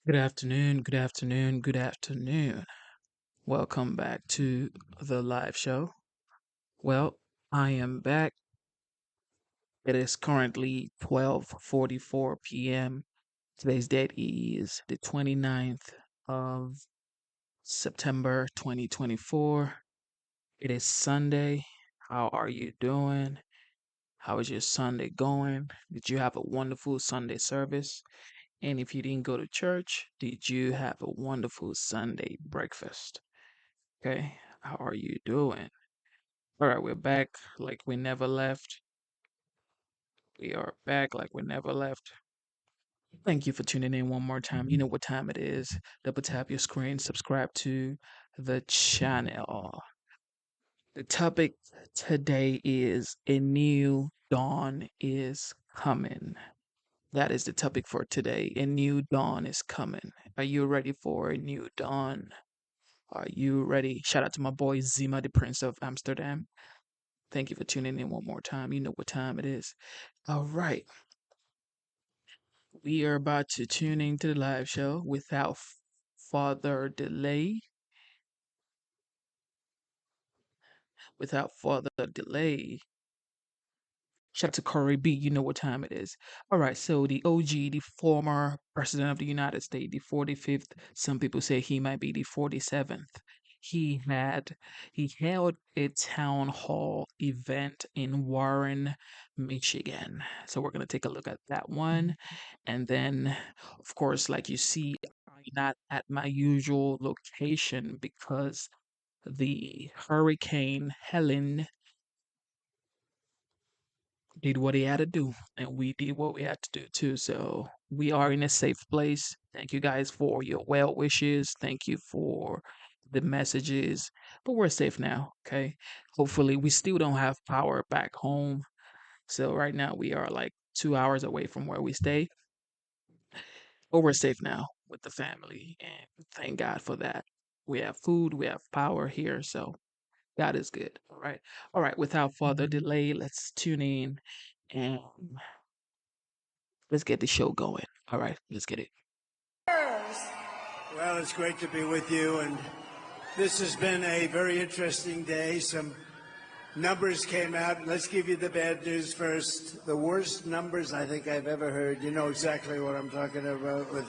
Good afternoon, good afternoon, good afternoon. Welcome back to the live show. Well, I am back. It is currently 12:44 p.m. Today's date is the 29th of September 2024. It is Sunday. How are you doing? How is your Sunday going? Did you have a wonderful Sunday service? And if you didn't go to church, did you have a wonderful Sunday breakfast? Okay, how are you doing? All right, we're back like we never left. We are back like we never left. Thank you for tuning in one more time. You know what time it is. Double tap your screen, subscribe to the channel. The topic today is a new dawn is coming. That is the topic for today. A new dawn is coming. Are you ready for a new dawn? Are you ready? Shout out to my boy Zima, the Prince of Amsterdam. Thank you for tuning in one more time. You know what time it is. All right. We are about to tune into the live show without further delay. Without further delay. Shout out to Corey B. You know what time it is. All right. So the OG, the former president of the United States, the 45th. Some people say he might be the 47th. He had he held a town hall event in Warren, Michigan. So we're gonna take a look at that one. And then, of course, like you see, I'm not at my usual location because the Hurricane Helen did what he had to do, and we did what we had to do too. So we are in a safe place. Thank you guys for your well wishes. Thank you for the messages. But we're safe now, okay? Hopefully, we still don't have power back home. So right now we are like 2 hours away from where we stay. But we're safe now with the family, and thank God for that. We have food, we have power here, so God is good. All right. All right. Without further delay, let's tune in and let's get the show going. All right, let's get it. Well, it's great to be with you, and this has been a very interesting day. Some numbers came out. Let's give you the bad news first. The worst numbers I think I've ever heard. You know exactly what I'm talking about, with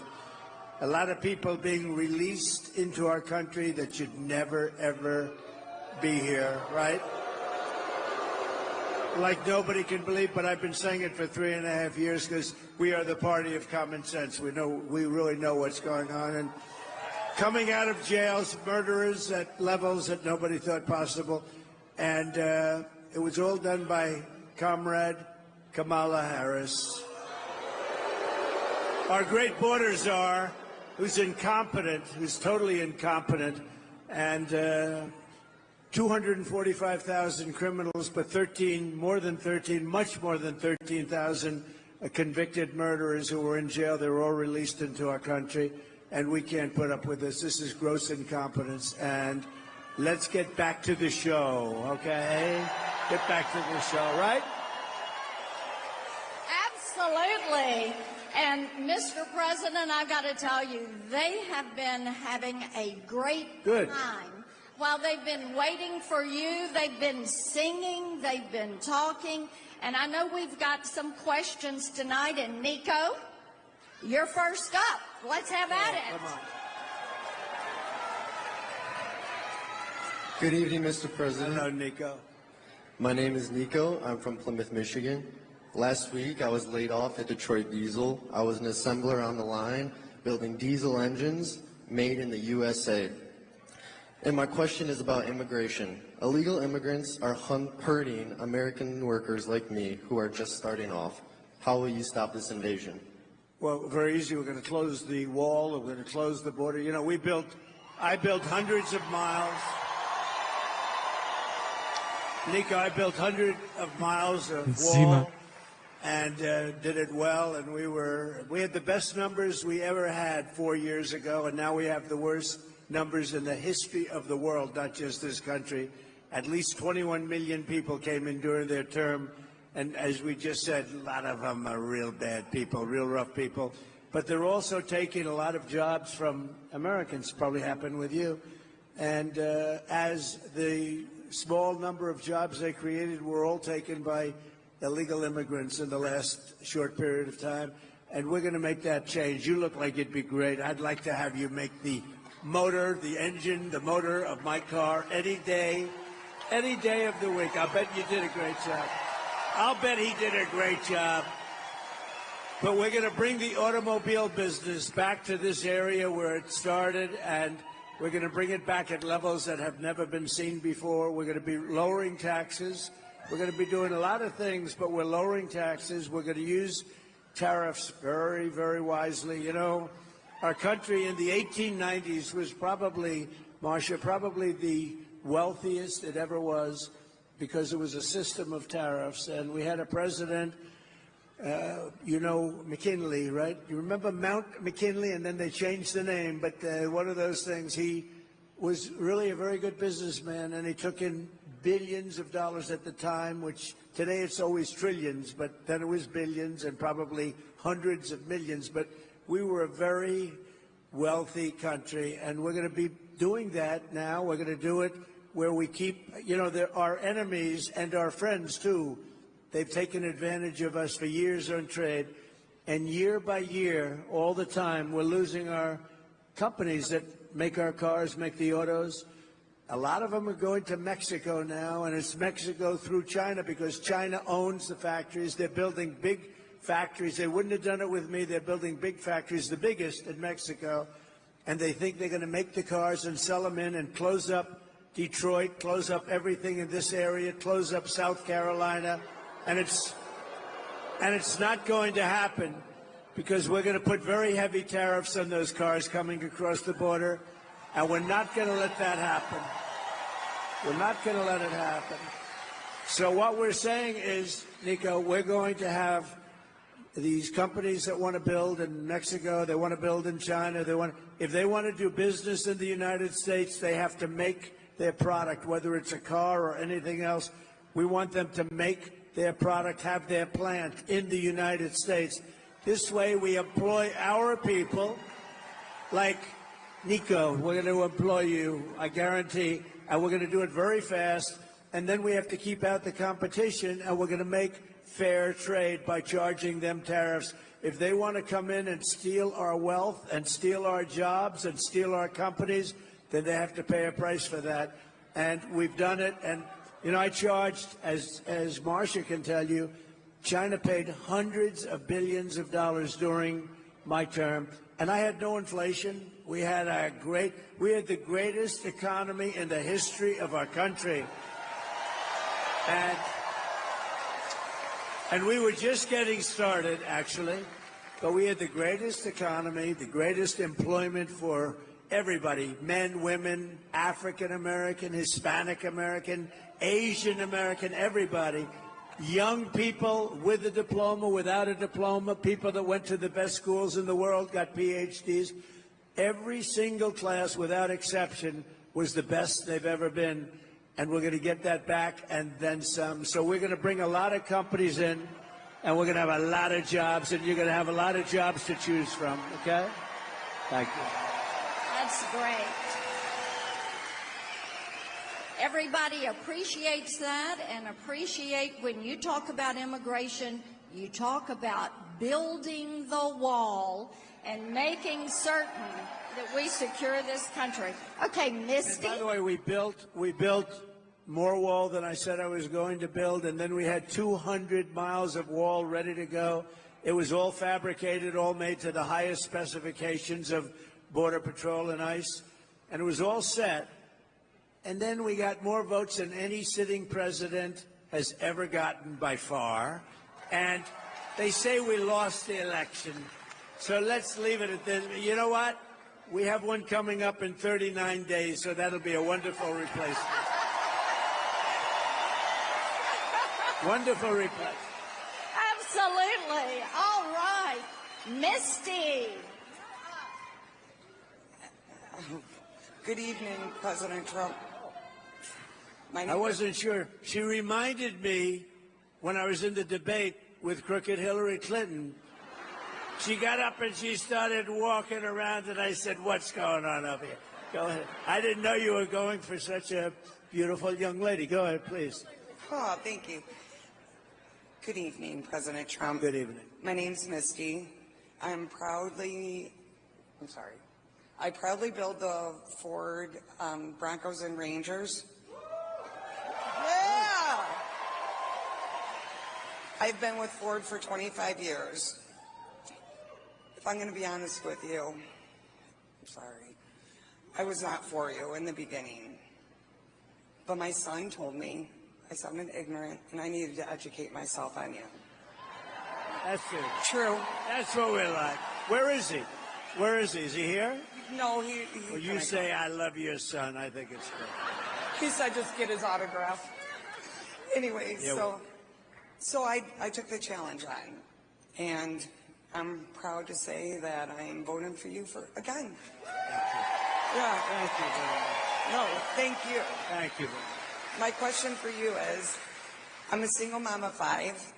a lot of people being released into our country that should never, ever be here, right? Like nobody can believe, but I've been saying it for 3.5 years because we are the party of common sense. We really know what's going on. And coming out of jails, murderers at levels that nobody thought possible. And it was all done by Comrade Kamala Harris. Our great border czar, who's incompetent, who's totally incompetent, and 245,000 criminals, but much more than 13,000 convicted murderers who were in jail. They were all released into our country, and we can't put up with this. This is gross incompetence, and let's get back to the show, okay? Get back to the show, right? Absolutely. And Mr. President, I've got to tell you, they have been having a great time. While they've been waiting for you, they've been singing, they've been talking, and I know we've got some questions tonight. And Nico, you're first up. Let's have at it. Come on. Good evening, Mr. President. Hello, Nico. My name is Nico. I'm from Plymouth, Michigan. Last week, I was laid off at Detroit Diesel. I was an assembler on the line, building diesel engines made in the USA. And my question is about immigration. Illegal immigrants are hurting American workers like me who are just starting off. How will you stop this invasion? Well, very easy. We're going to close the wall. We're going to close the border. You know, I built hundreds of miles. Nico, I built hundreds of miles of wall and did it well. And we had the best numbers we ever had 4 years ago, and now we have the worst numbers in the history of the world, not just this country. At least 21 million people came in during their term, and as we just said, a lot of them are real bad people, real rough people. but they're also taking a lot of jobs from Americans. Probably happened with you. And as the small number of jobs they created were all taken by illegal immigrants in the last short period of time, and we're going to make that change. You look like it'd be great. I'd like to have you make the motor, the engine, the motor of my car any day of the week. I'll bet you did a great job. I'll bet he did a great job. But we're going to bring the automobile business back to this area where it started, and we're going to bring it back at levels that have never been seen before. We're going to be lowering taxes. We're going to be doing a lot of things, but we're lowering taxes. We're going to use tariffs very, very wisely. You know, our country in the 1890s was probably, Marcia, probably the wealthiest it ever was because it was a system of tariffs. And we had a president, you know, McKinley, right? You remember Mount McKinley, and then they changed the name, but one of those things, he was really a very good businessman, and he took in billions of dollars at the time, which today it's always trillions, but then it was billions and probably hundreds of millions. But we were a very wealthy country, and we're going to be doing that now. We're going to do it where we keep, you know, there are enemies and our friends, too. They've taken advantage of us for years on trade, and year by year, all the time, we're losing our companies that make our cars, make the autos. A lot of them are going to Mexico now, and it's Mexico through China because China owns the factories. They're building big factories. They wouldn't have done it with me. They're building big factories, the biggest in Mexico, and they think they're going to make the cars and sell them in and close up Detroit, close up everything in this area, close up South Carolina. And it's not going to happen because we're going to put very heavy tariffs on those cars coming across the border, and we're not going to let that happen. We're not going to let it happen. So what we're saying is, Nico, we're going to have these companies that want to build in Mexico, they want to build in China, if they want to do business in the United States, they have to make their product, whether it's a car or anything else. We want them to make their product, have their plant in the United States. This way we employ our people, like Nico, we're going to employ you, I guarantee, and we're going to do it very fast, and then we have to keep out the competition, and we're going to make fair trade by charging them tariffs. If they want to come in and steal our wealth and steal our jobs and steal our companies, then they have to pay a price for that. And we've done it, and you know, I charged, as Marcia can tell you, China paid hundreds of billions of dollars during my term, and I had no inflation. We had the greatest economy in the history of our country. And we were just getting started, actually, but we had the greatest economy, the greatest employment for everybody, men, women, African American, Hispanic American, Asian American, everybody, young people with a diploma, without a diploma, people that went to the best schools in the world, got PhDs. Every single class, without exception, was the best they've ever been. And we're going to get that back and then some. So we're going to bring a lot of companies in, and we're going to have a lot of jobs, and you're going to have a lot of jobs to choose from, okay? Thank you. That's great. Everybody appreciates that and appreciate when you talk about immigration, you talk about building the wall and making certain that we secure this country. Okay, Misty. And by the way, we built more wall than I said I was going to build, and then we had 200 miles of wall ready to go. It was all fabricated, all made to the highest specifications of Border Patrol and ICE, and it was all set. And then we got more votes than any sitting president has ever gotten by far. And they say we lost the election. So let's leave it at this. You know what? We have one coming up in 39 days, so that'll be a wonderful replacement. Wonderful replacement. Absolutely. All right. Misty. Good evening, President Trump. I wasn't sure. She reminded me when I was in the debate with crooked Hillary Clinton. She got up and she started walking around, and I said, "What's going on up here?" Go ahead. I didn't know you were going for such a beautiful young lady. Go ahead, please. Oh, thank you. Good evening, President Trump. Good evening. My name's Misty. I proudly build the Ford Broncos and Rangers. Yeah! I've been with Ford for 25 years. If I'm going to be honest with you, I'm sorry. I was not for you in the beginning. But my son told me I sounded ignorant and I needed to educate myself on you. That's it. True. That's what we're like. Where is he? Where is he? Is he here? No, he Well, you say, "I love your son." I think it's good. He said just get his autograph. Anyway, Yeah, so I took the challenge on, and I'm proud to say that I'm voting for you for again. Yeah. Thank you very much. No, thank you. Thank you. My question for you is, I'm a single mom of 5,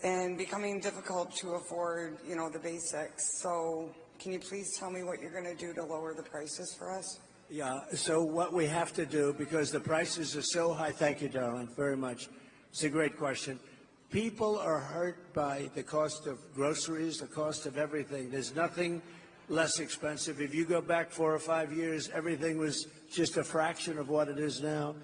and becoming difficult to afford, the basics. So can you please tell me what you're going to do to lower the prices for us? Yeah, so what we have to do, because the prices are so high, thank you, darling, very much. It's a great question. People are hurt by the cost of groceries, the cost of everything. There's nothing less expensive. If you go back 4 or 5 years, everything was just a fraction of what it is now.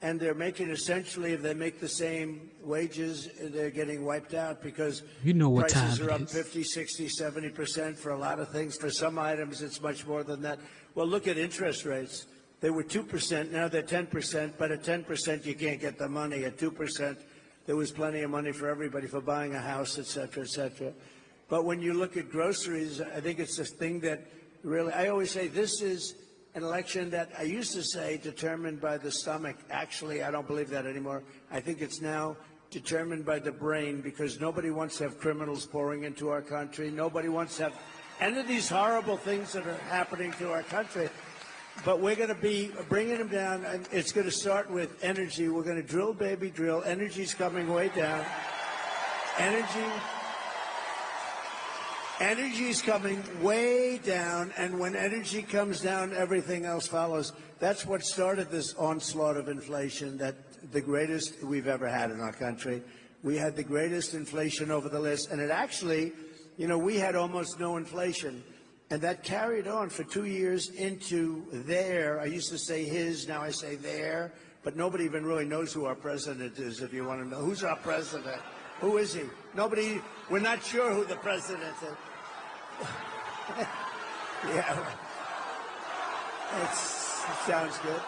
And they're making essentially, if they make the same wages, they're getting wiped out because You know what prices time are it up is. 50, 60, 70% for a lot of things. For some items, it's much more than that. Well, look at interest rates. They were 2%, now they're 10%, but at 10% you can't get the money. At 2%, there was plenty of money for everybody for buying a house, et cetera, et cetera. But when you look at groceries, I think it's this thing that really, I always say this is an election that I used to say determined by the stomach. Actually, I don't believe that anymore. I think it's now determined by the brain, because nobody wants to have criminals pouring into our country. Nobody wants to have any of these horrible things that are happening to our country. But we're going to be bringing them down, and it's going to start with energy. We're going to drill, baby, drill. Energy's coming way down. Energy's coming way down, and when energy comes down, everything else follows. That's what started this onslaught of inflation, that the greatest we've ever had in our country. We had the greatest inflation over the list, and it actually, we had almost no inflation. And that carried on for 2 years into there. I used to say his, now I say there. But nobody even really knows who our president is, if you want to know. Who's our president? Who is he? Nobody, we're not sure who the president is. Yeah. It sounds good.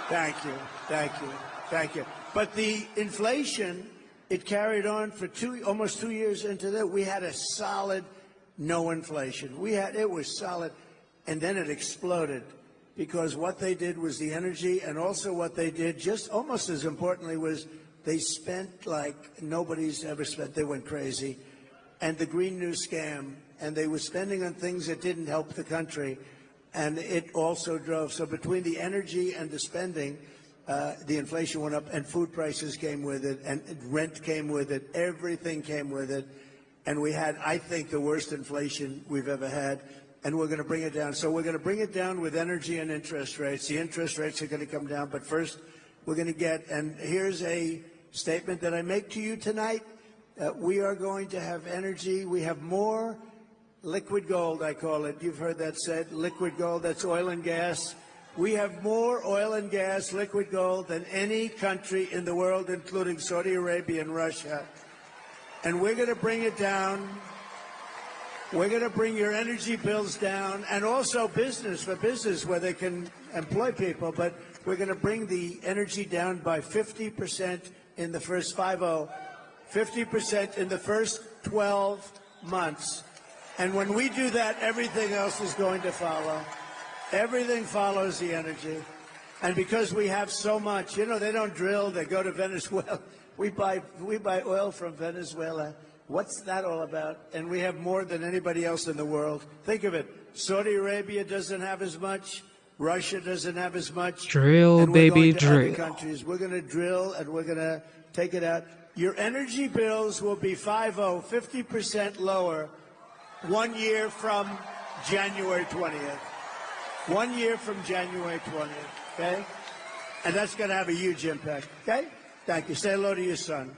Thank you. Thank you. Thank you. But the inflation, it carried on for almost 2 years into that. We had a solid no inflation. It was solid, and then it exploded, because what they did was the energy, and also what they did, just almost as importantly, was they spent like nobody's ever spent. They went crazy. And the Green New Scam, and they were spending on things that didn't help the country, and it also drove. So between the energy and the spending, the inflation went up, and food prices came with it, and rent came with it, everything came with it. And we had, I think, the worst inflation we've ever had, and we're going to bring it down. So we're going to bring it down with energy and interest rates. The interest rates are going to come down, but first we're going to get, and here's a statement that I make to you tonight. We are going to have energy. We have more liquid gold, I call it. You've heard that said, liquid gold, that's oil and gas. We have more oil and gas, liquid gold, than any country in the world, including Saudi Arabia and Russia. And we're going to bring it down. We're going to bring your energy bills down, and also business, where they can employ people. But we're going to bring the energy down by 50% in the first 50% in the first 12 months. And when we do that, everything else is going to follow. Everything follows the energy. And because we have so much, they don't drill, they go to Venezuela. We buy oil from Venezuela. What's that all about? And we have more than anybody else in the world. Think of it. Saudi Arabia doesn't have as much. Russia doesn't have as much. Drill, and we're baby, going to drill. other countries. We're going to drill, and we're going to take it out. Your energy bills will be 50% lower 1 year from January 20th. 1 year from January 20th, okay? And that's going to have a huge impact, okay? Thank you. Say hello to your son.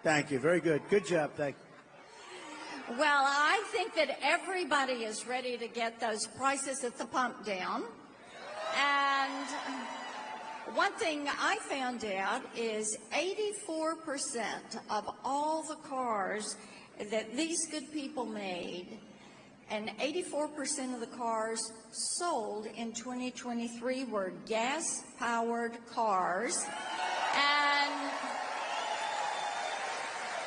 Thank you. Very good. Good job. Thank you. Well, I think that everybody is ready to get those prices at the pump down. And one thing I found out is 84% of all the cars that these good people made, and 84% of the cars sold in 2023 were gas-powered cars.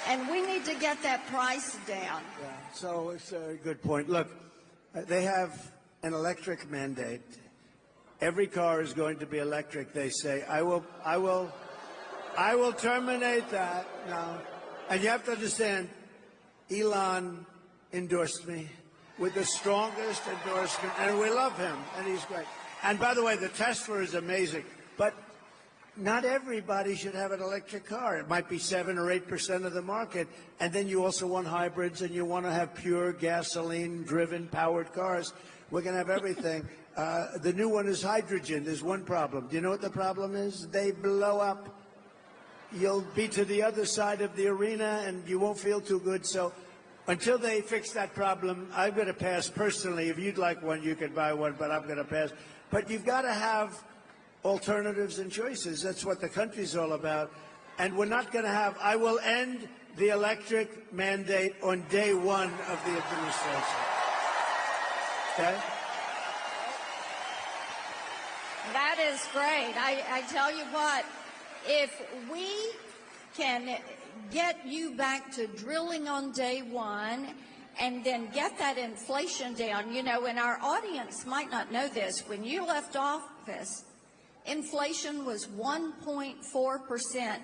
And we need to get that price down. Yeah, so it's a good point. Look, they have an electric mandate. Every car is going to be electric, they say. I will terminate that now. And you have to understand, Elon endorsed me with the strongest endorsement, and we love him, and he's great. And by the way, the Tesla is amazing, but not everybody should have an electric car. It might be 7 or 8% of the market, and then you also want hybrids, and you want to have pure gasoline-driven powered cars. We're going to have everything. The new one is hydrogen. There's one problem. Do you know what the problem is? They blow up. You'll be to the other side of the arena, and you won't feel too good. So until they fix that problem, I'm going to pass personally. If you'd like one, you can buy one, but I'm going to pass. But you've got to have alternatives and choices. That's what the country's all about. And we're not going to have, I will end the electric mandate on day one of the administration. Okay? That is great. I tell you what, if we can get you back to drilling on day one and then get that inflation down, you know, and our audience might not know this, when you left office, inflation was 1.4%.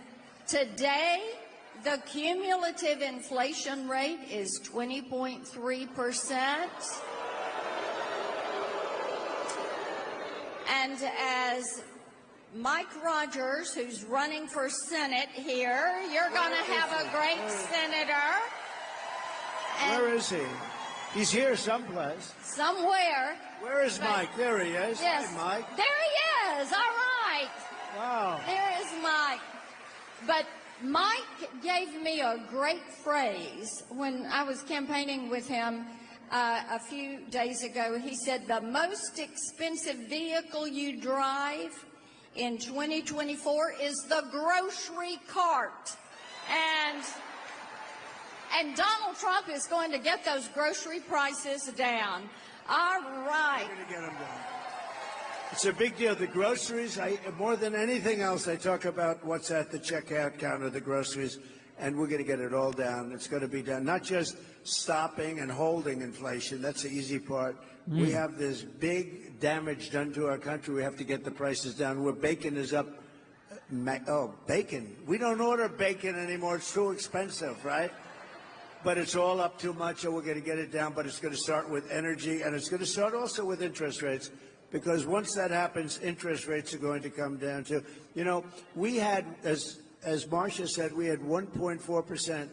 Today, the cumulative inflation rate is 20.3%. And as Mike Rogers, who's running for Senate here, you're going to have a great senator. And where is he? He's here someplace. Somewhere. Where is Mike? There he is. Yes. Hi, Mike. There he is. All right. Wow. There is Mike. But Mike gave me a great phrase when I was campaigning with him a few days ago. He said, the most expensive vehicle you drive in 2024 is the grocery cart. And Donald Trump is going to get those grocery prices down. All right. We're going to get them down. It's a big deal. The groceries, more than anything else, I talk about what's at the checkout counter, the groceries, and we're going to get it all down. It's going to be done. Not just stopping and holding inflation. That's the easy part. We have this big damage done to our country. We have to get the prices down. Where bacon is up. Oh, bacon. We don't order bacon anymore. It's too expensive, right? But it's all up too much, and we're going to get it down. But it's going to start with energy, and it's going to start also with interest rates. Because once that happens, interest rates are going to come down too. You know, we had, as Marcia said, we had 1.4%.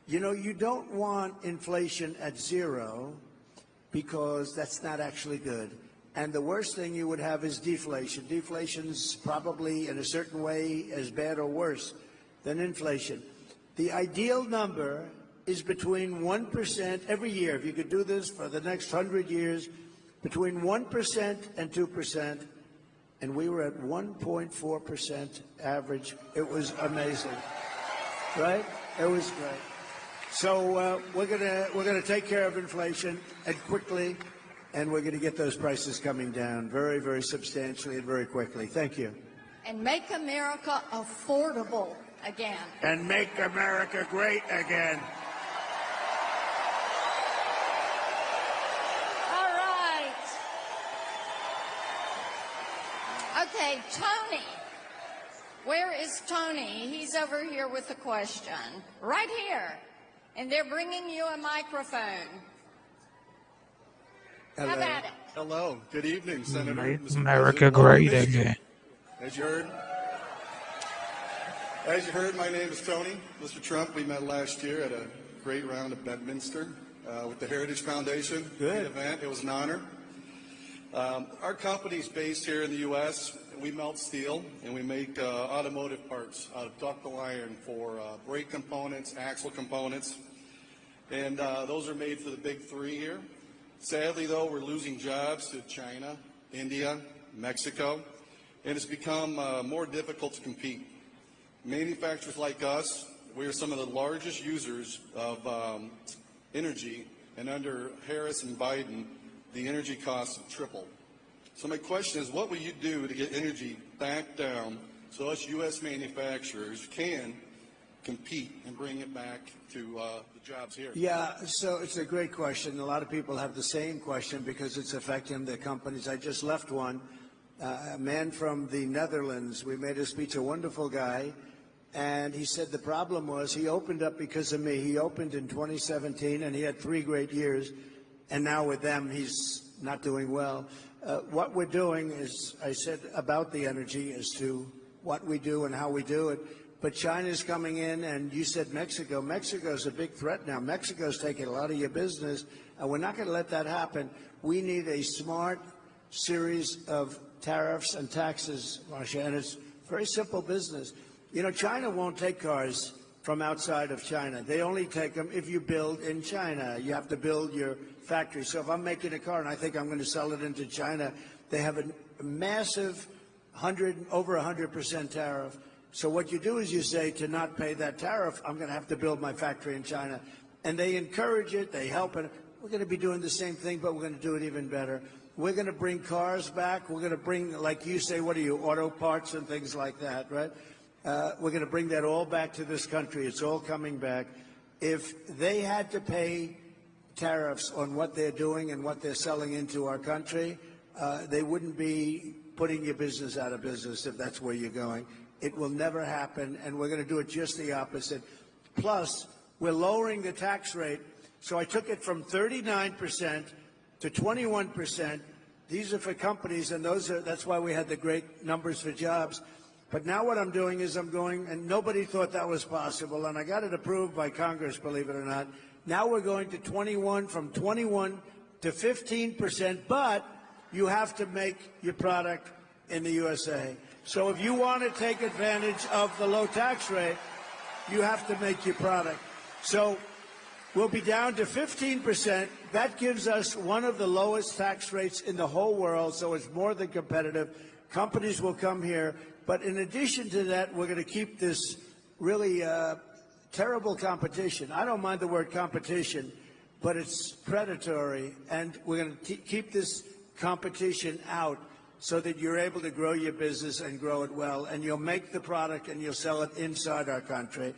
You know, you don't want inflation at zero because that's not actually good. And the worst thing you would have is deflation. Deflation's probably, in a certain way, as bad or worse than inflation. The ideal number is between 1% every year. If you could do this for the next 100 years, between 1% and 2%, and we were at 1.4% average. It was amazing, right? It was great. So we're gonna take care of inflation and quickly, and we're gonna get those prices coming down very, very substantially and very quickly. Thank you. And make America affordable again. And make America great again. Okay, Tony. Where is Tony? He's over here with a question. Right here. And they're bringing you a microphone. Hello. How about it? Hello. Good evening, Senator. Make Mr. America President. great again. As you heard, As you heard, my name is Tony. Mr. Trump, we met last year at a great round of Bedminster with the Heritage Foundation. Good event. It was an honor. Our company's based here in the U.S. We melt steel and we make automotive parts out of ductile iron for brake components, axle components, and those are made for the big three here. Sadly, though, we're losing jobs to China, India, Mexico, and it's become more difficult to compete. Manufacturers like us, we are some of the largest users of energy, and under Harris and Biden, the energy costs have tripled. So my question is, what will you do to get energy back down so us U.S. manufacturers can compete and bring it back to the jobs here? Yeah, so it's a great question. A lot of people have the same question because it's affecting the companies. I just left one, a man from the Netherlands. We made a speech, a wonderful guy, and he said the problem was he opened up because of me. He opened in 2017, and he had 3 great years, and now with them, he's not doing well. What we're doing is, I said about the energy as to what we do and how we do it. But China's coming in, and you said Mexico. Mexico's a big threat now. Mexico's taking a lot of your business, and we're not going to let that happen. We need a smart series of tariffs and taxes, Marcia, and it's very simple business. You know, China won't take cars from outside of China. They only take them if you build in China. You have to build your factory. So if I'm making a car and I think I'm going to sell it into China, they have a massive over 100% tariff. So what you do is you say, to not pay that tariff, I'm going to have to build my factory in China. And they encourage it, they help it. We're going to be doing the same thing, but we're going to do it even better. We're going to bring cars back. We're going to bring, like you say, what are you, auto parts and things like that, right? We're going to bring that all back to this country. It's all coming back. If they had to pay tariffs on what they're doing and what they're selling into our country, they wouldn't be putting your business out of business if that's where you're going. It will never happen, and we're going to do it just the opposite. Plus, we're lowering the tax rate. So I took it from 39% to 21%. These are for companies, and that's why we had the great numbers for jobs. But now what I'm doing is I'm going, and nobody thought that was possible, and I got it approved by Congress, believe it or not. Now we're going to 21, from 21 to 15%, but you have to make your product in the USA. So if you want to take advantage of the low tax rate, you have to make your product. So we'll be down to 15%. That gives us one of the lowest tax rates in the whole world, so it's more than competitive. Companies will come here. But in addition to that, we're going to keep this really terrible competition. I don't mind the word competition, but it's predatory. And we're going to keep this competition out so that you're able to grow your business and grow it well. And you'll make the product and you'll sell it inside our country.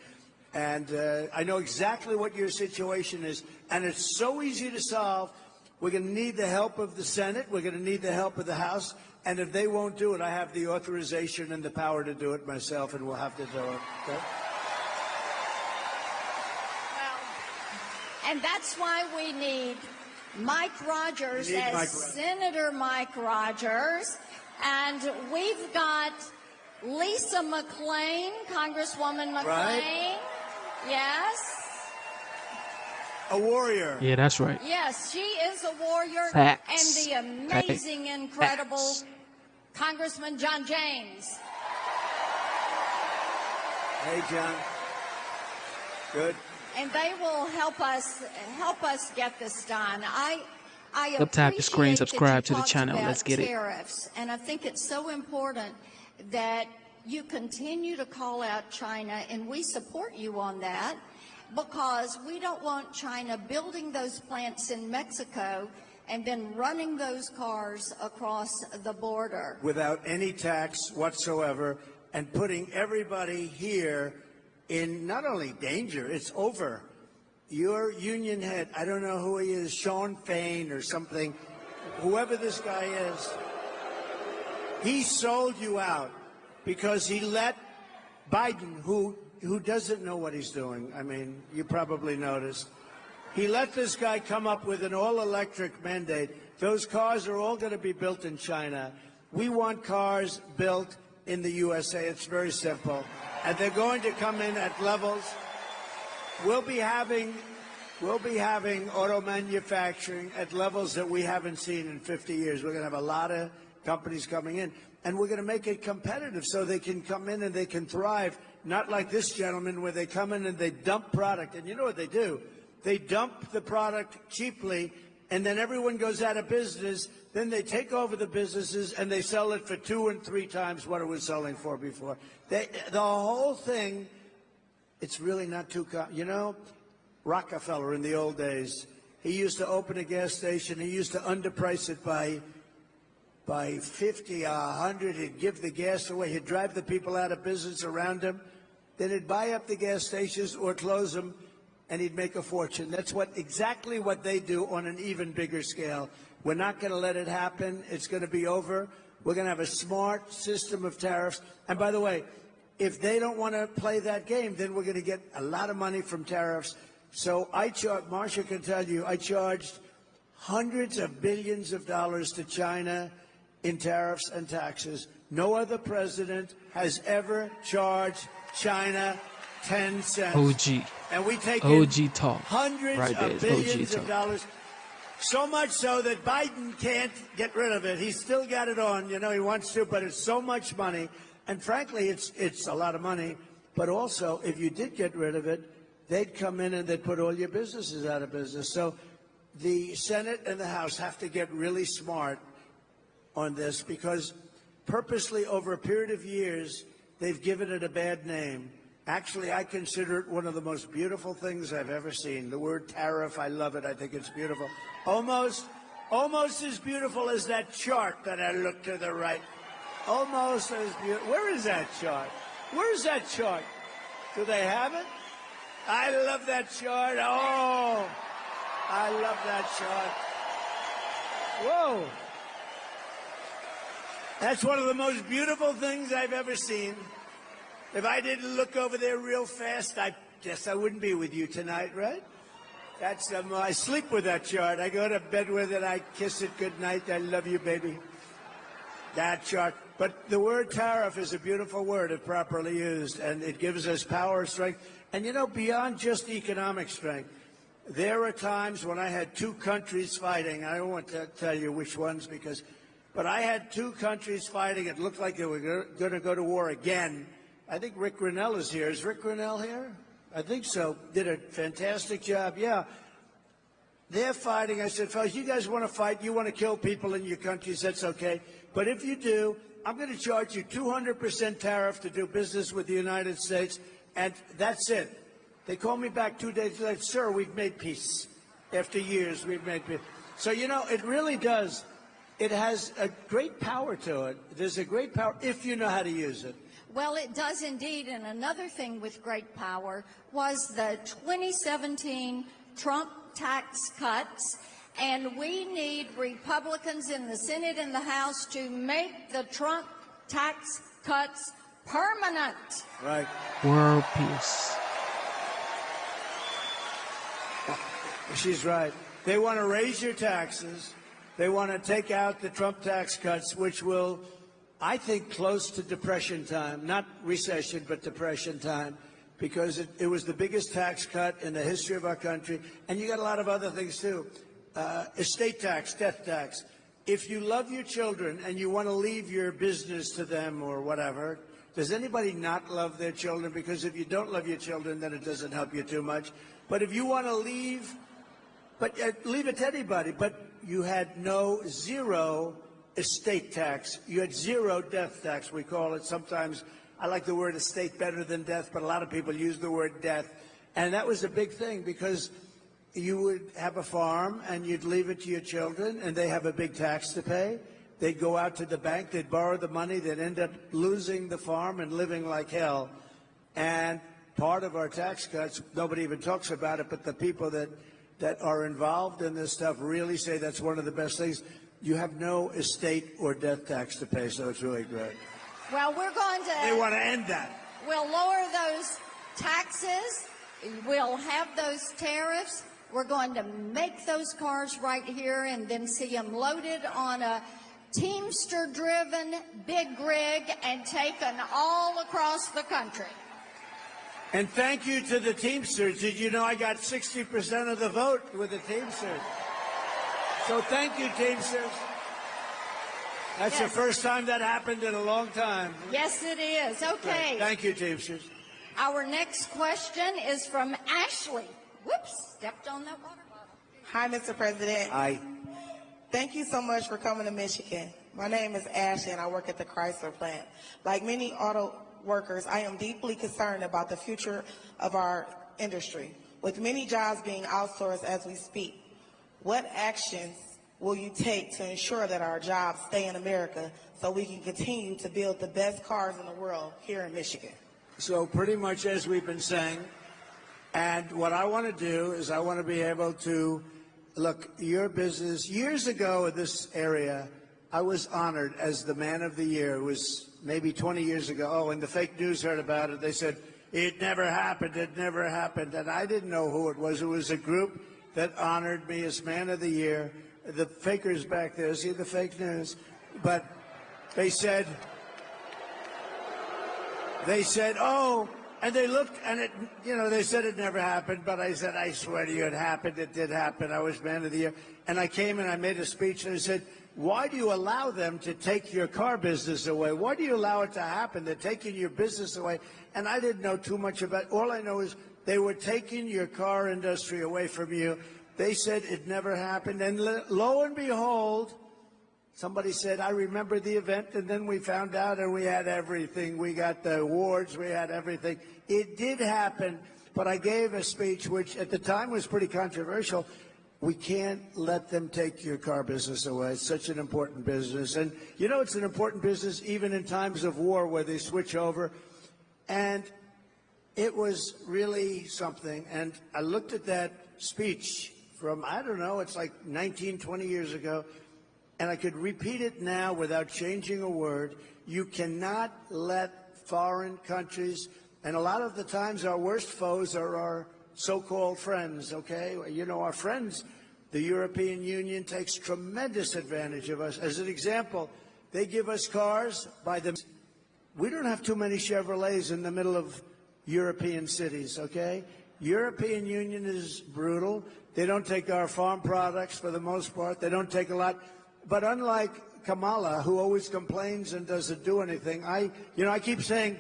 And I know exactly what your situation is. And it's so easy to solve. We're going to need the help of the Senate. We're going to need the help of the House. And if they won't do it, I have the authorization and the power to do it myself, and we'll have to do it. Okay? Well, and that's why we need Mike Rogers Senator Mike Rogers. And we've got Lisa McClain, Congresswoman McClain. Right? Yes. A warrior. Yeah, that's right. Yes, she is a warrior. Facts. And the amazing, incredible Facts. Congressman John James. Hey, John. Good. And they will help us get this done. I Up top the screen, appreciate that subscribe you to the talked channel. about Let's get it. tariffs, and I think it's so important that you continue to call out China, and we support you on that, because we don't want China building those plants in Mexico and then running those cars across the border. Without any tax whatsoever, and putting everybody here in not only danger, it's over. Your union head, I don't know who he is, Sean Fain or something, whoever this guy is, he sold you out because he let Biden, who doesn't know what he's doing, I mean, you probably noticed, he let this guy come up with an all-electric mandate. Those cars are all going to be built in China. We want cars built in the USA. It's very simple. and they're going to come in at levels. We'll be having auto manufacturing at levels that we haven't seen in 50 years. We're going to have a lot of companies coming in, and we're going to make it competitive so they can come in and they can thrive, not like this gentleman where they come in and they dump product. And you know what they do? They dump the product cheaply, and then everyone goes out of business. Then they take over the businesses and they sell it for 2 and 3 times what it was selling for before. The whole thing, it's really not too, Rockefeller in the old days, he used to open a gas station. He used to underprice it by 50, 100. He'd give the gas away. He'd drive the people out of business around him. Then he'd buy up the gas stations or close them, and he'd make a fortune. That's exactly what they do on an even bigger scale. We're not going to let it happen. It's going to be over. We're going to have a smart system of tariffs. And by the way, if they don't want to play that game, then we're going to get a lot of money from tariffs. So Marcia can tell you, I charged hundreds of billions of dollars to China in tariffs and taxes. No other president has ever charged China 10 cents. OG. And we take OG talk. hundreds right of there. billions of dollars. So much so that Biden can't get rid of it. He's still got it on. He wants to, but it's so much money. And frankly, it's a lot of money. But also, if you did get rid of it, they'd come in and they'd put all your businesses out of business. So the Senate and the House have to get really smart on this, because purposely over a period of years, they've given it a bad name. Actually, I consider it one of the most beautiful things I've ever seen. The word tariff, I love it. I think it's beautiful. Almost as beautiful as that chart that I looked to the right. Almost as beautiful. Where is that chart? Where is that chart? Do they have it? I love that chart. Oh, I love that chart. Whoa. That's one of the most beautiful things I've ever seen. If I didn't look over there real fast, I guess I wouldn't be with you tonight, right? That's I sleep with that chart. I go to bed with it. I kiss it goodnight. I love you, baby. That chart. But the word tariff is a beautiful word if properly used, and it gives us power, strength. And beyond just economic strength, there are times when I had 2 countries fighting. I don't want to tell you which ones but I had 2 countries fighting. It looked like they were going to go to war again. I think Rick Grinnell is here. Is Rick Grinnell here? I think so. Did a fantastic job. Yeah. They're fighting. I said, fellas, you guys want to fight? You want to kill people in your countries? That's okay. But if you do, I'm going to charge you 200% tariff to do business with the United States, and that's it. They called me back 2 days later. Sir, we've made peace. After years, we've made peace. So, it really does. It has a great power to it. There's a great power if you know how to use it. Well, it does indeed. And another thing with great power was the 2017 Trump tax cuts. And we need Republicans in the Senate and the House to make the Trump tax cuts permanent. Right. World peace. She's right. They want to raise your taxes. They want to take out the Trump tax cuts, which will, I think, close to Depression time. Not recession, but Depression time, because it was the biggest tax cut in the history of our country. And you got a lot of other things, too. Estate tax, death tax. If you love your children and you want to leave your business to them or whatever, does anybody not love their children? Because if you don't love your children, then it doesn't help you too much. But if you want to leave, leave it to anybody. But you had zero estate tax. You had zero death tax, we call it. Sometimes I like the word estate better than death, but a lot of people use the word death. And that was a big thing, because you would have a farm and you'd leave it to your children, and they have a big tax to pay. They'd go out to the bank, they'd borrow the money, they'd end up losing the farm and living like hell. And part of our tax cuts, nobody even talks about it, but the people that are involved in this stuff really say that's one of the best things. You have no estate or death tax to pay, so it's really great. Well, we're going to... They want to end that. We'll lower those taxes. We'll have those tariffs. We're going to make those cars right here and then see them loaded on a Teamster-driven big rig and taken all across the country. And thank you to the Teamsters. Did you know I got 60% of the vote with the Teamsters? So thank you, Teamsters. That's the first time that happened in a long time. Yes, it is. Okay. Thank you, Teamsters. Our next question is from Ashley. Whoops, stepped on that water bottle. Hi, Mr. President. Hi. Thank you so much for coming to Michigan. My name is Ashley, and I work at the Chrysler plant. Like many auto workers, I am deeply concerned about the future of our industry. With many jobs being outsourced as we speak, what actions will you take to ensure that our jobs stay in America so we can continue to build the best cars in the world here in Michigan? So pretty much as we've been saying, and what I want to do is I want to be able to look your business. Years ago in this area, I was honored as the Man of the Year. It was maybe 20 years ago. Oh, and the fake news heard about it. They said, it never happened, it never happened. And I didn't know who it was. It was a group that honored me as Man of the Year. The fakers back there, see the fake news? But they said, oh, and they looked, and it, they said it never happened, but I said, I swear to you, it happened. It did happen. I was Man of the Year. And I came and I made a speech, and I said, why do you allow them to take your car business away? Why do you allow it to happen? They're taking your business away. And I didn't know too much about it. All I know is they were taking your car industry away from you. They said it never happened. And lo and behold, somebody said, I remember the event, and then we found out, and we had everything. We got the awards. We had everything. It did happen, but I gave a speech which at the time was pretty controversial. We can't let them take your car business away. It's such an important business. And, it's an important business even in times of war where they switch over. And it was really something. And I looked at that speech from, I don't know, it's like 19, 20 years ago. And I could repeat it now without changing a word. You cannot let foreign countries, and a lot of the times our worst foes are our so-called friends, okay? Our friends, the European Union takes tremendous advantage of us. As an example, they give us cars by them. We don't have too many Chevrolets in the middle of European cities, okay? European Union is brutal. They don't take our farm products for the most part. They don't take a lot. But unlike Kamala, who always complains and doesn't do anything, I keep saying,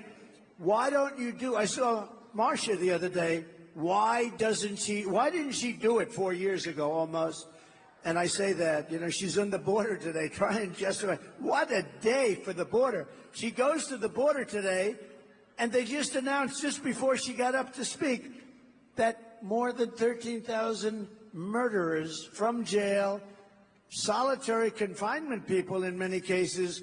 why don't you do? I saw Marcia the other day. Why didn't she do it 4 years ago almost? And I say that, she's on the border today trying just to, what a day for the border. She goes to the border today, and they just announced just before she got up to speak that more than 13,000 murderers from jail, solitary confinement people in many cases,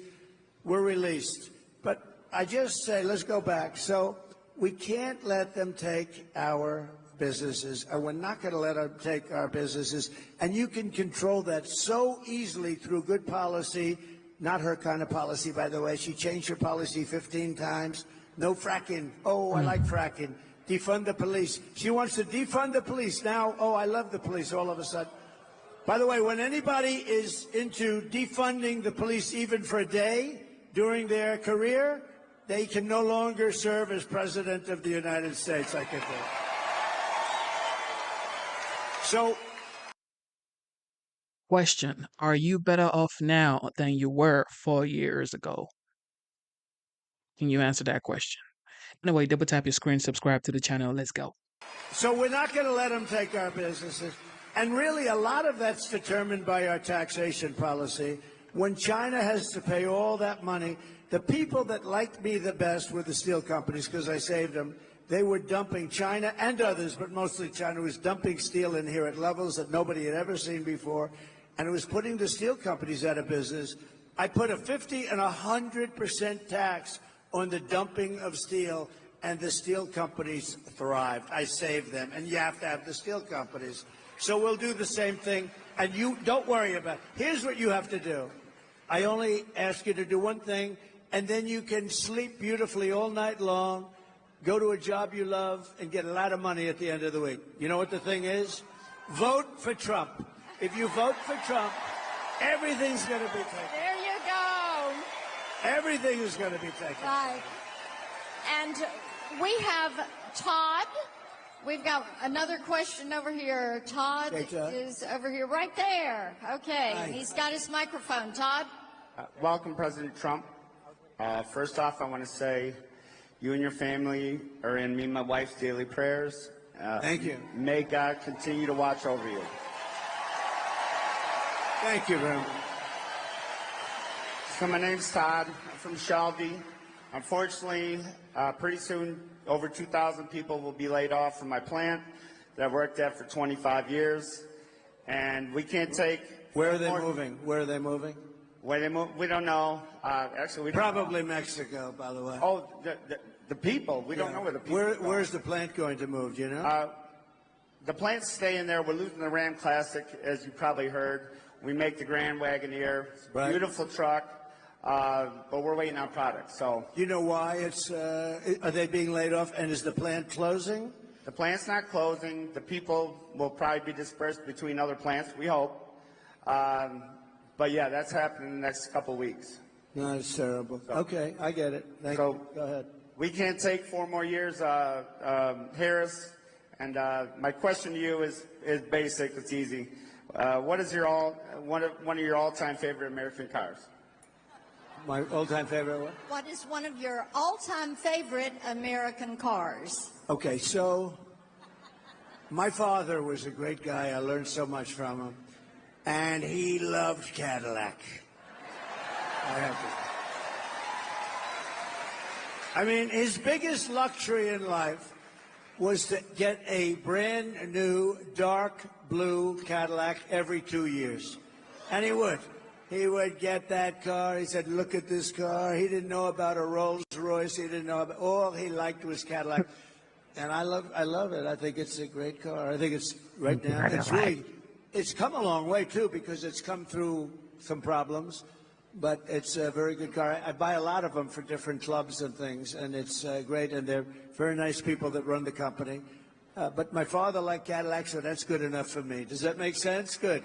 were released. But I just say, let's go back. So we can't let them take our businesses, and we're not going to let them take our businesses. And you can control that so easily through good policy. Not her kind of policy, by the way. She changed her policy 15 times. No fracking. Oh, I like fracking. Defund the police. She wants to defund the police. Now, oh, I love the police all of a sudden. By the way, when anybody is into defunding the police even for a day during their career, they can no longer serve as President of the United States, I can tell you. So, Question: are you better off now than you were 4 years ago? Can you answer that question? Anyway, double tap your screen, subscribe to the channel. Let's go. So we're not going to let them take our businesses. And really, a lot of that's determined by our taxation policy. When China has to pay all that money, the people that liked me the best were the steel companies because I saved them. They were dumping, China and others, but mostly China was dumping steel in here at levels that nobody had ever seen before. And it was putting the steel companies out of business. I put a 50 and 100% tax on the dumping of steel, and the steel companies thrived. I saved them, and you have to have the steel companies. So we'll do the same thing, and you don't worry about it. Here's what you have to do. I only ask you to do one thing, and then you can sleep beautifully all night long, go to a job you love, and get a lot of money at the end of the week. You know what the thing is? Vote for Trump. If you vote for Trump, everything's going to be taken. There you go. Everything is going to be taken. Right. And we have Todd, we've got another question over here. Todd Okay, Todd. is over here, right there. Okay, Hi. he's got his microphone. Todd? Welcome, President Trump. First off, I want to say you and your family are in me and my wife's daily prayers. Thank you. May God continue to watch over you. Thank you very much. So my name's Todd. I'm from Shelby. Unfortunately, pretty soon, over 2,000 people will be laid off from my plant that I've worked at for 25 years. And we can't take... Where are they moving? Where are they moving? Where they move? We don't know. Actually, we don't Probably know. Mexico, by the way. Oh, the people. We don't know where the people go. Where's the plant going to move? Do you know? The plant's staying there. We're losing the Ram Classic, as you probably heard. We make the Grand Wagoneer. It's a Right. beautiful truck, but we're waiting on product. So Do you know why it's? Are they being laid off? And is the plant closing? the plant's not closing. The people will probably be dispersed between other plants, we hope. But yeah, that's happening in the next couple of weeks. No, it's terrible. Okay, I get it. Thank So- you. Go ahead. We can't take 4 more years, Harris. And my question to you is basic. It's easy. What is your one of your all-time favorite American cars? My all-time favorite one. What is one of your all-time favorite American cars? Okay, so my father was a great guy. I learned so much from him, and he loved Cadillac. I have to. I mean, his biggest luxury in life was to get a brand new dark blue Cadillac every 2 years. And he would. He would get that car. He said, look at this car. He didn't know about a Rolls Royce. He didn't know about, all he liked was Cadillac. And I love it. I think it's a great car. I think it's right now. It's come a long way too, because it's come through some problems. But it's a very good car. I buy a lot of them for different clubs and things, and it's great. And they're very nice people that run the company. But my father liked Cadillac, so that's good enough for me. Does that make sense? Good.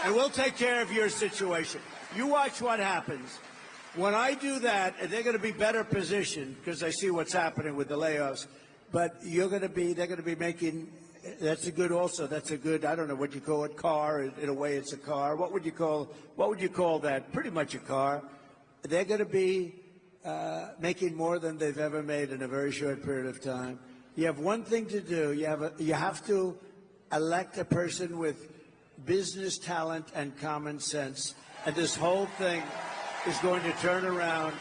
And we'll take care of your situation. You watch what happens. When I do that, they're going to be better positioned because I see what's happening with the layoffs. But they're going to be making. That's a good. Also, that's a good. I don't know what you call it. Car. In a way, it's a car. What would you call that? Pretty much a car. They're going to be making more than they've ever made in a very short period of time. You have one thing to do. You have to elect a person with business talent and common sense, and this whole thing is going to turn around.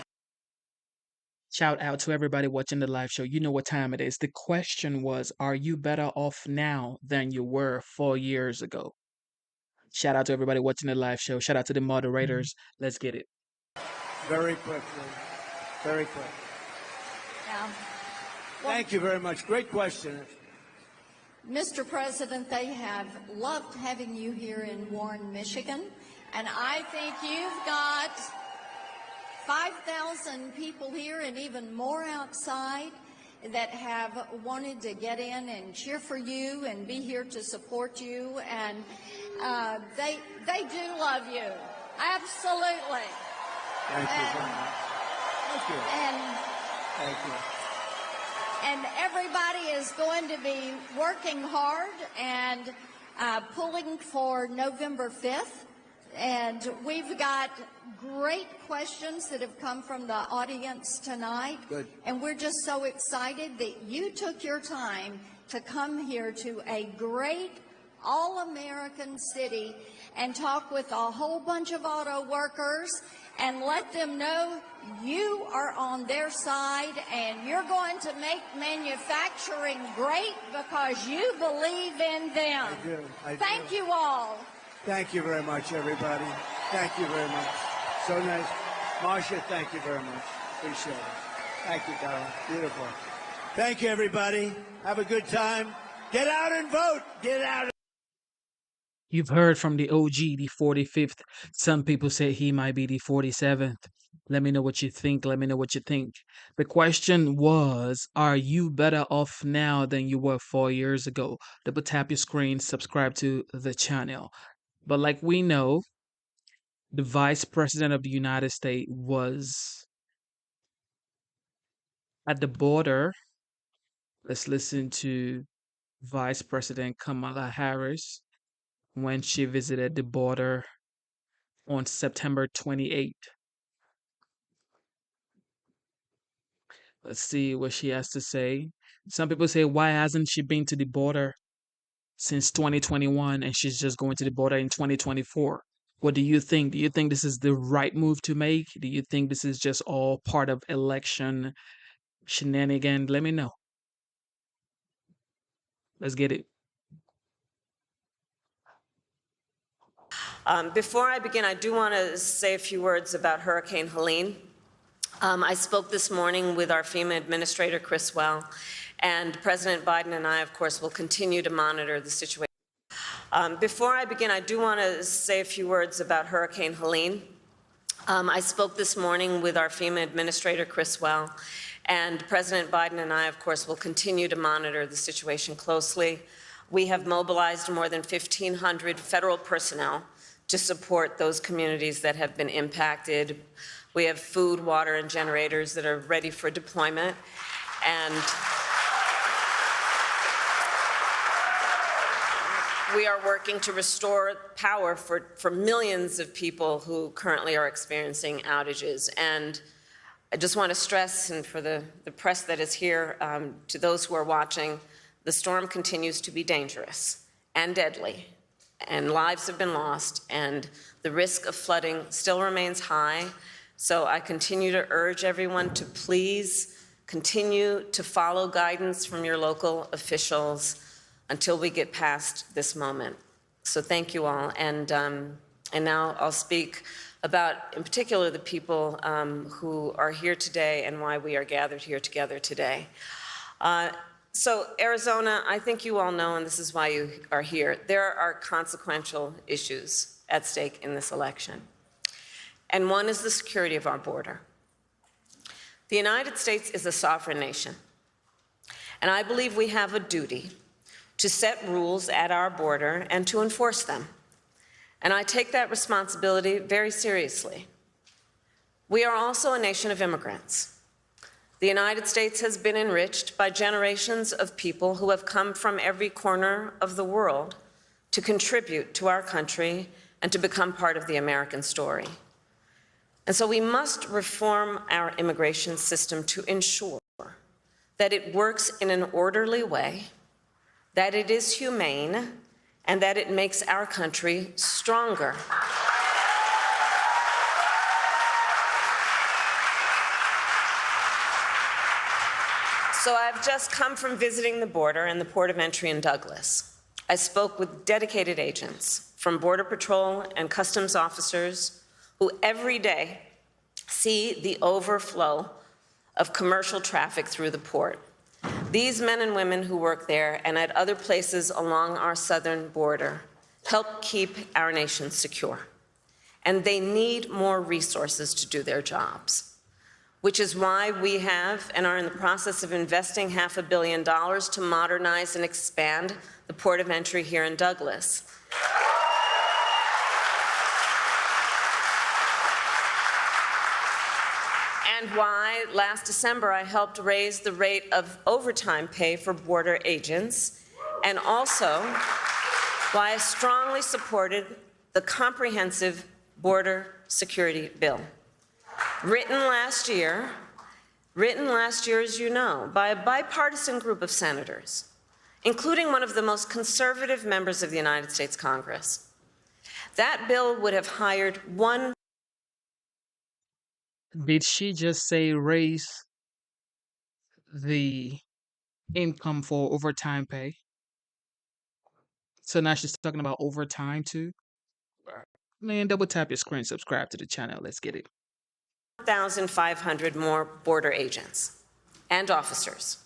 Shout out to everybody watching the live show. You know what time it is. The question was, are you better off now than you were 4 years ago? Shout out to everybody watching the live show. Shout out to the moderators. Let's get it. Very quickly. Very quick. Yeah. Thank you very much. Great question. Mr. President, they have loved having you here in Warren, Michigan, and I think you've got 5,000 people here and even more outside that have wanted to get in and cheer for you and be here to support you, and they do love you. Absolutely. Thank you very much. Thank you. And Thank you. And everybody is going to be working hard and pulling for November 5th. And we've got great questions that have come from the audience tonight. Good. And we're just so excited that you took your time to come here to a great all-American city and talk with a whole bunch of auto workers and let them know you are on their side and you're going to make manufacturing great because you believe in them. I do. Thank you all. Thank you very much, everybody. Thank you very much. So nice. Marcia, thank you very much. Appreciate it. Thank you, darling. Beautiful. Thank you, everybody. Have a good time. Get out and vote. Get out. You've heard from the OG, the 45th. Some people say he might be the 47th. Let me know what you think. Let me know what you think. The question was, are you better off now than you were 4 years ago? Double tap your screen, subscribe to the channel. But like we know, the Vice President of the United States was at the border Let's listen to Vice President Kamala Harris when she visited the border on September 28th. Let's see what she has to say. Some people say, why hasn't she been to the border since 2021 and she's just going to the border in 2024? What do you think? Do you think this is the right move to make? Do you think this is just all part of election shenanigans? Let me know. Let's get it. Before I begin, I do want to say a few words about Hurricane Helene. I spoke this morning with our FEMA Administrator, Chris Well, and President Biden and I, of course, will continue to monitor the situation. Before I begin, I do want to say a few words about Hurricane Helene. I spoke this morning with our FEMA Administrator, Chris Well, and President Biden and I, of course, will continue to monitor the situation closely. We have mobilized more than 1,500 federal personnel to support those communities that have been impacted. We have food, water, and generators that are ready for deployment. And we are working to restore power for millions of people who currently are experiencing outages. And I just want to stress, and for the press that is here, to those who are watching, the storm continues to be dangerous and deadly, and lives have been lost, and the risk of flooding still remains high. So I continue to urge everyone to please continue to follow guidance from your local officials until we get past this moment. So thank you all. And now I'll speak about, in particular, the people who are here today and why we are gathered here together today. So Arizona, I think you all know, and this is why you are here, there are consequential issues at stake in this election. And one is the security of our border. The United States is a sovereign nation, and I believe we have a duty to set rules at our border and to enforce them. And I take that responsibility very seriously. We are also a nation of immigrants. The United States has been enriched by generations of people who have come from every corner of the world to contribute to our country and to become part of the American story. And so we must reform our immigration system to ensure that it works in an orderly way, that it is humane, and that it makes our country stronger. So I've just come from visiting the border and the port of entry in Douglas. I spoke with dedicated agents from Border Patrol and Customs officers who every day see the overflow of commercial traffic through the port. These men and women who work there and at other places along our southern border help keep our nation secure. And they need more resources to do their jobs, which is why we have and are in the process of investing $500 million to modernize and expand the port of entry here in Douglas. And why last December I helped raise the rate of overtime pay for border agents, and also why I strongly supported the comprehensive border security bill. Written last year, as you know, by a bipartisan group of senators, including one of the most conservative members of the United States Congress. That bill would have hired one. Did she just say raise the income for overtime pay? So now she's talking about overtime too? Man, double tap your screen, subscribe to the channel. Let's get it. 1,500 more border agents and officers.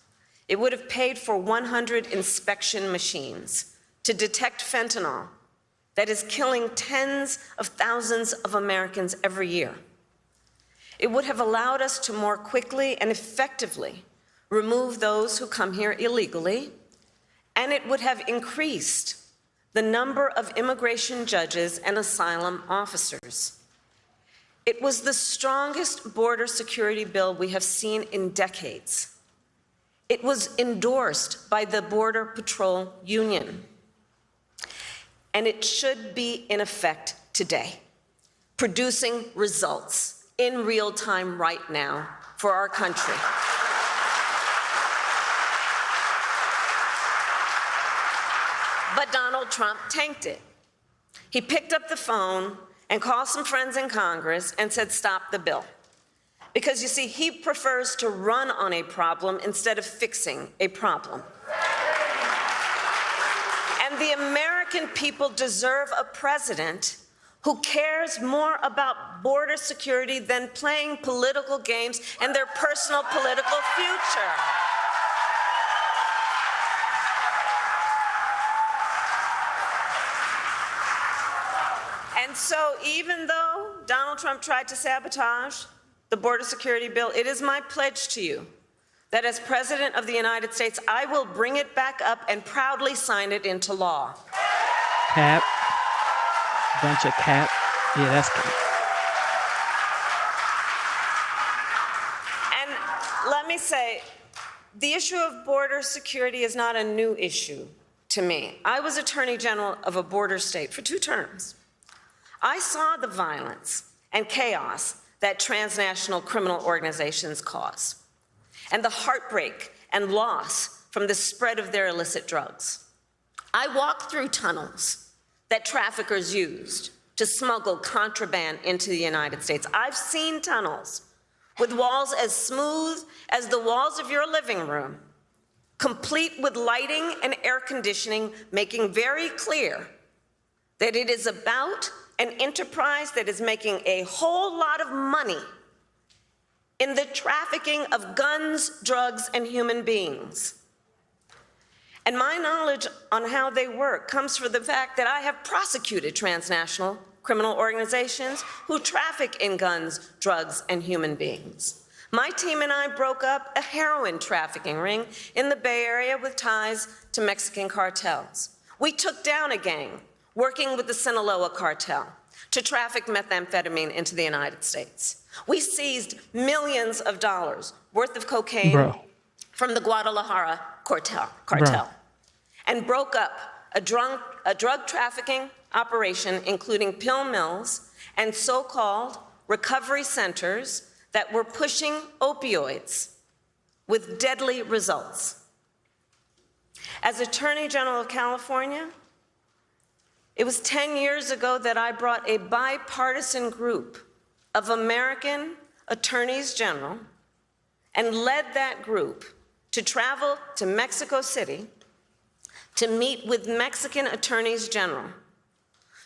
It would have paid for 100 inspection machines to detect fentanyl that is killing tens of thousands of Americans every year. It would have allowed us to more quickly and effectively remove those who come here illegally, and it would have increased the number of immigration judges and asylum officers. It was the strongest border security bill we have seen in decades. It was endorsed by the Border Patrol Union. And it should be in effect today, producing results in real time right now for our country. But Donald Trump tanked it. He picked up the phone and called some friends in Congress and said, stop the bill. Because you see, he prefers to run on a problem instead of fixing a problem. And the American people deserve a president who cares more about border security than playing political games and their personal political future. And so even though Donald Trump tried to sabotage the border security bill, it is my pledge to you that as President of the United States, I will bring it back up and proudly sign it into law. Cap. Bunch of cap. Yeah, that's cap. And let me say, the issue of border security is not a new issue to me. I was Attorney General of a border state for 2 terms. I saw the violence and chaos that transnational criminal organizations cause, and the heartbreak and loss from the spread of their illicit drugs. I walked through tunnels that traffickers used to smuggle contraband into the United States. I've seen tunnels with walls as smooth as the walls of your living room, complete with lighting and air conditioning, making very clear that it is about an enterprise that is making a whole lot of money in the trafficking of guns, drugs, and human beings. And my knowledge on how they work comes from the fact that I have prosecuted transnational criminal organizations who traffic in guns, drugs, and human beings. My team and I broke up a heroin trafficking ring in the Bay Area with ties to Mexican cartels. We took down a gang working with the Sinaloa cartel to traffic methamphetamine into the United States. We seized millions of dollars worth of cocaine from the Guadalajara cartel and broke up a drug trafficking operation, including pill mills and so-called recovery centers that were pushing opioids with deadly results. As Attorney General of California, it was 10 years ago that I brought a bipartisan group of American attorneys general and led that group to travel to Mexico City to meet with Mexican attorneys general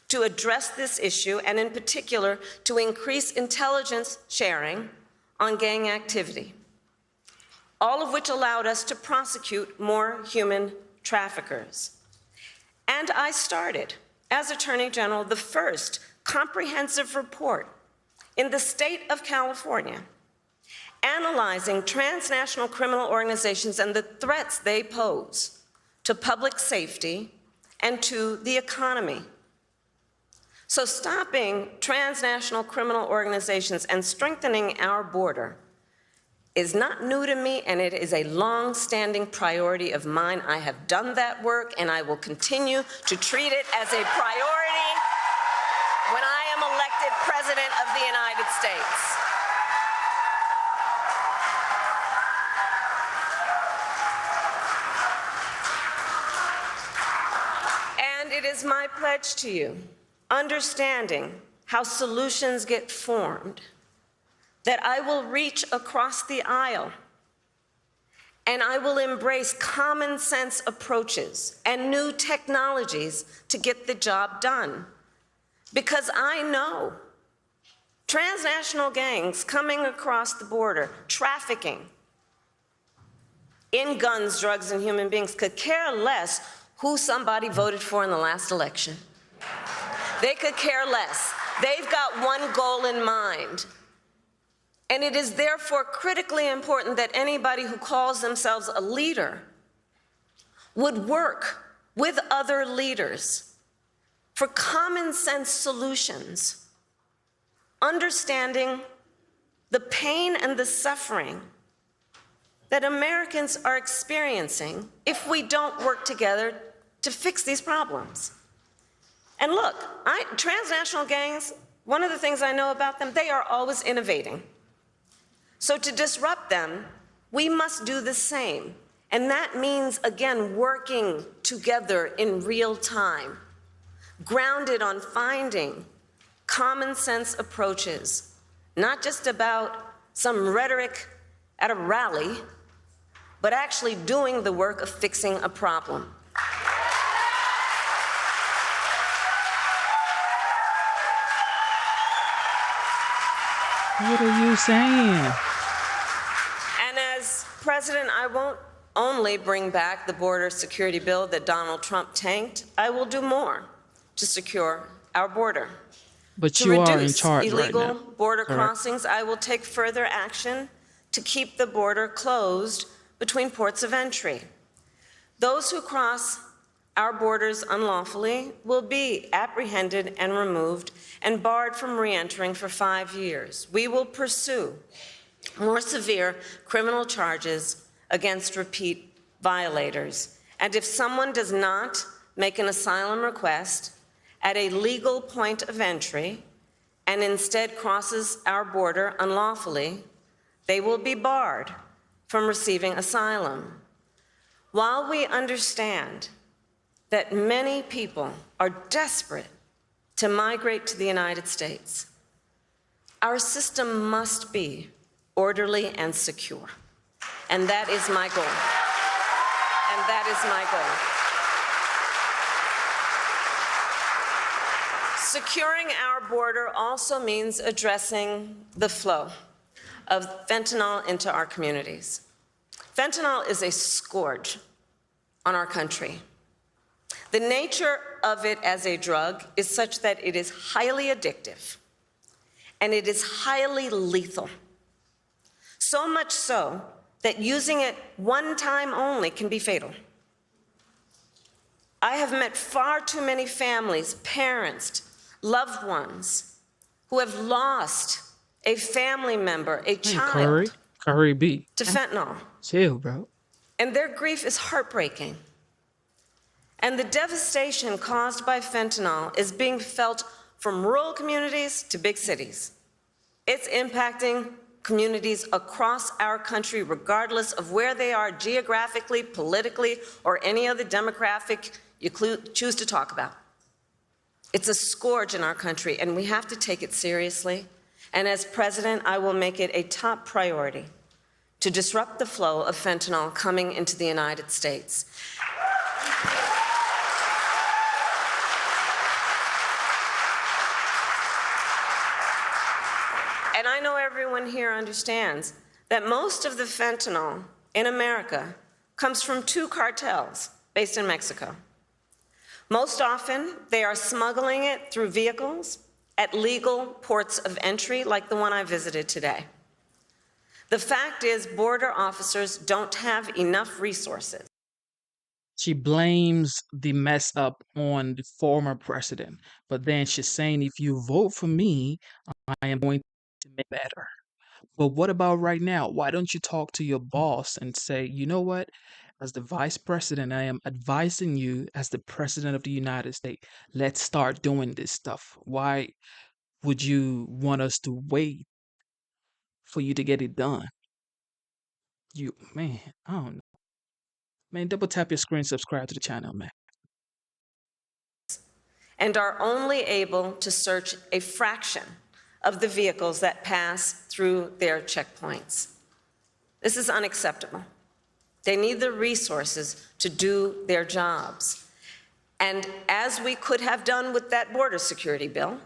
to address this issue, and in particular, to increase intelligence sharing on gang activity, all of which allowed us to prosecute more human traffickers. And I started, as Attorney General, the first comprehensive report in the state of California analyzing transnational criminal organizations and the threats they pose to public safety and to the economy. So stopping transnational criminal organizations and strengthening our border is not new to me, and it is a long-standing priority of mine. I have done that work, and I will continue to treat it as a priority when I am elected President of the United States. And it is my pledge to you, understanding how solutions get formed, that I will reach across the aisle and I will embrace common sense approaches and new technologies to get the job done. Because I know transnational gangs coming across the border, trafficking in guns, drugs, and human beings could care less who somebody voted for in the last election. They could care less. They've got one goal in mind. And it is therefore critically important that anybody who calls themselves a leader would work with other leaders for common sense solutions, understanding the pain and the suffering that Americans are experiencing if we don't work together to fix these problems. And look, transnational gangs, one of the things I know about them, they are always innovating. So to disrupt them, we must do the same. And that means, again, working together in real time, grounded on finding common sense approaches, not just about some rhetoric at a rally, but actually doing the work of fixing a problem. What are you saying? And as president, I won't only bring back the border security bill that Donald Trump tanked. I will do more to secure our border. But To you are in reduce charge right illegal now. border Correct. crossings, I will take further action to keep the border closed between ports of entry. Those who cross our borders unlawfully will be apprehended and removed and barred from re-entering for 5 years. We will pursue more severe criminal charges against repeat violators. And if someone does not make an asylum request at a legal point of entry and instead crosses our border unlawfully, they will be barred from receiving asylum. While we understand that many people are desperate to migrate to the United States, our system must be orderly and secure. And that is my goal. And that is my goal. Securing our border also means addressing the flow of fentanyl into our communities. Fentanyl is a scourge on our country. The nature of it as a drug is such that it is highly addictive and it is highly lethal. So much so that using it one time only can be fatal. I have met far too many families, parents, loved ones who have lost a family member, a child, Curry B. to fentanyl. Chill, bro. And their grief is heartbreaking. And the devastation caused by fentanyl is being felt from rural communities to big cities. It's impacting communities across our country, regardless of where they are geographically, politically, or any other demographic you choose to talk about. It's a scourge in our country, and we have to take it seriously. And as president, I will make it a top priority to disrupt the flow of fentanyl coming into the United States. And I know everyone here understands that most of the fentanyl in America comes from 2 cartels based in Mexico. Most often, they are smuggling it through vehicles at legal ports of entry, like the one I visited today. The fact is, border officers don't have enough resources. She blames the mess up on the former president, but then she's saying, if you vote for me, I am going to make it better. But what about right now? Why don't you talk to your boss and say, you know what? As the vice president, I am advising you as the president of the United States, let's start doing this stuff. Why would you want us to wait for you to get it done? Man, I don't know. Man, double tap your screen, subscribe to the channel, man. And are only able to search a fraction of the vehicles that pass through their checkpoints. This is unacceptable. They need the resources to do their jobs. And as we could have done with that border security bill,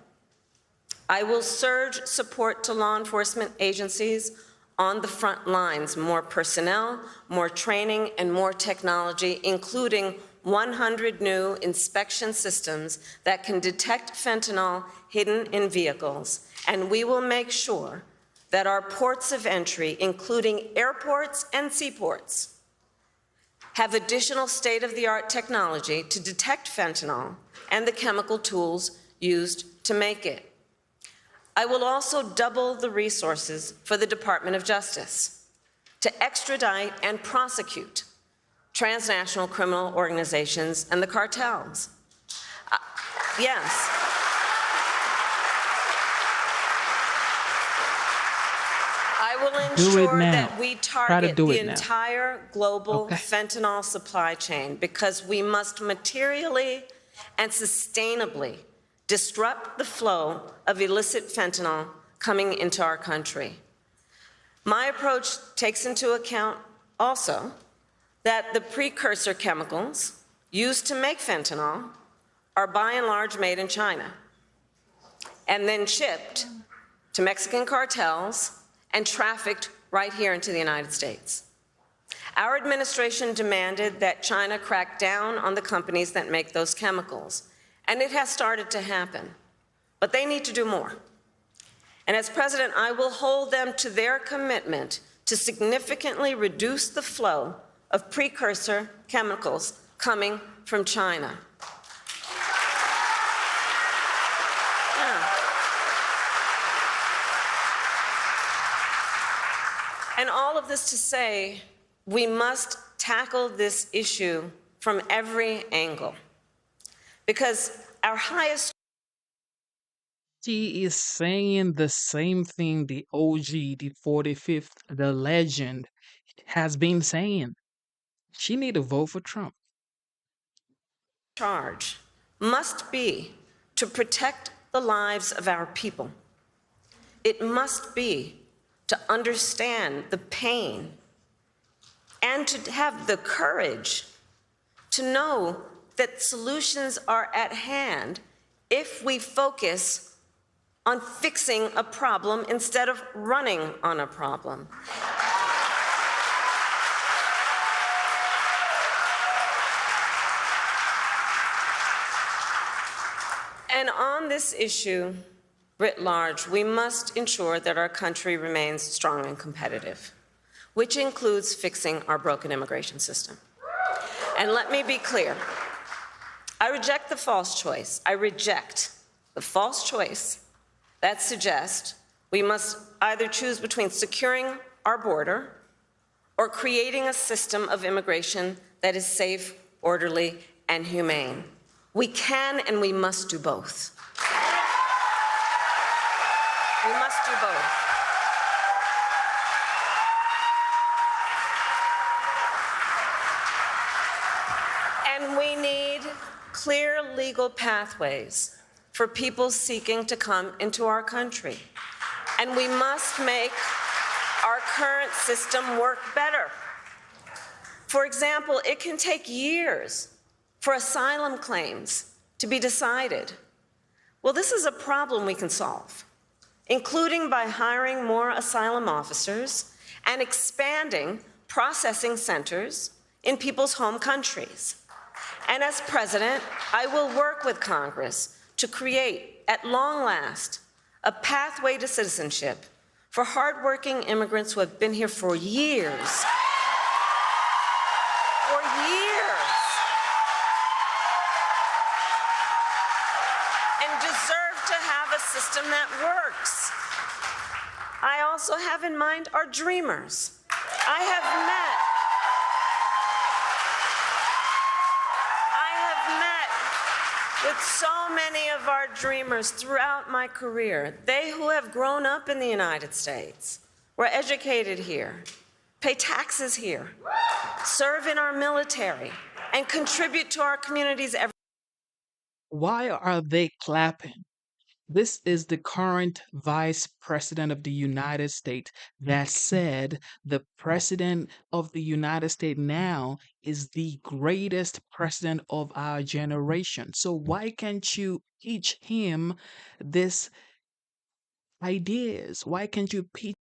I will surge support to law enforcement agencies on the front lines, more personnel, more training, and more technology, including 100 new inspection systems that can detect fentanyl hidden in vehicles. And we will make sure that our ports of entry, including airports and seaports, have additional state-of-the-art technology to detect fentanyl and the chemical tools used to make it. I will also double the resources for the Department of Justice to extradite and prosecute transnational criminal organizations and the cartels. Yes. I will ensure that we target the entire global fentanyl supply chain because we must materially and sustainably disrupt the flow of illicit fentanyl coming into our country. My approach takes into account also that the precursor chemicals used to make fentanyl are by and large made in China and then shipped to Mexican cartels and trafficked right here into the United States. Our administration demanded that China crack down on the companies that make those chemicals, and it has started to happen. But they need to do more. And as president, I will hold them to their commitment to significantly reduce the flow of precursor chemicals coming from China. And all of this to say, we must tackle this issue from every angle, because our highest... She is saying the same thing the OG, the 45th, the legend has been saying. She need to vote for Trump. Charge must be to protect the lives of our people. It must be to understand the pain and to have the courage to know that solutions are at hand if we focus on fixing a problem instead of running on a problem. And on this issue, writ large, we must ensure that our country remains strong and competitive, which includes fixing our broken immigration system. And let me be clear, I reject the false choice. I reject the false choice that suggests we must either choose between securing our border or creating a system of immigration that is safe, orderly, and humane. We can and we must do both. We must do both. And we need clear legal pathways for people seeking to come into our country. And we must make our current system work better. For example, it can take years for asylum claims to be decided. Well, this is a problem we can solve, including by hiring more asylum officers and expanding processing centers in people's home countries. And as president, I will work with Congress to create, at long last, a pathway to citizenship for hardworking immigrants who have been here for years. For years. And deserve to have a system that works. I also have in mind our dreamers. I have met with so many of our dreamers throughout my career. They who have grown up in the United States, were educated here, pay taxes here, serve in our military, and contribute to our communities every... Why are they clapping? This is the current Vice President of the United States that said the President of the United States now is the greatest president of our generation. So why can't you teach him this ideas? Why can't you teach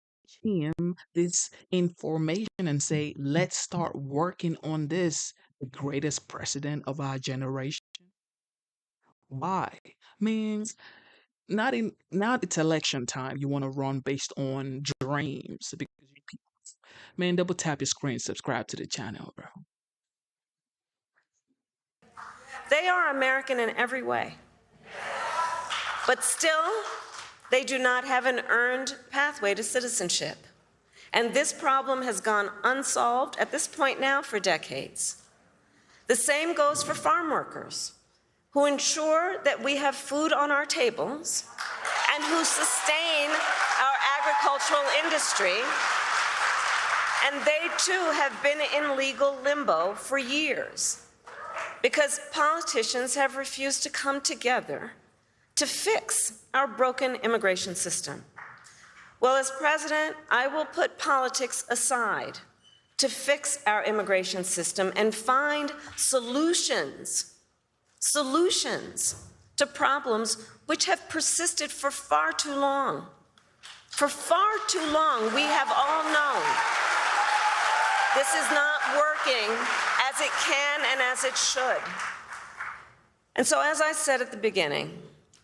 him this information and say, let's start working on this, the greatest president of our generation? Why? Means not it's election time. You want to run based on dreams because man, double tap your screen, subscribe to the channel, bro. They are American in every way. But still, they do not have an earned pathway to citizenship. And this problem has gone unsolved at this point now for decades. The same goes for farm workers, who ensure that we have food on our tables and who sustain our agricultural industry. And they too have been in legal limbo for years because politicians have refused to come together to fix our broken immigration system. Well, as president, I will put politics aside to fix our immigration system and find solutions to problems which have persisted for far too long. For far too long, we have all known this is not working as it can and as it should. And so, as I said at the beginning,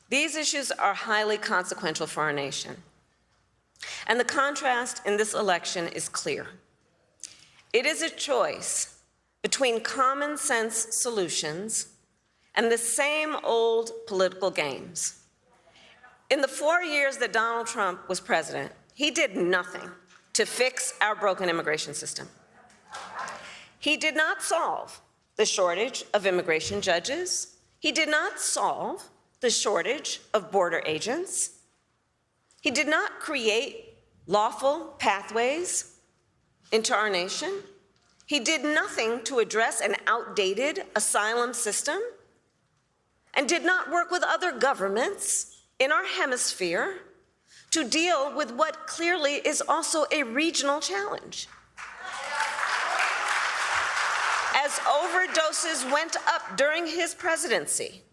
these issues are highly consequential for our nation. And the contrast in this election is clear. It is a choice between common sense solutions and the same old political games. In the 4 years that Donald Trump was president, he did nothing to fix our broken immigration system. He did not solve the shortage of immigration judges. He did not solve the shortage of border agents. He did not create lawful pathways into our nation. He did nothing to address an outdated asylum system and did not work with other governments in our hemisphere to deal with what clearly is also a regional challenge. As overdoses went up during his presidency,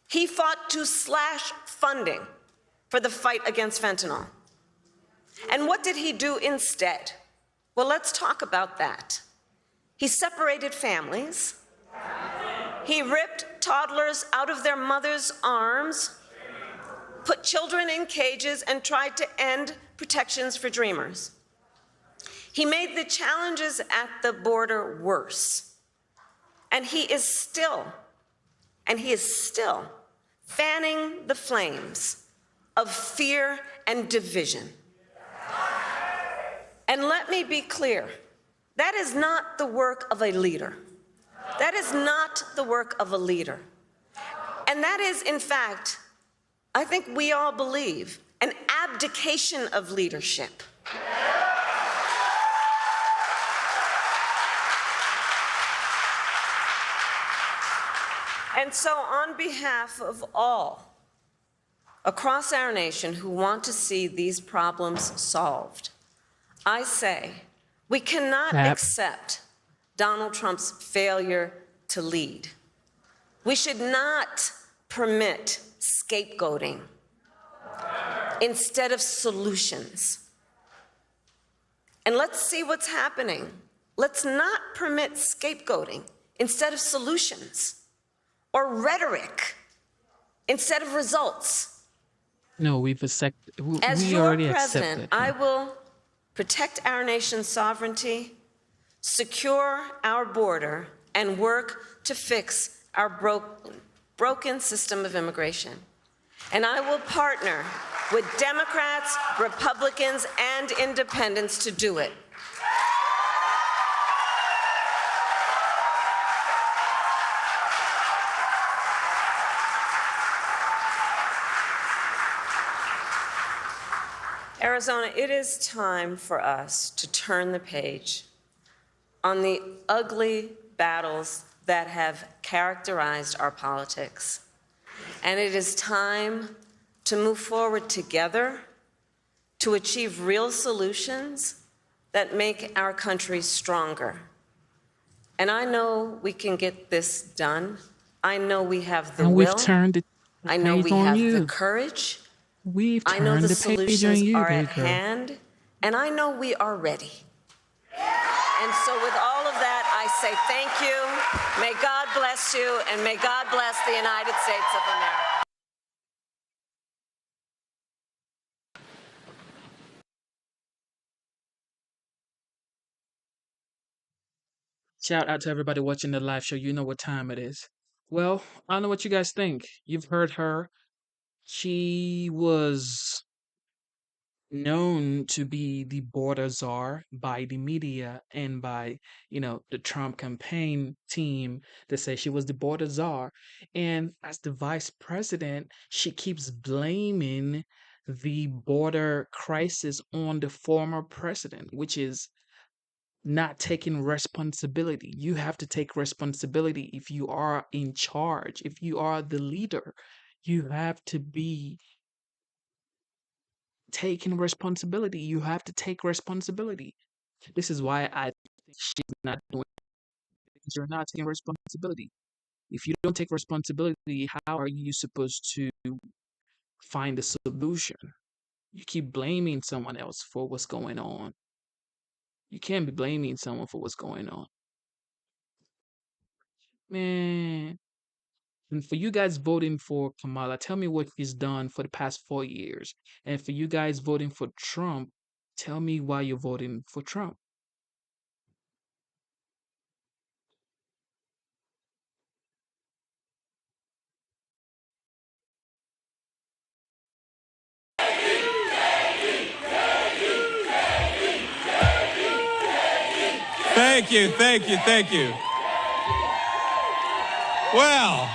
he fought to slash funding for the fight against fentanyl. And what did he do instead? Well, let's talk about that. He separated families. He ripped toddlers out of their mothers' arms, put children in cages, and tried to end protections for dreamers. He made the challenges at the border worse. And he is still fanning the flames of fear and division. And let me be clear, that is not the work of a leader. That is not the work of a leader. And that is, in fact, I think we all believe, an abdication of leadership. And so, on behalf of all across our nation who want to see these problems solved, I say we cannot accept Donald Trump's failure to lead. We should not permit scapegoating instead of solutions. And let's see what's happening. Let's not permit scapegoating instead of solutions, or rhetoric instead of results. No, we As we your already president, accepted. I will protect our nation's sovereignty, secure our border, and work to fix our broken system of immigration. And I will partner with Democrats, Republicans, and independents to do it. Arizona, it is time for us to turn the page on the ugly battles that have characterized our politics. And it is time to move forward together to achieve real solutions that make our country stronger. And I know we can get this done. I know we have the And will. we've turned the I know page we on have you. the courage. We've I know turned the the page on solutions you, are at Baker. hand, and I know we are ready. And so with all of that, I say thank you. May God bless you, and may God bless the United States of America. Shout out to everybody watching the live show. You know what time it is. Well, I don't know what you guys think. You've heard her. She was known to be the border czar by the media and by, the Trump campaign team that say she was the border czar. And as the vice president, she keeps blaming the border crisis on the former president, which is not taking responsibility. You have to take responsibility if you are in charge, if you are the leader. You have to be taking responsibility. You have to take responsibility. This is why I think she's not doing it, because you're not taking responsibility. If you don't take responsibility, how are you supposed to find a solution? You keep blaming someone else for what's going on. You can't be blaming someone for what's going on. Man, and for you guys voting for Kamala, tell me what he's done for the past 4 years. And for you guys voting for Trump, tell me why you're voting for Trump. Thank you, thank you, thank you. Well,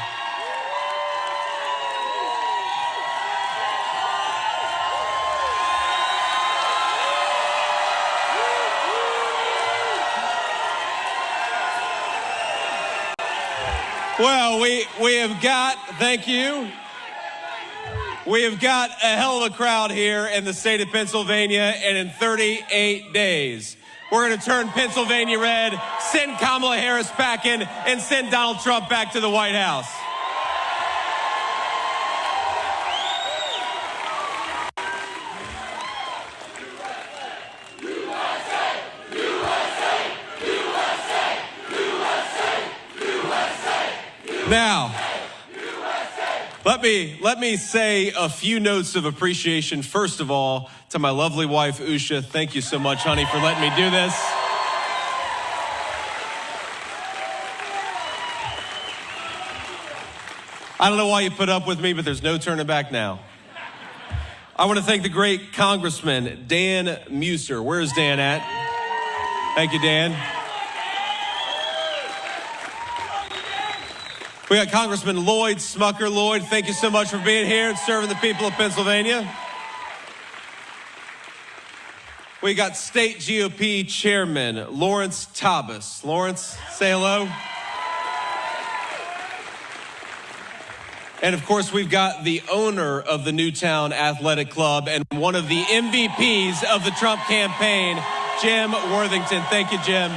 we have got, thank you. We have got a hell of a crowd here in the state of Pennsylvania, and in 38 days, we're going to turn Pennsylvania red, send Kamala Harris back in, and send Donald Trump back to the White House. Now, let me say a few notes of appreciation. First of all, to my lovely wife, Usha. Thank you so much, honey, for letting me do this. I don't know why you put up with me, but there's no turning back now. I want to thank the great Congressman Dan Muser. Where's Dan at? Thank you, Dan. We got Congressman Lloyd Smucker. Lloyd, thank you so much for being here and serving the people of Pennsylvania. We got State GOP Chairman Lawrence Tabas. Lawrence, say hello. And of course, we've got the owner of the Newtown Athletic Club and one of the MVPs of the Trump campaign, Jim Worthington. Thank you, Jim.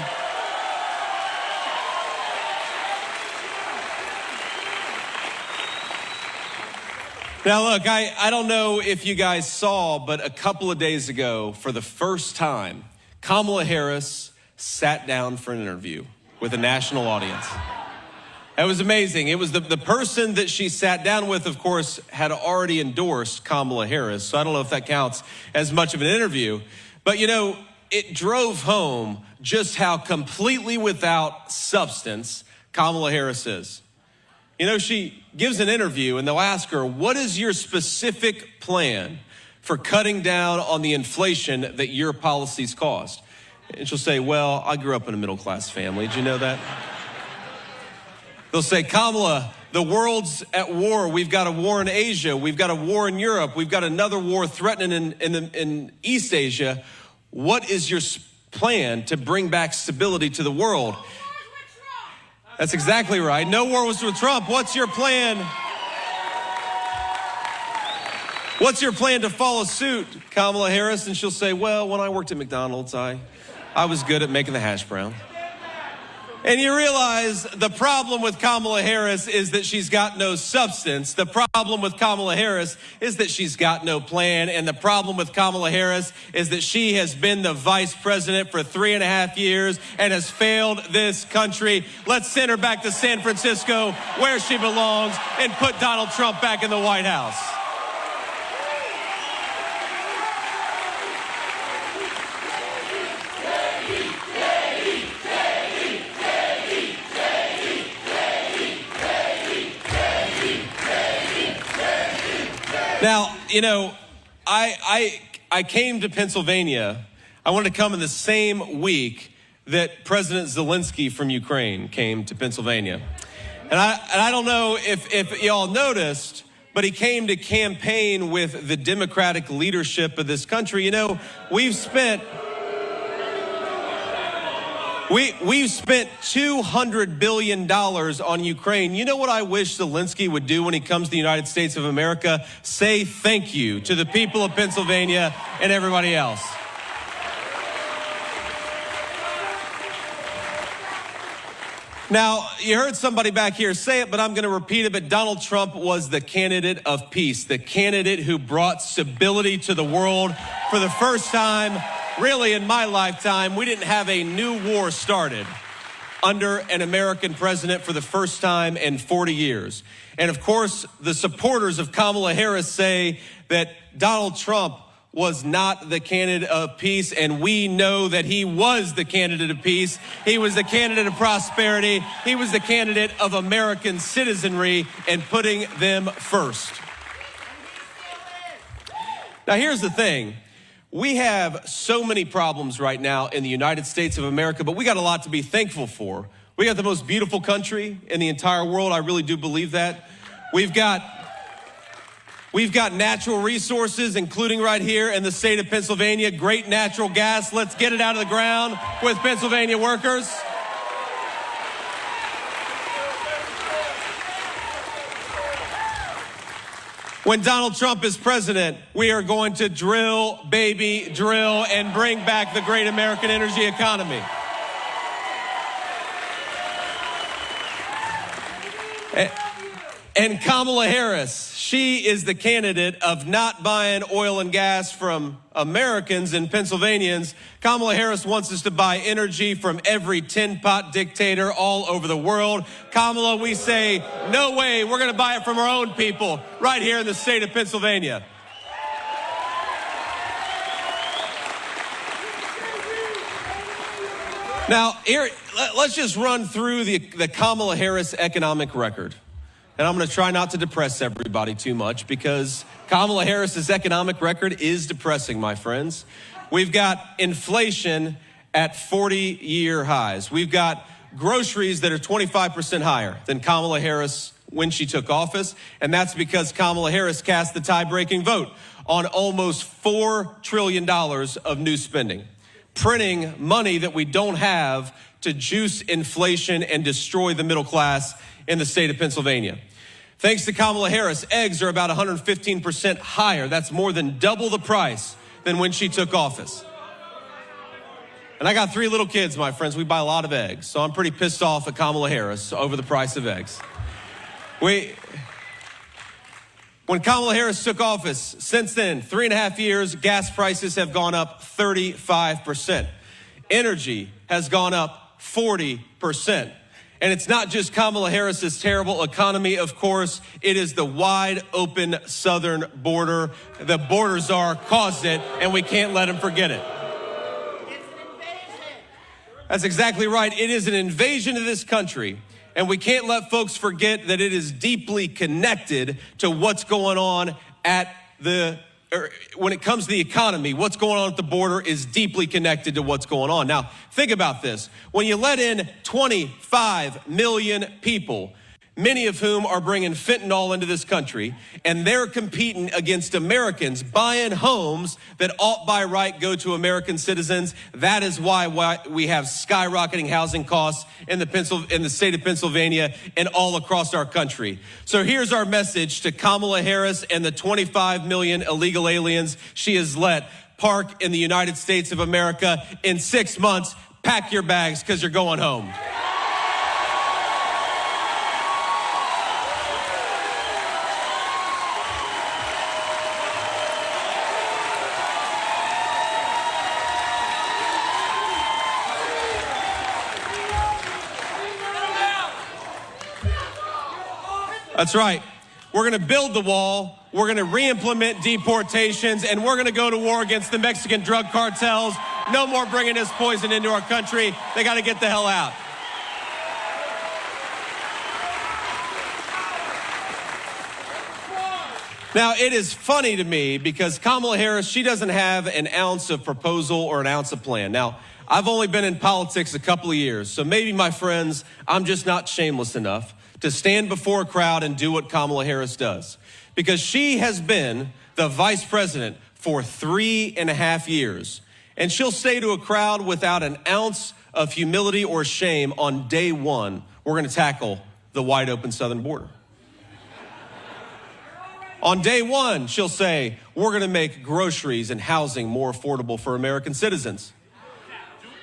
Now, look, I don't know if you guys saw, but a couple of days ago, for the first time, Kamala Harris sat down for an interview with a national audience. It was amazing. It was the person that she sat down with, of course, had already endorsed Kamala Harris. So I don't know if that counts as much of an interview. But, it drove home just how completely without substance Kamala Harris is. She gives an interview and they'll ask her, what is your specific plan for cutting down on the inflation that your policies caused? And she'll say, well, I grew up in a middle-class family. Did you know that? They'll say, Kamala, the world's at war. We've got a war in Asia. We've got a war in Europe. We've got another war threatening in East Asia. What is your plan to bring back stability to the world? That's exactly right. No war was with Trump. What's your plan? What's your plan to follow suit, Kamala Harris? And she'll say, well, when I worked at McDonald's, I was good at making the hash brown. And you realize the problem with Kamala Harris is that she's got no substance. The problem with Kamala Harris is that she's got no plan. And the problem with Kamala Harris is that she has been the vice president for 3.5 years and has failed this country. Let's send her back to San Francisco where she belongs and put Donald Trump back in the White House. Now, I I came to Pennsylvania, I wanted to come in the same week that President Zelensky from Ukraine came to Pennsylvania. And I don't know if y'all noticed, but he came to campaign with the Democratic leadership of this country. You know, we've spent $200 billion on Ukraine. You know what I wish Zelensky would do when he comes to the United States of America? Say thank you to the people of Pennsylvania and everybody else. Now, you heard somebody back here say it, but I'm going to repeat it. But Donald Trump was the candidate of peace, the candidate who brought stability to the world for the first time, really in my lifetime. We didn't have a new war started under an American president for the first time in 40 years. And of course, the supporters of Kamala Harris say that Donald Trump was not the candidate of peace, and we know that he was the candidate of peace. He was the candidate of prosperity. He was the candidate of American citizenry and putting them first. Now, here's the thing. We have so many problems right now in the United States of America, but we got a lot to be thankful for. We got the most beautiful country in the entire world. I really do believe that. We've got natural resources, including right here in the state of Pennsylvania, great natural gas. Let's get it out of the ground with Pennsylvania workers. When Donald Trump is president, we are going to drill, baby, drill, and bring back the great American energy economy. And Kamala Harris, she is the candidate of not buying oil and gas from Americans and Pennsylvanians. Kamala Harris wants us to buy energy from every tin pot dictator all over the world. Kamala, we say, no way, we're going to buy it from our own people right here in the state of Pennsylvania. Now, here, let's just run through the Kamala Harris economic record. And I'm going to try not to depress everybody too much because Kamala Harris's economic record is depressing, my friends. We've got inflation at 40-year highs. We've got groceries that are 25% higher than Kamala Harris when she took office. And that's because Kamala Harris cast the tie-breaking vote on almost $4 trillion of new spending, printing money that we don't have to juice inflation and destroy the middle class in the state of Pennsylvania. Thanks to Kamala Harris, eggs are about 115% higher. That's more than double the price than when she took office. And I got 3 little kids, my friends. We buy a lot of eggs. So I'm pretty pissed off at Kamala Harris over the price of eggs. When Kamala Harris took office, since then, 3.5 years, gas prices have gone up 35%. Energy has gone up 40%. And it's not just Kamala Harris's terrible economy, of course. It is the wide open southern border. The border czar caused it, and we can't let him forget it. It's an invasion. That's exactly right. It is an invasion of this country. And we can't let folks forget that it is deeply connected to what's going on when it comes to the economy. What's going on at the border is deeply connected to what's going on. Now, think about this. When you let in 25 million people, many of whom are bringing fentanyl into this country, and they're competing against Americans buying homes that ought by right go to American citizens. That is why we have skyrocketing housing costs in the state of Pennsylvania and all across our country. So here's our message to Kamala Harris and the 25 million illegal aliens she has let park in the United States of America. In 6 months, pack your bags because you're going home. That's right. We're going to build the wall. We're going to re-implement deportations, and we're going to go to war against the Mexican drug cartels. No more bringing this poison into our country. They got to get the hell out. Now, it is funny to me because Kamala Harris, she doesn't have an ounce of proposal or an ounce of plan. Now, I've only been in politics a couple of years, so maybe, my friends, I'm just not shameless enough to stand before a crowd and do what Kamala Harris does. Because she has been the vice president for 3.5 years. And she'll say to a crowd without an ounce of humility or shame, on day one, we're going to tackle the wide open southern border. On day one, she'll say, we're going to make groceries and housing more affordable for American citizens.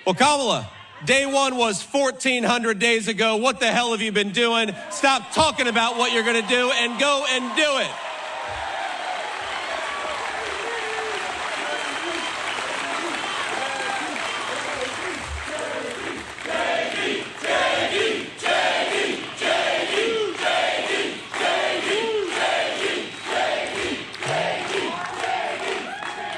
Well, Kamala, day one was 1,400 days ago. What the hell have you been doing? Stop talking about what you're going to do and go and do it.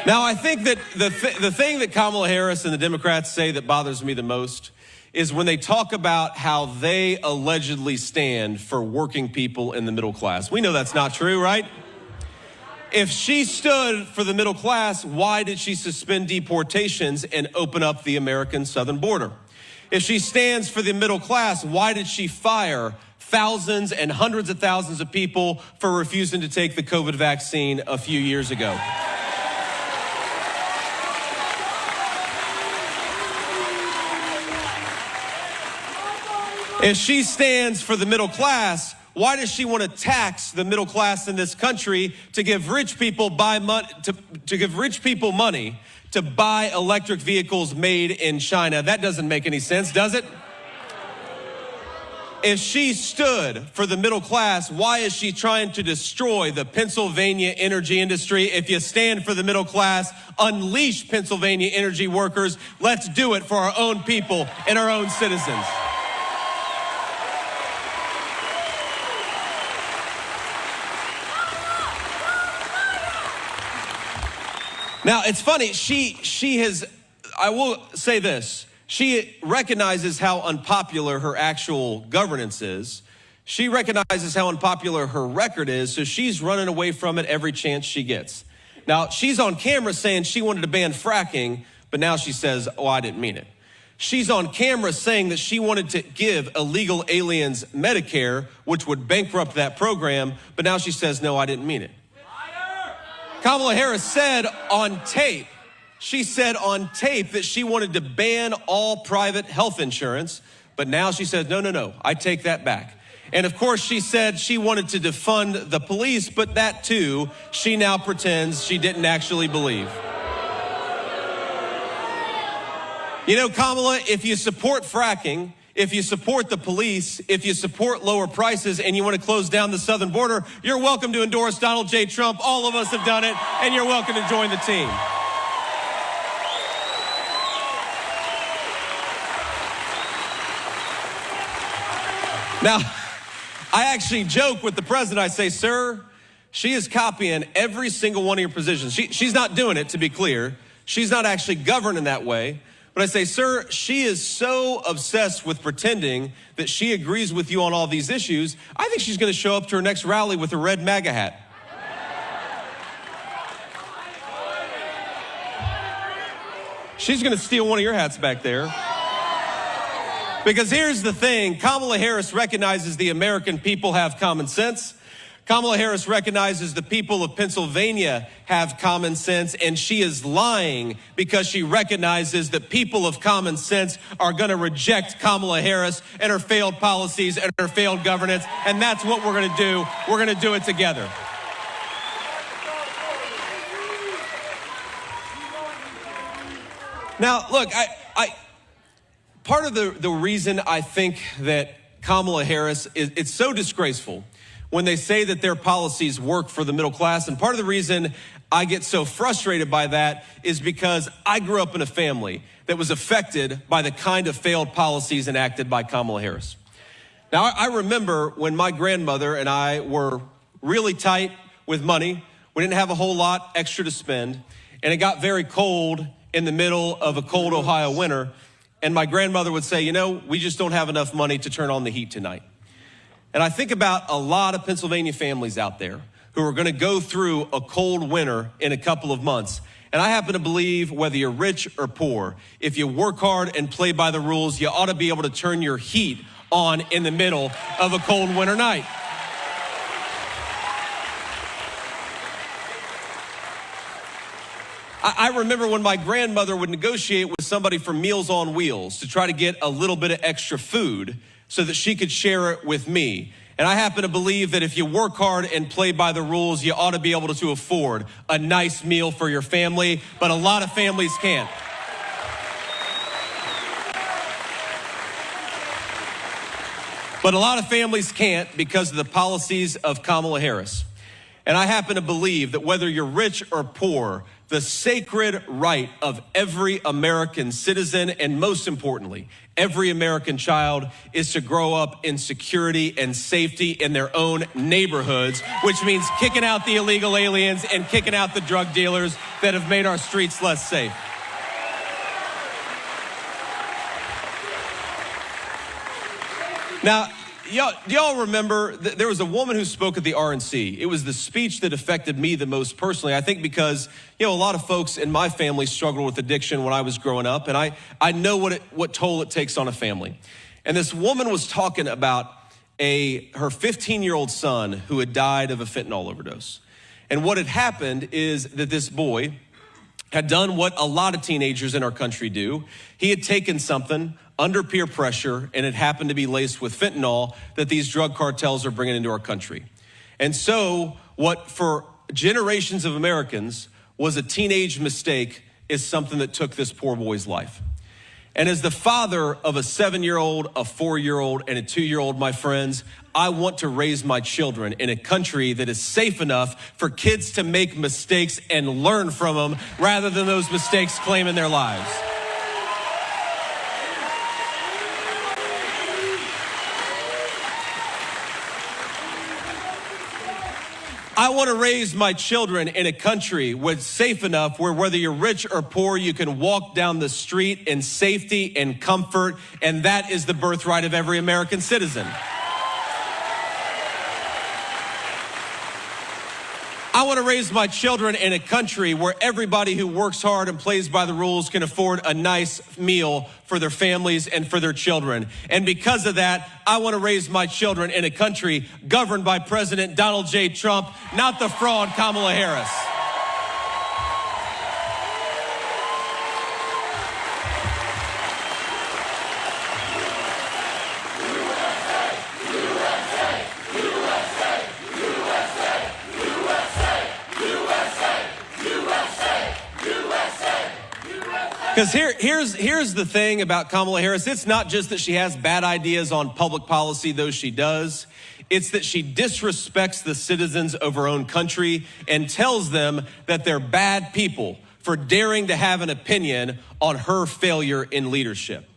Now, I think that the thing that Kamala Harris and the Democrats say that bothers me the most is when they talk about how they allegedly stand for working people in the middle class. We know that's not true, right? If she stood for the middle class, why did she suspend deportations and open up the American southern border? If she stands for the middle class, why did she fire thousands and hundreds of thousands of people for refusing to take the COVID vaccine a few years ago? If she stands for the middle class, why does she want to tax the middle class in this country to give rich people money to buy electric vehicles made in China? That doesn't make any sense, does it? If she stood for the middle class, why is she trying to destroy the Pennsylvania energy industry? If you stand for the middle class, unleash Pennsylvania energy workers. Let's do it for our own people and our own citizens. Now, it's funny, I will say this, she recognizes how unpopular her actual governance is. She recognizes how unpopular her record is, so she's running away from it every chance she gets. Now, she's on camera saying she wanted to ban fracking, but now she says, oh, I didn't mean it. She's on camera saying that she wanted to give illegal aliens Medicare, which would bankrupt that program, but now she says, no, I didn't mean it. Kamala Harris said on tape that she wanted to ban all private health insurance, but now she says, no, I take that back. And of course, she said she wanted to defund the police, but that too, she now pretends she didn't actually believe. You know, Kamala, if you support fracking, if you support the police, if you support lower prices, and you want to close down the southern border, you're welcome to endorse Donald J. Trump. All of us have done it, and you're welcome to join the team. Now, I actually joke with the president. I say, sir, she is copying every single one of your positions. She's not doing it, to be clear. She's not actually governing that way. But I say, sir, she is so obsessed with pretending that she agrees with you on all these issues, I think she's going to show up to her next rally with a red MAGA hat. She's going to steal one of your hats back there. Because here's the thing, Kamala Harris recognizes the American people have common sense. Kamala Harris recognizes the people of Pennsylvania have common sense, and she is lying because she recognizes that people of common sense are going to reject Kamala Harris and her failed policies and her failed governance, and that's what we're going to do. We're going to do it together. Now, look, part of the reason I think that Kamala Harris, it's so disgraceful when they say that their policies work for the middle class. And part of the reason I get so frustrated by that is because I grew up in a family that was affected by the kind of failed policies enacted by Kamala Harris. Now, I remember when my grandmother and I were really tight with money. We didn't have a whole lot extra to spend, and it got very cold in the middle of a cold Ohio winter. And my grandmother would say, you know, we just don't have enough money to turn on the heat tonight. And I think about a lot of Pennsylvania families out there who are going to go through a cold winter in a couple of months. And I happen to believe whether you're rich or poor, if you work hard and play by the rules, you ought to be able to turn your heat on in the middle of a cold winter night. I remember when my grandmother would negotiate with somebody from Meals on Wheels to try to get a little bit of extra food so that she could share it with me. And I happen to believe that if you work hard and play by the rules, you ought to be able to afford a nice meal for your family, but a lot of families can't. But a lot of families can't because of the policies of Kamala Harris. And I happen to believe that whether you're rich or poor, the sacred right of every American citizen, and most importantly, every American child, is to grow up in security and safety in their own neighborhoods, which means kicking out the illegal aliens and kicking out the drug dealers that have made our streets less safe. Now, do y'all remember there was a woman who spoke at the RNC? It was the speech that affected me the most personally. I think because, a lot of folks in my family struggled with addiction when I was growing up, and I know what toll it takes on a family. And this woman was talking about her 15-year-old son who had died of a fentanyl overdose. And what had happened is that this boy had done what a lot of teenagers in our country do. He had taken something under peer pressure, and it happened to be laced with fentanyl that these drug cartels are bringing into our country. And so what for generations of Americans was a teenage mistake is something that took this poor boy's life. And as the father of a 7-year-old, a 4-year-old, and a 2-year-old, my friends, I want to raise my children in a country that is safe enough for kids to make mistakes and learn from them rather than those mistakes claiming their lives. I want to raise my children in a country where it's safe enough where whether you're rich or poor, you can walk down the street in safety and comfort, and that is the birthright of every American citizen. I want to raise my children in a country where everybody who works hard and plays by the rules can afford a nice meal for their families and for their children. And because of that, I want to raise my children in a country governed by President Donald J. Trump, not the fraud Kamala Harris. Because here's the thing about Kamala Harris. It's not just that she has bad ideas on public policy, though she does. It's that she disrespects the citizens of her own country and tells them that they're bad people for daring to have an opinion on her failure in leadership.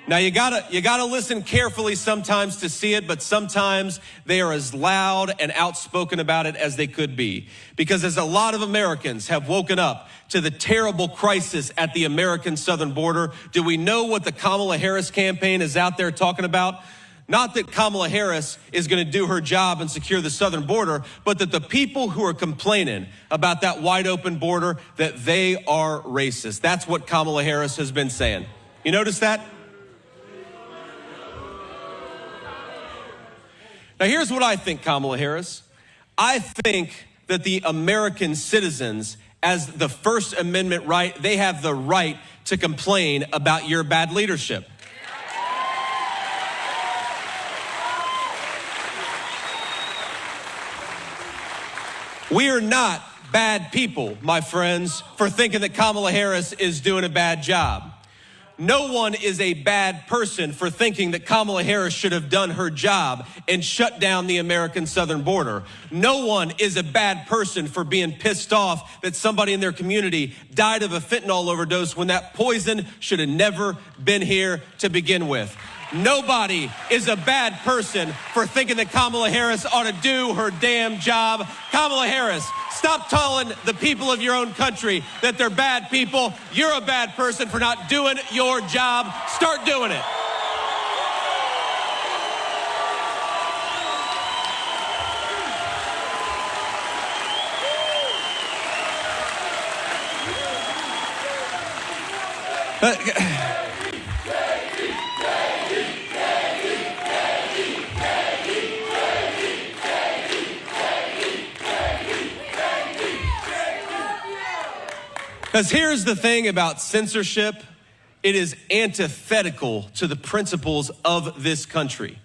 Now, you gotta listen carefully sometimes to see it, but sometimes they are as loud and outspoken about it as they could be. Because as a lot of Americans have woken up to the terrible crisis at the American southern border, do we know what the Kamala Harris campaign is out there talking about? Not that Kamala Harris is going to do her job and secure the southern border, but that the people who are complaining about that wide open border, that they are racist. That's what Kamala Harris has been saying. You notice that? Now, here's what I think, Kamala Harris. I think that the American citizens, as the First Amendment right, they have the right to complain about your bad leadership. We are not bad people, my friends, for thinking that Kamala Harris is doing a bad job. No one is a bad person for thinking that Kamala Harris should have done her job and shut down the American southern border. No one is a bad person for being pissed off that somebody in their community died of a fentanyl overdose when that poison should have never been here to begin with. Nobody is a bad person for thinking that Kamala Harris ought to do her damn job. Kamala Harris, stop telling the people of your own country that they're bad people. You're a bad person for not doing your job. Start doing it. Because here's the thing about censorship. It is antithetical to the principles of this country.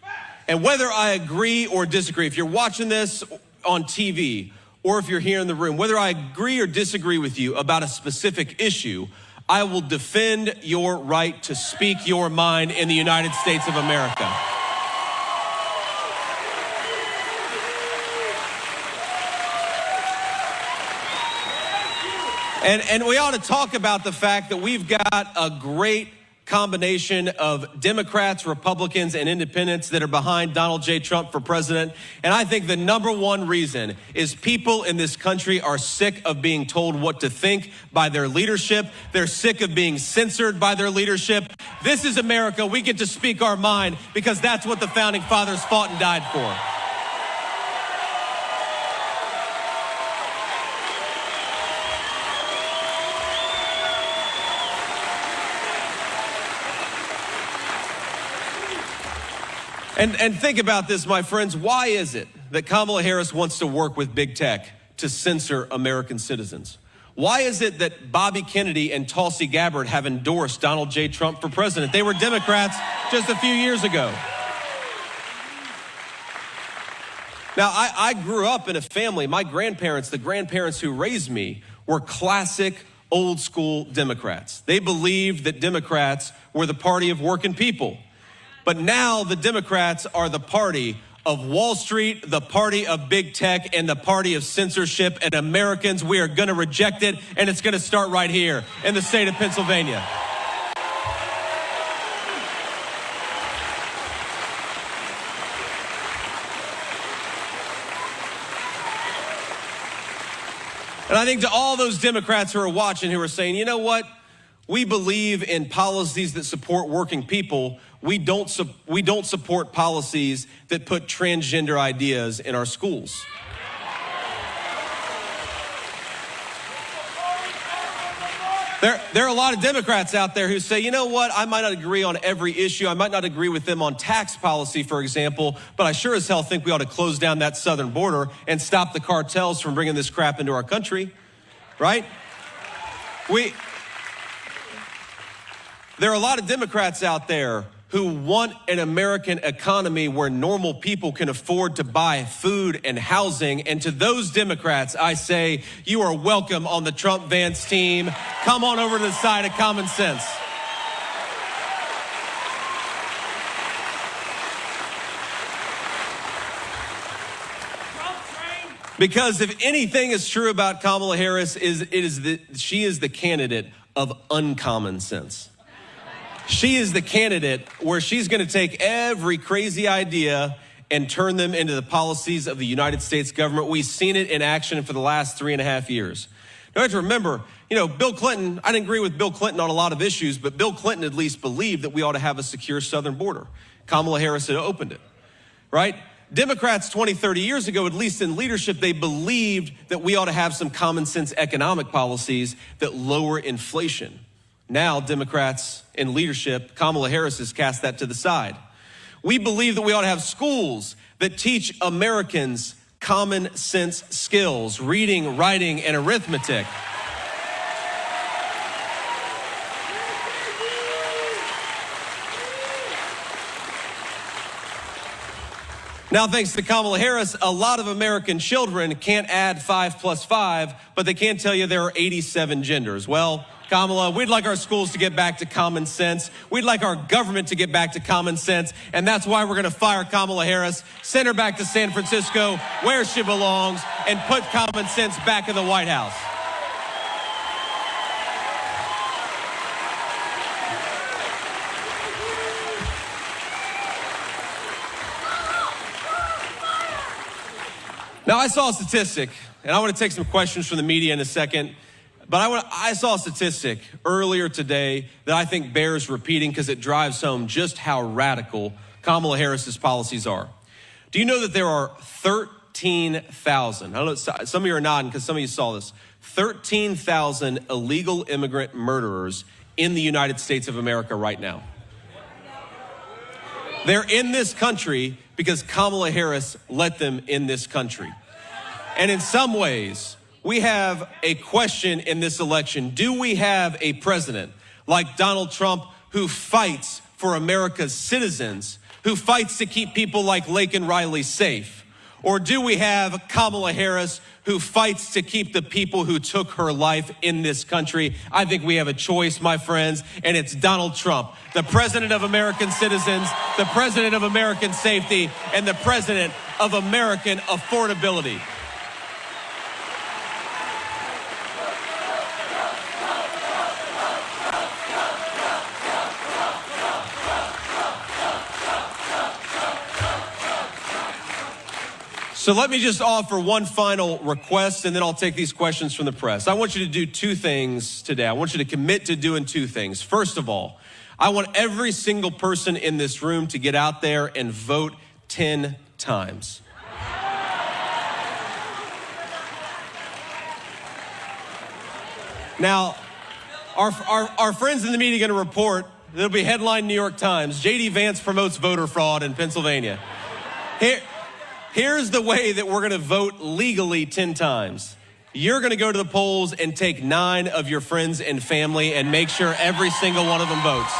And whether I agree or disagree, if you're watching this on TV or if you're here in the room, whether I agree or disagree with you about a specific issue, I will defend your right to speak your mind in the United States of America. And we ought to talk about the fact that we've got a great combination of Democrats, Republicans, and independents that are behind Donald J. Trump for president. And I think the number one reason is people in this country are sick of being told what to think by their leadership. They're sick of being censored by their leadership. This is America. We get to speak our mind because that's what the founding fathers fought and died for. And think about this, my friends. Why is it that Kamala Harris wants to work with big tech to censor American citizens? Why is it that Bobby Kennedy and Tulsi Gabbard have endorsed Donald J. Trump for president? They were Democrats just a few years ago. Now, I grew up in a family, my grandparents, the grandparents who raised me, were classic old school Democrats. They believed that Democrats were the party of working people. But now the Democrats are the party of Wall Street, the party of big tech, and the party of censorship. And Americans, we are going to reject it, and it's going to start right here in the state of Pennsylvania. And I think to all those Democrats who are watching who are saying, you know what? We believe in policies that support working people. We don't support policies that put transgender ideas in our schools. There are a lot of Democrats out there who say, you know what, I might not agree on every issue. I might not agree with them on tax policy, for example, but I sure as hell think we ought to close down that southern border and stop the cartels from bringing this crap into our country, right? There are a lot of Democrats out there who want an American economy where normal people can afford to buy food and housing. And to those Democrats, I say, you are welcome on the Trump-Vance team. Come on over to the side of common sense. Because if anything is true about Kamala Harris, she is the candidate of uncommon sense. She is the candidate where she's going to take every crazy idea and turn them into the policies of the United States government. We've seen it in action for the last 3.5 years. Now, you have to remember, Bill Clinton, I didn't agree with Bill Clinton on a lot of issues, but Bill Clinton at least believed that we ought to have a secure southern border. Kamala Harris had opened it, right? Democrats 20, 30 years ago, at least in leadership, they believed that we ought to have some common sense economic policies that lower inflation. Now, Democrats in leadership, Kamala Harris has cast that to the side. We believe that we ought to have schools that teach Americans common sense skills, reading, writing, and arithmetic. Now, thanks to Kamala Harris, a lot of American children can't add 5 plus 5, but they can't tell you there are 87 genders. Well, Kamala, we'd like our schools to get back to common sense. We'd like our government to get back to common sense. And that's why we're going to fire Kamala Harris, send her back to San Francisco, where she belongs, and put common sense back in the White House. Now, I saw a statistic, and I want to take some questions from the media in a second. But I saw a statistic earlier today that I think bears repeating because it drives home just how radical Kamala Harris's policies are. Do you know that there are 13,000, I don't know, some of you are nodding because some of you saw this, 13,000 illegal immigrant murderers in the United States of America right now. They're in this country because Kamala Harris let them in this country. And in some ways, we have a question in this election. Do we have a president like Donald Trump who fights for America's citizens, who fights to keep people like Laken Riley safe? Or do we have Kamala Harris who fights to keep the people who took her life in this country? I think we have a choice, my friends, and it's Donald Trump, the president of American citizens, the president of American safety, and the president of American affordability. So let me just offer one final request, and then I'll take these questions from the press. I want you to do two things today. I want you to commit to doing two things. First of all, I want every single person in this room to get out there and vote 10 times. Now, our friends in the media are going to report, there'll be headline New York Times, J.D. Vance promotes voter fraud in Pennsylvania. Here's the way that we're going to vote legally 10 times. You're going to go to the polls and take 9 of your friends and family and make sure every single one of them votes.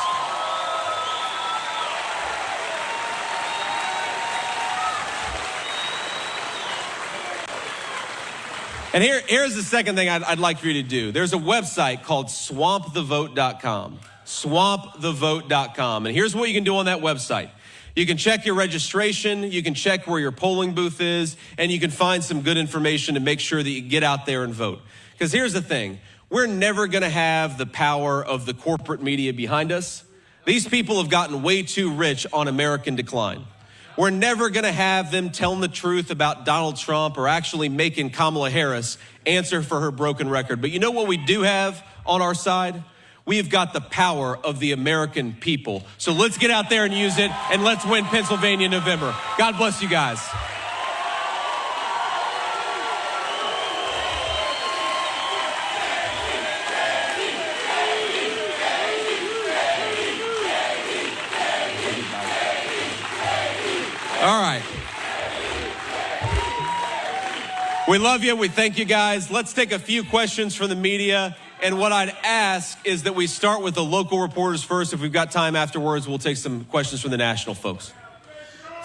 And here's the second thing I'd like for you to do. There's a website called swampthevote.com. Swampthevote.com. And here's what you can do on that website. You can check your registration, you can check where your polling booth is, and you can find some good information to make sure that you get out there and vote. Because here's the thing, we're never gonna have the power of the corporate media behind us. These people have gotten way too rich on American decline. We're never gonna have them telling the truth about Donald Trump or actually making Kamala Harris answer for her broken record. But you know what we do have on our side? We've got the power of the American people. So let's get out there and use it, and let's win Pennsylvania in November. God bless you guys. All right. We love you. We thank you guys. Let's take a few questions from the media. And what I'd ask is that we start with the local reporters first. If we've got time afterwards, we'll take some questions from the national folks.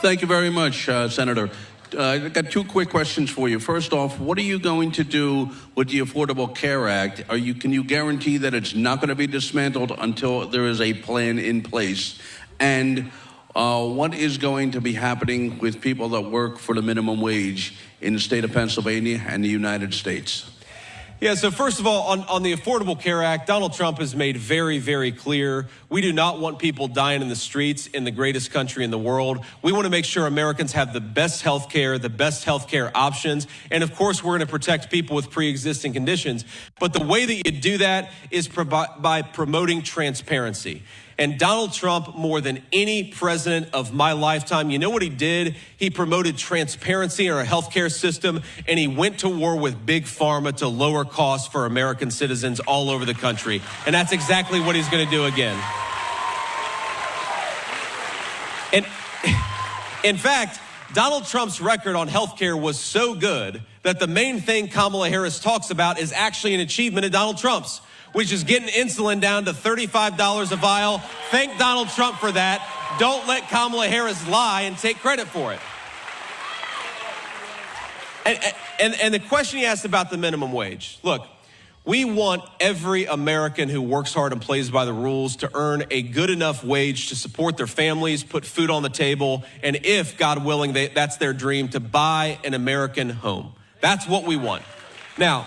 Thank you very much, Senator. I've got 2 quick questions for you. First off, what are you going to do with the Affordable Care Act? Can you guarantee that it's not going to be dismantled until there is a plan in place? And what is going to be happening with people that work for the minimum wage in the state of Pennsylvania and the United States? Yeah, so first of all, on the Affordable Care Act, Donald Trump has made very, very clear we do not want people dying in the streets in the greatest country in the world. We want to make sure Americans have the best health care, the best health care options. And of course, we're going to protect people with pre-existing conditions. But the way that you do that is by promoting transparency. And Donald Trump, more than any president of my lifetime, you know what he did? He promoted transparency in our healthcare system, and he went to war with Big Pharma to lower costs for American citizens all over the country. And that's exactly what he's going to do again. And in fact, Donald Trump's record on healthcare was so good that the main thing Kamala Harris talks about is actually an achievement of Donald Trump's, which is getting insulin down to $35 a vial. Thank Donald Trump for that. Don't let Kamala Harris lie and take credit for it. And the question he asked about the minimum wage. Look, we want every American who works hard and plays by the rules to earn a good enough wage to support their families, put food on the table, and if, God willing, that's their dream, to buy an American home. That's what we want. Now,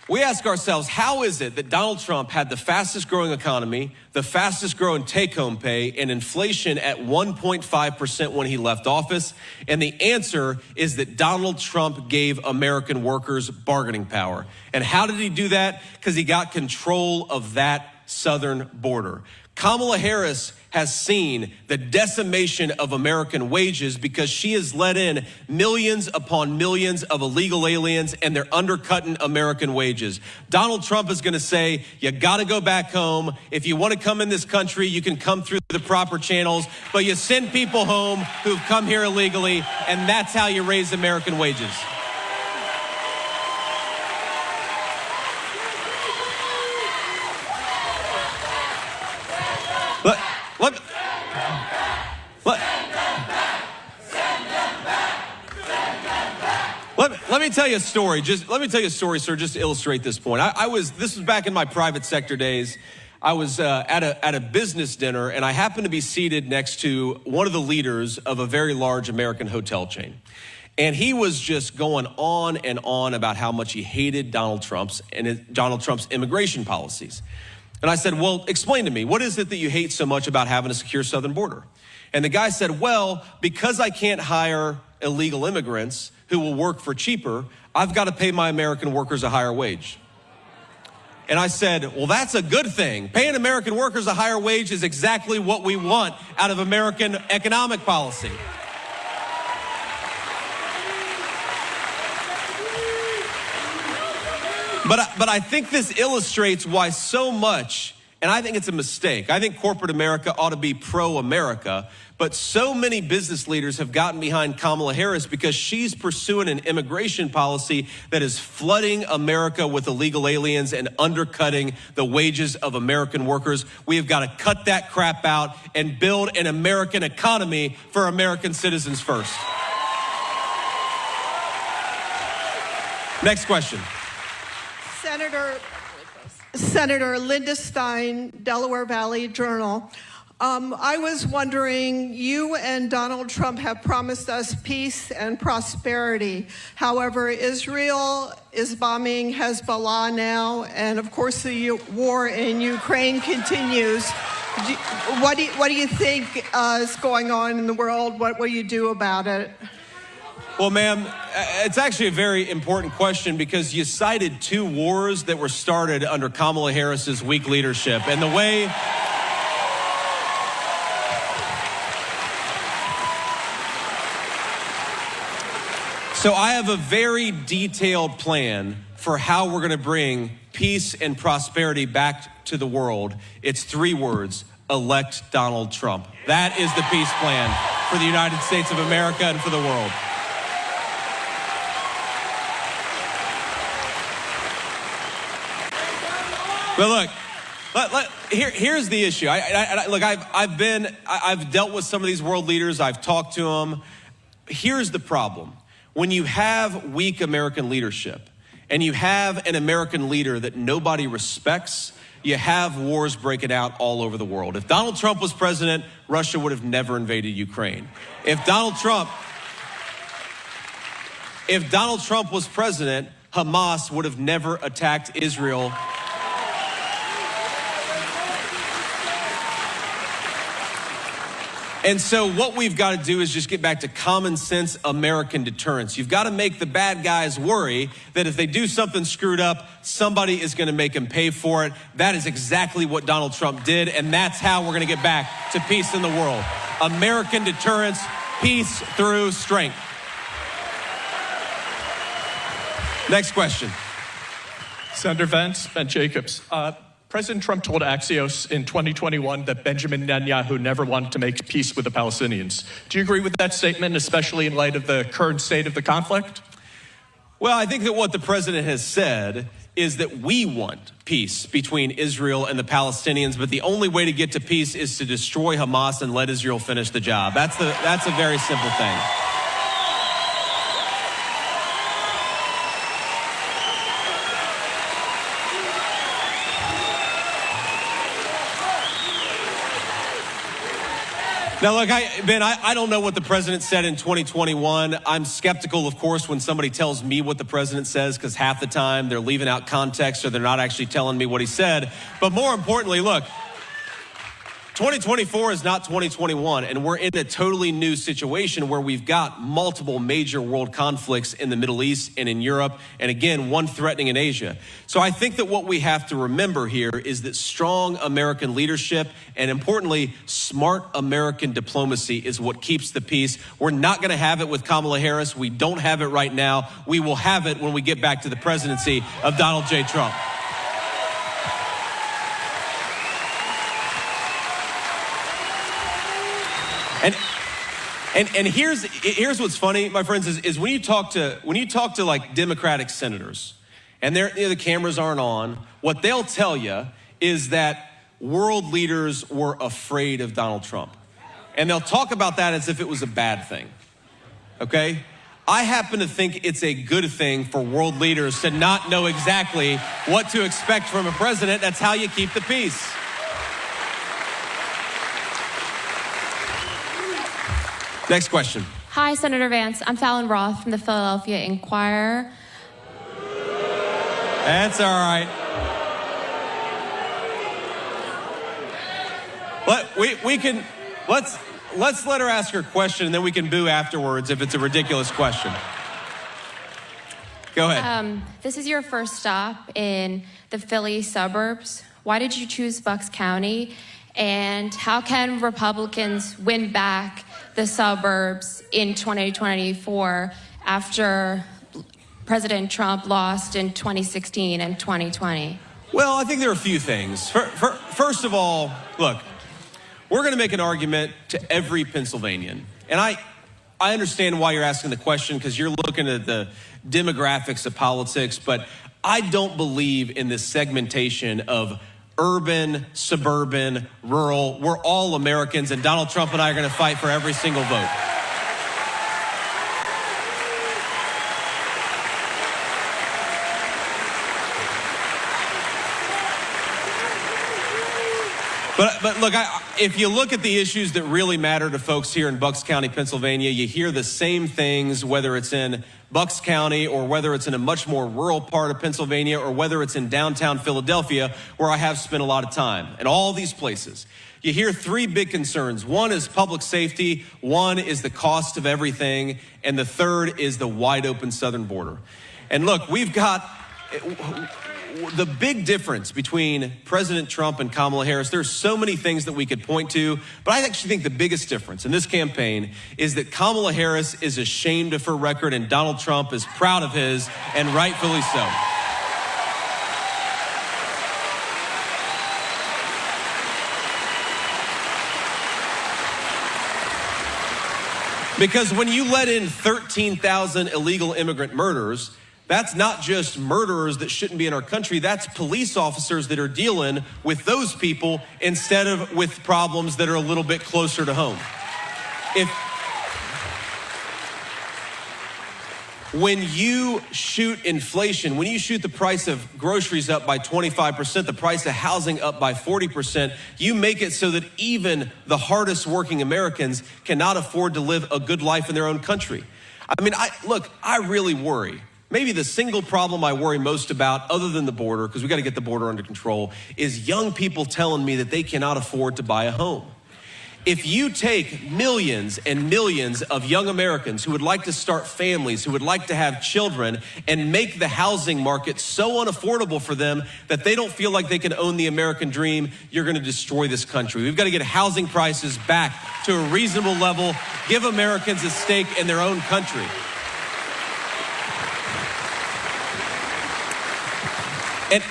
we ask ourselves, how is it that Donald Trump had the fastest growing economy, the fastest growing take-home pay, and inflation at 1.5% when he left office? And the answer is that Donald Trump gave American workers bargaining power. And how did he do that? Because he got control of that southern border. Kamala Harris has seen the decimation of American wages because she has let in millions upon millions of illegal aliens, and they're undercutting American wages. Donald Trump is going to say, you got to go back home. If you want to come in this country, you can come through the proper channels, but you send people home who've come here illegally, and that's how you raise American wages. Let me tell you a story. Let me tell you a story, sir, just to illustrate this point. This was back in my private sector days. I was at a business dinner, and I happened to be seated next to one of the leaders of a very large American hotel chain. And he was just going on and on about how much he hated Donald Trump's immigration policies. And I said, well, explain to me, what is it that you hate so much about having a secure southern border? And the guy said, well, because I can't hire illegal immigrants who will work for cheaper, I've got to pay my American workers a higher wage. And I said, well, that's a good thing. Paying American workers a higher wage is exactly what we want out of American economic policy. But I think this illustrates why so much, and I think it's a mistake. I think corporate America ought to be pro-America, but so many business leaders have gotten behind Kamala Harris because she's pursuing an immigration policy that is flooding America with illegal aliens and undercutting the wages of American workers. We have got to cut that crap out and build an American economy for American citizens first. Next question. Senator Linda Stein, Delaware Valley Journal. I was wondering, you and Donald Trump have promised us peace and prosperity. However, Israel is bombing Hezbollah now, and of course the war in Ukraine continues. What do you think is going on in the world? What will you do about it? Well, ma'am, it's actually a very important question because you cited two wars that were started under Kamala Harris's weak leadership. And the way... So I have a very detailed plan for how we're going to bring peace and prosperity back to the world. It's 3 words: elect Donald Trump. That is the peace plan for the United States of America and for the world. But look, here's the issue. I've dealt with some of these world leaders. I've talked to them. Here's the problem. When you have weak American leadership and you have an American leader that nobody respects, you have wars breaking out all over the world. If Donald Trump was president, Russia would have never invaded Ukraine. If Donald Trump was president, Hamas would have never attacked Israel. And so what we've got to do is just get back to common sense American deterrence. You've got to make the bad guys worry that if they do something screwed up, somebody is going to make them pay for it. That is exactly what Donald Trump did, and that's how we're going to get back to peace in the world. American deterrence, peace through strength. Next question. Senator Vance, Ben Jacobs. President Trump told Axios in 2021 that Benjamin Netanyahu never wanted to make peace with the Palestinians. Do you agree with that statement, especially in light of the current state of the conflict? Well, I think that what the president has said is that we want peace between Israel and the Palestinians, but the only way to get to peace is to destroy Hamas and let Israel finish the job. That's a very simple thing. Now, look, Ben, I don't know what the president said in 2021. I'm skeptical, of course, when somebody tells me what the president says, because half the time they're leaving out context or they're not actually telling me what he said. But more importantly, look, 2024 is not 2021, and we're in a totally new situation where we've got multiple major world conflicts in the Middle East and in Europe, and again, one threatening in Asia. So I think that what we have to remember here is that strong American leadership and, importantly, smart American diplomacy is what keeps the peace. We're not going to have it with Kamala Harris. We don't have it right now. We will have it when we get back to the presidency of Donald J. Trump. And here's what's funny, my friends, is when you talk to like Democratic senators, and the cameras aren't on, what they'll tell you is that world leaders were afraid of Donald Trump. And they'll talk about that as if it was a bad thing, okay? I happen to think it's a good thing for world leaders to not know exactly what to expect from a president. That's how you keep the peace. Next question. Hi, Senator Vance. I'm Fallon Roth from the Philadelphia Inquirer. That's all right. Let's let her ask her question, and then we can boo afterwards if it's a ridiculous question. Go ahead. This is your first stop in the Philly suburbs. Why did you choose Bucks County? And how can Republicans win back the suburbs in 2024 after President Trump lost in 2016 and 2020? Well, I think there are a few things. First of all, look, we're going to make an argument to every Pennsylvanian. And I understand why you're asking the question, because you're looking at the demographics of politics, but I don't believe in this segmentation of urban, suburban, rural. We're all Americans, and Donald Trump and I are going to fight for every single vote. But look, if you look at the issues that really matter to folks here in Bucks County, Pennsylvania, you hear the same things, whether it's in Bucks County or whether it's in a much more rural part of Pennsylvania or whether it's in downtown Philadelphia, where I have spent a lot of time. In all these places, you hear three big concerns. One is public safety, one is the cost of everything, and the third is the wide open southern border. And look, we've got the big difference between President Trump and Kamala Harris. There's so many things that we could point to, but I actually think the biggest difference in this campaign is that Kamala Harris is ashamed of her record and Donald Trump is proud of his, and rightfully so. Because when you let in 13,000 illegal immigrant murders, that's not just murderers that shouldn't be in our country. That's police officers that are dealing with those people instead of with problems that are a little bit closer to home. When you shoot inflation, when you shoot the price of groceries up by 25%, the price of housing up by 40%, you make it so that even the hardest working Americans cannot afford to live a good life in their own country. I mean, I really worry. Maybe the single problem I worry most about, other than the border, because we got to get the border under control, is young people telling me that they cannot afford to buy a home. If you take millions and millions of young Americans who would like to start families, who would like to have children, and make the housing market so unaffordable for them that they don't feel like they can own the American dream, you're going to destroy this country. We've got to get housing prices back to a reasonable level, give Americans a stake in their own country.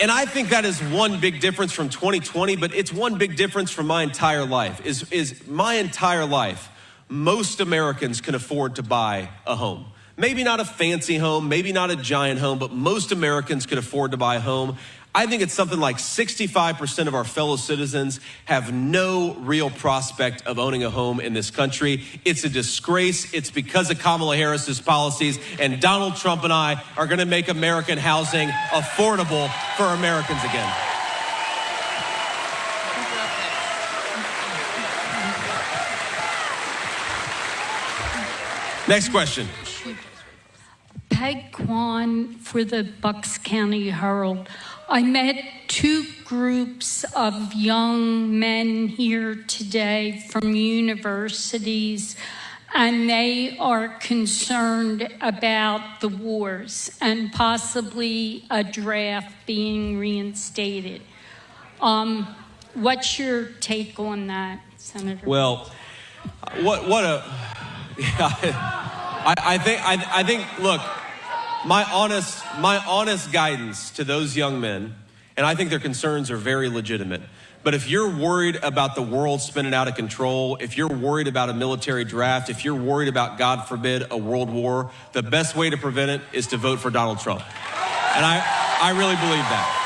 And I think that is one big difference from 2020, but it's one big difference from my entire life, is my entire life, most Americans can afford to buy a home. Maybe not a fancy home, maybe not a giant home, but most Americans could afford to buy a home. I think it's something like 65% of our fellow citizens have no real prospect of owning a home in this country. It's a disgrace. It's because of Kamala Harris's policies, and Donald Trump and I are going to make American housing affordable for Americans again. Next question. Peg Kwan for the Bucks County Herald. I met two groups of young men here today from universities, and they are concerned about the wars and possibly a draft being reinstated. What's your take on that, Senator? Well, I think, look, my honest guidance to those young men, and I think their concerns are very legitimate. But if you're worried about the world spinning out of control, if you're worried about a military draft, if you're worried about, God forbid, a world war, the best way to prevent it is to vote for Donald Trump. And I really believe that.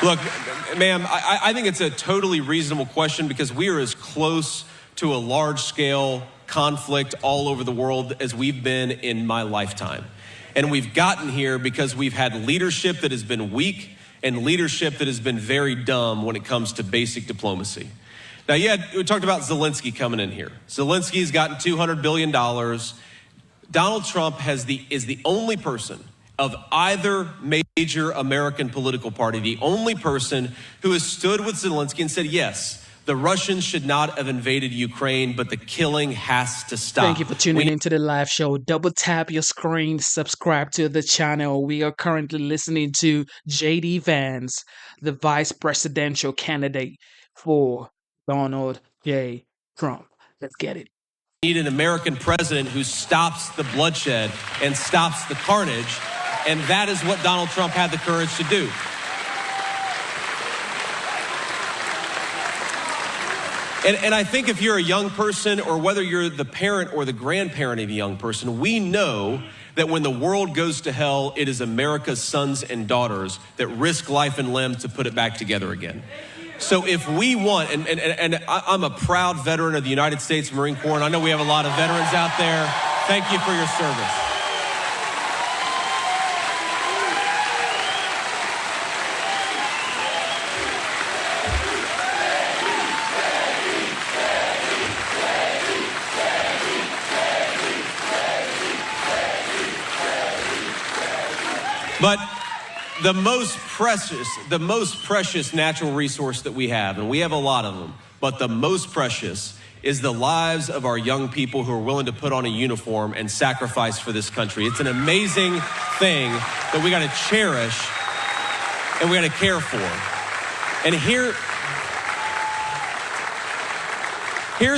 Look, ma'am, I think it's a totally reasonable question because we are as close to a large-scale conflict all over the world as we've been in my lifetime. And we've gotten here because we've had leadership that has been weak and leadership that has been very dumb when it comes to basic diplomacy. Now, we talked about Zelensky coming in here. Zelensky's gotten $200 billion. Donald Trump is the only person of either major American political party, the only person who has stood with Zelensky and said, yes, the Russians should not have invaded Ukraine, but the killing has to stop. Thank you for tuning into the live show. Double tap your screen, subscribe to the channel. We are currently listening to J.D. Vance, the vice presidential candidate for Donald J. Trump. Let's get it. We need an American president who stops the bloodshed and stops the carnage. And that is what Donald Trump had the courage to do. And I think if you're a young person, or whether you're the parent or the grandparent of a young person, we know that when the world goes to hell, it is America's sons and daughters that risk life and limb to put it back together again. So if we want, and I'm a proud veteran of the United States Marine Corps, and I know we have a lot of veterans out there. Thank you for your service. But the most precious natural resource that we have, and we have a lot of them, but the most precious is the lives of our young people who are willing to put on a uniform and sacrifice for this country. It's an amazing thing that we got to cherish and we got to care for. And here's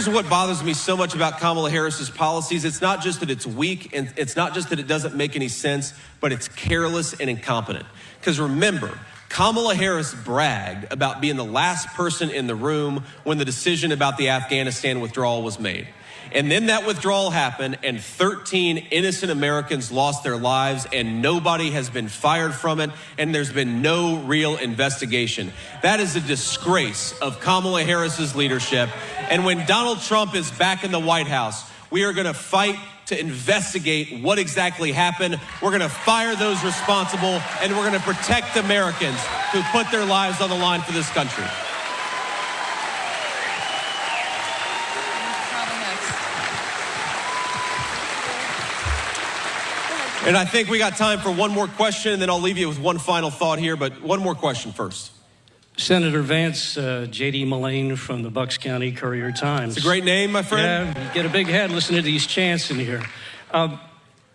what bothers me so much about Kamala Harris's policies. It's not just that it's weak, and it's not just that it doesn't make any sense, but it's careless and incompetent. Because remember, Kamala Harris bragged about being the last person in the room when the decision about the Afghanistan withdrawal was made. And then that withdrawal happened, and 13 innocent Americans lost their lives, and nobody has been fired from it, and there's been no real investigation. That is a disgrace of Kamala Harris's leadership. And when Donald Trump is back in the White House, we are going to fight to investigate what exactly happened. We're going to fire those responsible, and we're going to protect Americans who put their lives on the line for this country. And I think we got time for one more question, and then I'll leave you with one final thought here, but one more question first. Senator Vance, J.D. Mullane from the Bucks County Courier-Times. It's a great name, my friend. Yeah, you get a big head listening to these chants in here.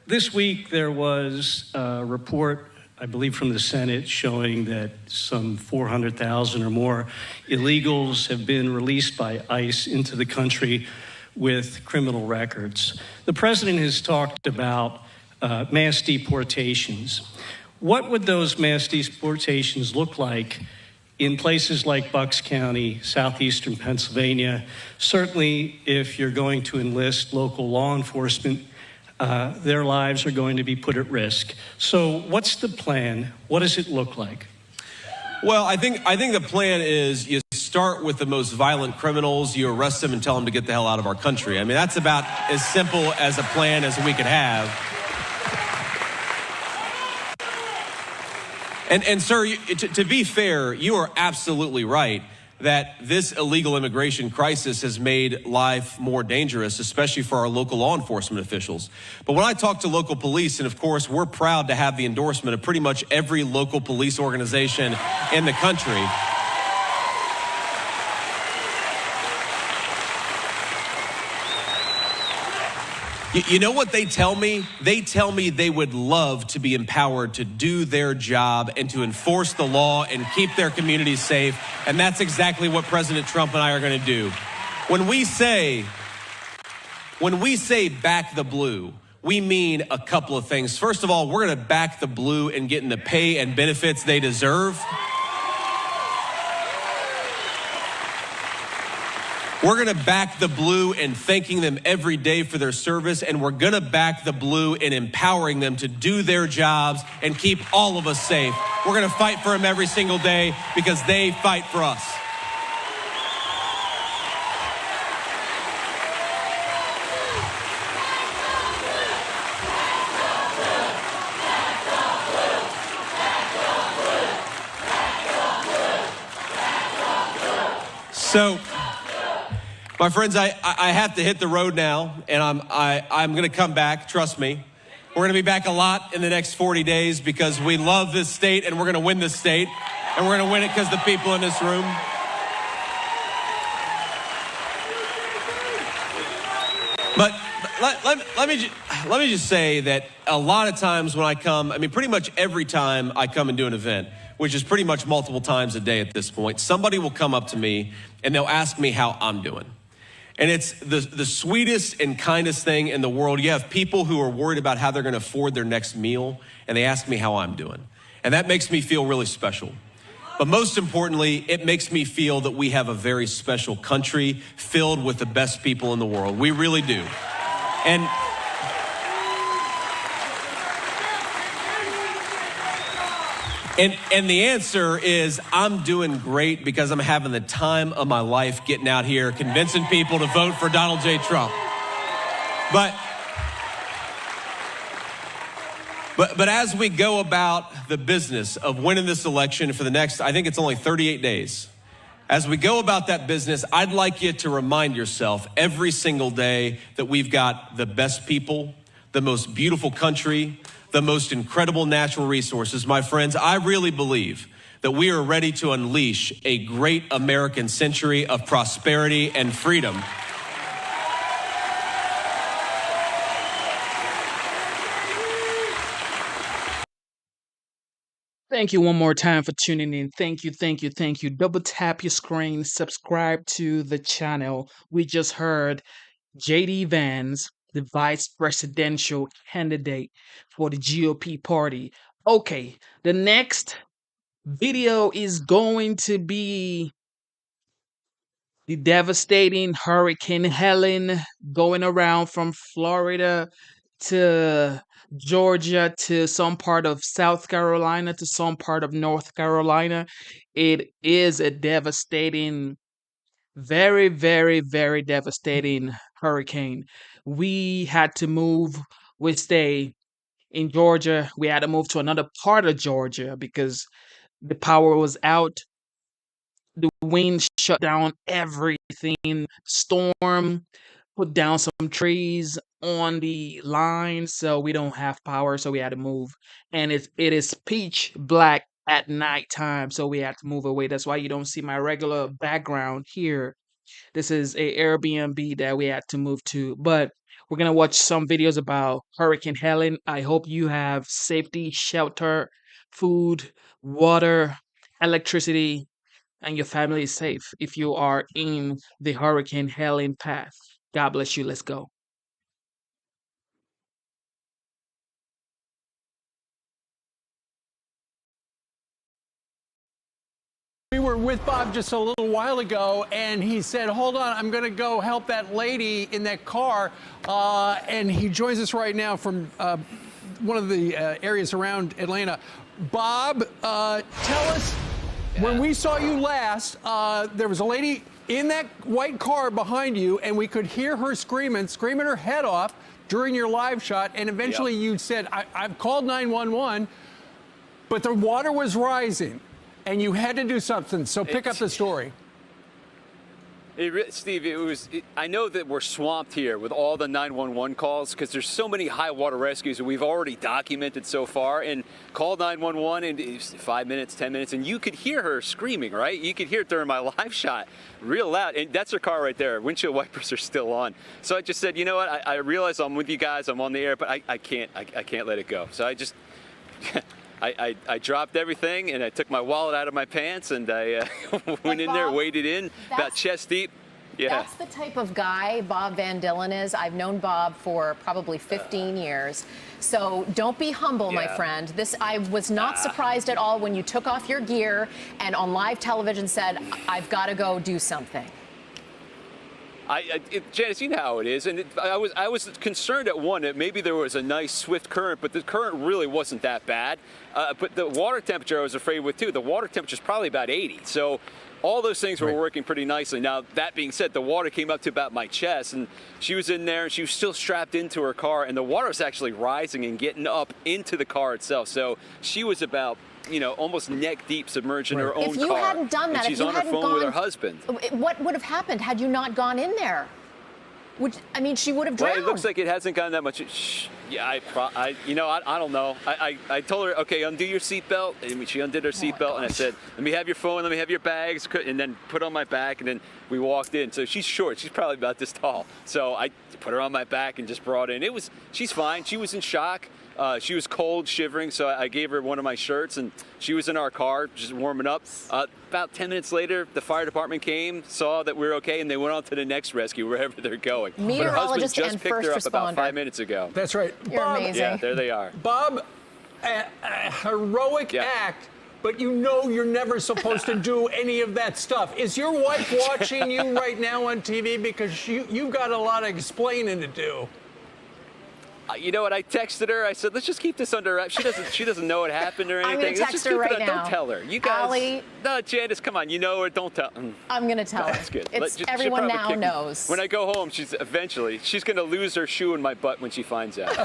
This week there was a report, I believe from the Senate, showing that some 400,000 or more illegals have been released by ICE into the country with criminal records. The president has talked about mass deportations. What would those mass deportations look like in places like Bucks County, southeastern Pennsylvania? Certainly, if you're going to enlist local law enforcement, their lives are going to be put at risk. So what's the plan? What does it look like? Well, I think the plan is you start with the most violent criminals, you arrest them and tell them to get the hell out of our country. I mean, that's about as simple as a plan as we could have. And sir, to be fair, you are absolutely right. that this illegal immigration crisis has made life more dangerous, especially for our local law enforcement officials. But when I talk to local police, and of course, we're proud to have the endorsement of pretty much every local police organization in the country. You know what they tell me? They tell me they would love to be empowered to do their job and to enforce the law and keep their communities safe. And that's exactly what President Trump and I are going to do. When we say back the blue, we mean a couple of things. First of all, we're going to back the blue in getting the pay and benefits they deserve. We're going to back the blue in thanking them every day for their service, and we're going to back the blue in empowering them to do their jobs and keep all of us safe. We're going to fight for them every single day because they fight for us. So, my friends, I have to hit the road now, and I'm going to come back. Trust me. We're going to be back a lot in the next 40 days because we love this state, and we're going to win this state, and we're going to win it because the people in this room. But let me just say that a lot of times when I come, I mean, pretty much every time I come and do an event, which is pretty much multiple times a day at this point, somebody will come up to me and they'll ask me how I'm doing. And it's the sweetest and kindest thing in the world. You have people who are worried about how they're going to afford their next meal, and they ask me how I'm doing. And that makes me feel really special. But most importantly, it makes me feel that we have a very special country filled with the best people in the world. We really do. And the answer is I'm doing great because I'm having the time of my life getting out here, convincing people to vote for Donald J. Trump. But as we go about the business of winning this election for the next, I think it's only 38 days. As we go about that business, I'd like you to remind yourself every single day that we've got the best people, the most beautiful country, the most incredible natural resources. My friends, I really believe that we are ready to unleash a great American century of prosperity and freedom. Thank you one more time for tuning in. Thank you, thank you, thank you. Double tap your screen, subscribe to the channel. We just heard JD Vance, the vice presidential candidate for the GOP party. Okay, the next video is going to be the devastating Hurricane Helen going around from Florida to Georgia to some part of South Carolina to some part of North Carolina. It is a devastating, very, very, very devastating hurricane. We had to move. We stay in Georgia. We had to move to another part of Georgia because the power was out. The wind shut down everything. Storm put down some trees on the line, so we don't have power, so we had to move. And it is pitch black at nighttime, so we had to move away. That's why you don't see my regular background here. This is a Airbnb that we had to move to, but we're gonna watch some videos about Hurricane Helen. I hope you have safety, shelter, food, water, electricity, and your family is safe if you are in the Hurricane Helen path. God bless you. Let's go. We were with Bob just a little while ago, and he said, hold on, I'm going to go help that lady in that car. And he joins us right now from one of the areas around Atlanta. Bob, tell us, when we saw you last, there was a lady in that white car behind you, and we could hear her screaming her head off during your live shot. And eventually you said, I've called 911, but the water was rising. And you had to do something, so pick up the story. Steve, I know that we're swamped here with all the 911 calls because there's so many high water rescues that we've already documented so far. And call 911 in 5 minutes, 10 minutes, and you could hear her screaming, right? You could hear it during my live shot real loud. And that's her car right there. Windshield wipers are still on. So I just said, you know what? I realize I'm with you guys. I'm on the air, but I can't let it go. So I just... I dropped everything and I took my wallet out of my pants and I went in there, waded in about chest deep. Yeah. That's the type of guy Bob Van Dillen is. I've known Bob for probably 15 years. So don't be humble, my friend. I was not surprised at all when you took off your gear and on live television said, I've got to go do something. Janice, you know how it is, and I was concerned at one that maybe there was a nice swift current, but the current really wasn't that bad. But the water temperature I was afraid with too. The water temperature is probably about 80, so all those things were working pretty nicely. Now that being said, the water came up to about my chest, and she was in there, and she was still strapped into her car, and the water was actually rising and getting up into the car itself. So she was about, almost neck deep submerged in her own car. If you hadn't done that, and she's on her phone with her husband. What would have happened had you not gone in there? She would have drowned. Well, it looks like it hasn't gone that much. Yeah, I don't know. I told her, okay, undo your seatbelt. And she undid her seatbelt, and I said, let me have your phone, let me have your bags, and then put on my back, and then we walked in. So she's short. She's probably about this tall. So I put her on my back and just brought her in. She's fine. She was in shock. She was cold, shivering, so I gave her one of my shirts, and she was in our car just warming up. About 10 minutes later, the fire department came, saw that we were okay, and they went on to the next rescue, wherever they're going. But her husband just picked her up about 5 minutes ago. That's right. You're amazing. Yeah, there they are. Bob, a heroic act, but you're never supposed to do any of that stuff. Is your wife watching you right now on TV? Because you've got a lot of explaining to do. You know what? I texted her. I said, "Let's just keep this under wraps." She doesn't know what happened or anything. I'm going to text her right now. Don't tell her. You guys. Allie, no, Janice, come on. You know her. Don't tell. I'm going to tell her. That's good. Everyone now knows. When I go home, she's going to lose her shoe in my butt when she finds out.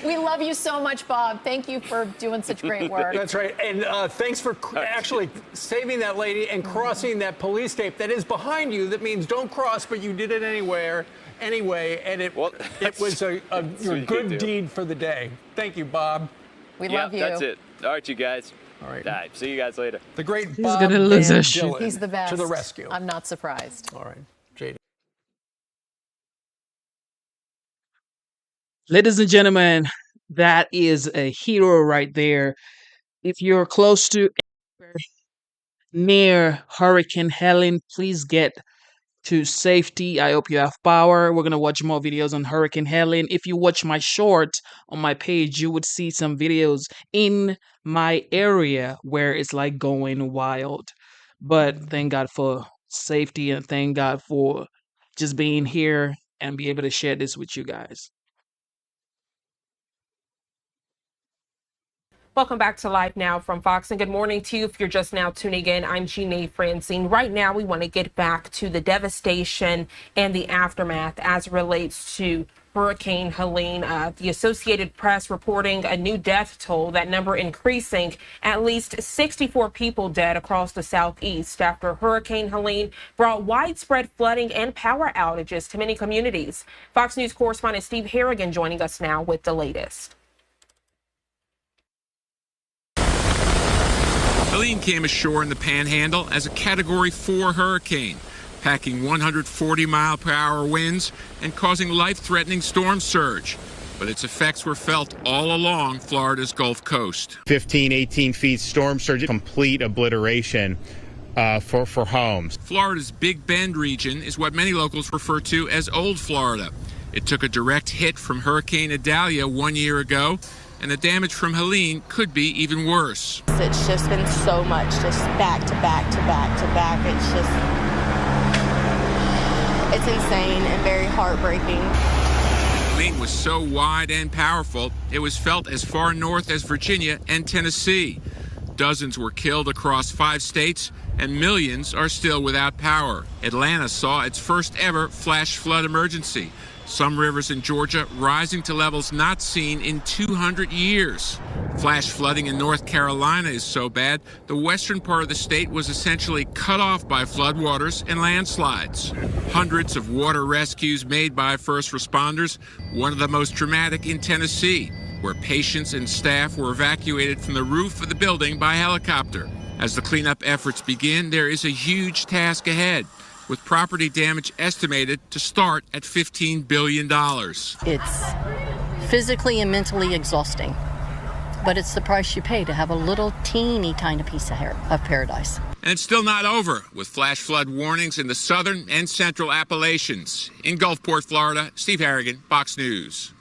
We love you so much, Bob. Thank you for doing such great work. That's right. And thanks for actually saving that lady and crossing that police tape that is behind you. That means don't cross, but you did it anyway, and it was a good deed for the day. Thank you, Bob. We love you. That's it. All right, you guys. All right. See you guys later. The great He's Bob gonna Van lose his Dillen He's the best. to the rescue. I'm not surprised. All right, JD. Ladies and gentlemen, that is a hero right there. If you're close to near Hurricane Helen, please get to safety. I hope you have power. We're going to watch more videos on Hurricane Helen. If you watch my short on my page, you would see some videos in my area where it's like going wild. But thank God for safety and thank God for just being here and be able to share this with you guys. Welcome back to Live Now from Fox, and good morning to you if you're just now tuning in. I'm Jeanne Francine. Right now, we want to get back to the devastation and the aftermath as it relates to Hurricane Helene. The Associated Press reporting a new death toll, that number increasing, at least 64 people dead across the southeast after Hurricane Helene brought widespread flooding and power outages to many communities. Fox News correspondent Steve Harrigan joining us now with the latest. Helene came ashore in the Panhandle as a Category 4 hurricane, packing 140-mile-per-hour winds and causing life-threatening storm surge. But its effects were felt all along Florida's Gulf Coast. 15, 18 feet storm surge, complete obliteration for homes. Florida's Big Bend region is what many locals refer to as Old Florida. It took a direct hit from Hurricane Idalia 1 year ago, and the damage from Helene could be even worse. It's just been so much, just back to back to back to back. It's insane and very heartbreaking. Helene was so wide and powerful, it was felt as far north as Virginia and Tennessee. Dozens were killed across 5 states, and millions are still without power. Atlanta saw its first ever flash flood emergency. Some rivers in Georgia rising to levels not seen in 200 years. Flash flooding in North Carolina is so bad, the western part of the state was essentially cut off by floodwaters and landslides. Hundreds of water rescues made by first responders, one of the most dramatic in Tennessee, where patients and staff were evacuated from the roof of the building by helicopter. As the cleanup efforts begin, there is a huge task ahead, with property damage estimated to start at $15 billion. It's physically and mentally exhausting, but it's the price you pay to have a little teeny tiny piece of paradise. And it's still not over, with flash flood warnings in the southern and central Appalachians. In Gulfport, Florida, Steve Harrigan, Fox News.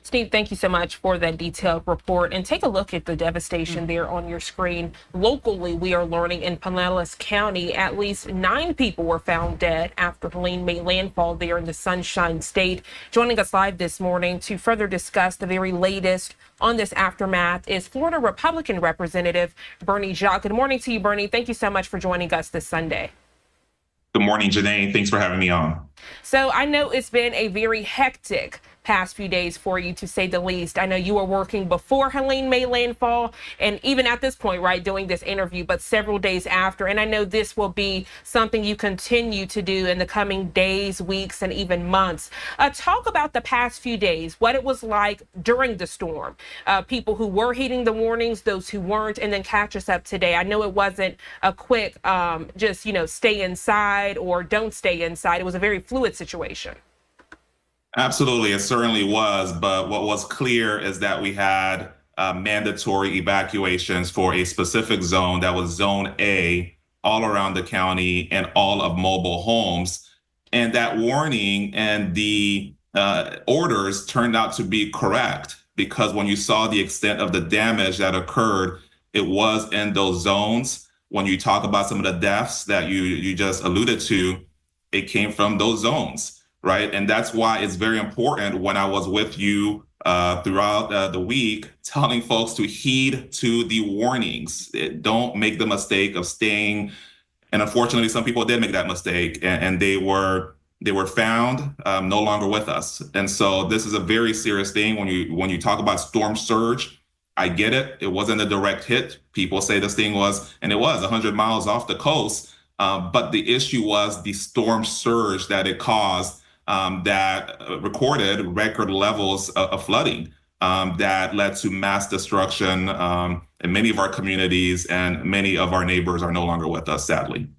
Steve, thank you so much for that detailed report. And take a look at the devastation there on your screen. Locally, we are learning in Pinellas County, at least 9 people were found dead after Helene made landfall there in the Sunshine State. Joining us live this morning to further discuss the very latest on this aftermath is Florida Republican Representative Bernie Jacques. Good morning to you, Bernie. Thank you so much for joining us this Sunday. Good morning, Janae. Thanks for having me on. So I know it's been a very hectic past few days for you, to say the least. I know you were working before Helene made landfall, and even at this point, right, doing this interview, but several days after. And I know this will be something you continue to do in the coming days, weeks, and even months. Talk about the past few days, what it was like during the storm, people who were heeding the warnings, those who weren't, and then catch us up today. I know it wasn't a quick, just, stay inside or don't stay inside. It was a very fluid situation. Absolutely, it certainly was. But what was clear is that we had mandatory evacuations for a specific zone that was Zone A, all around the county and all of mobile homes. And that warning and the orders turned out to be correct, because when you saw the extent of the damage that occurred, it was in those zones. When you talk about some of the deaths that you just alluded to, it came from those zones. Right. And that's why it's very important when I was with you throughout the week, telling folks to heed to the warnings. Don't make the mistake of staying. And unfortunately, some people did make that mistake, and they were found no longer with us. And so this is a very serious thing. When you talk about storm surge, I get it. It wasn't a direct hit. People say this thing was, and it was 100 miles off the coast. But the issue was the storm surge that it caused. That recorded record levels of flooding that led to mass destruction in many of our communities, and many of our neighbors are no longer with us, sadly.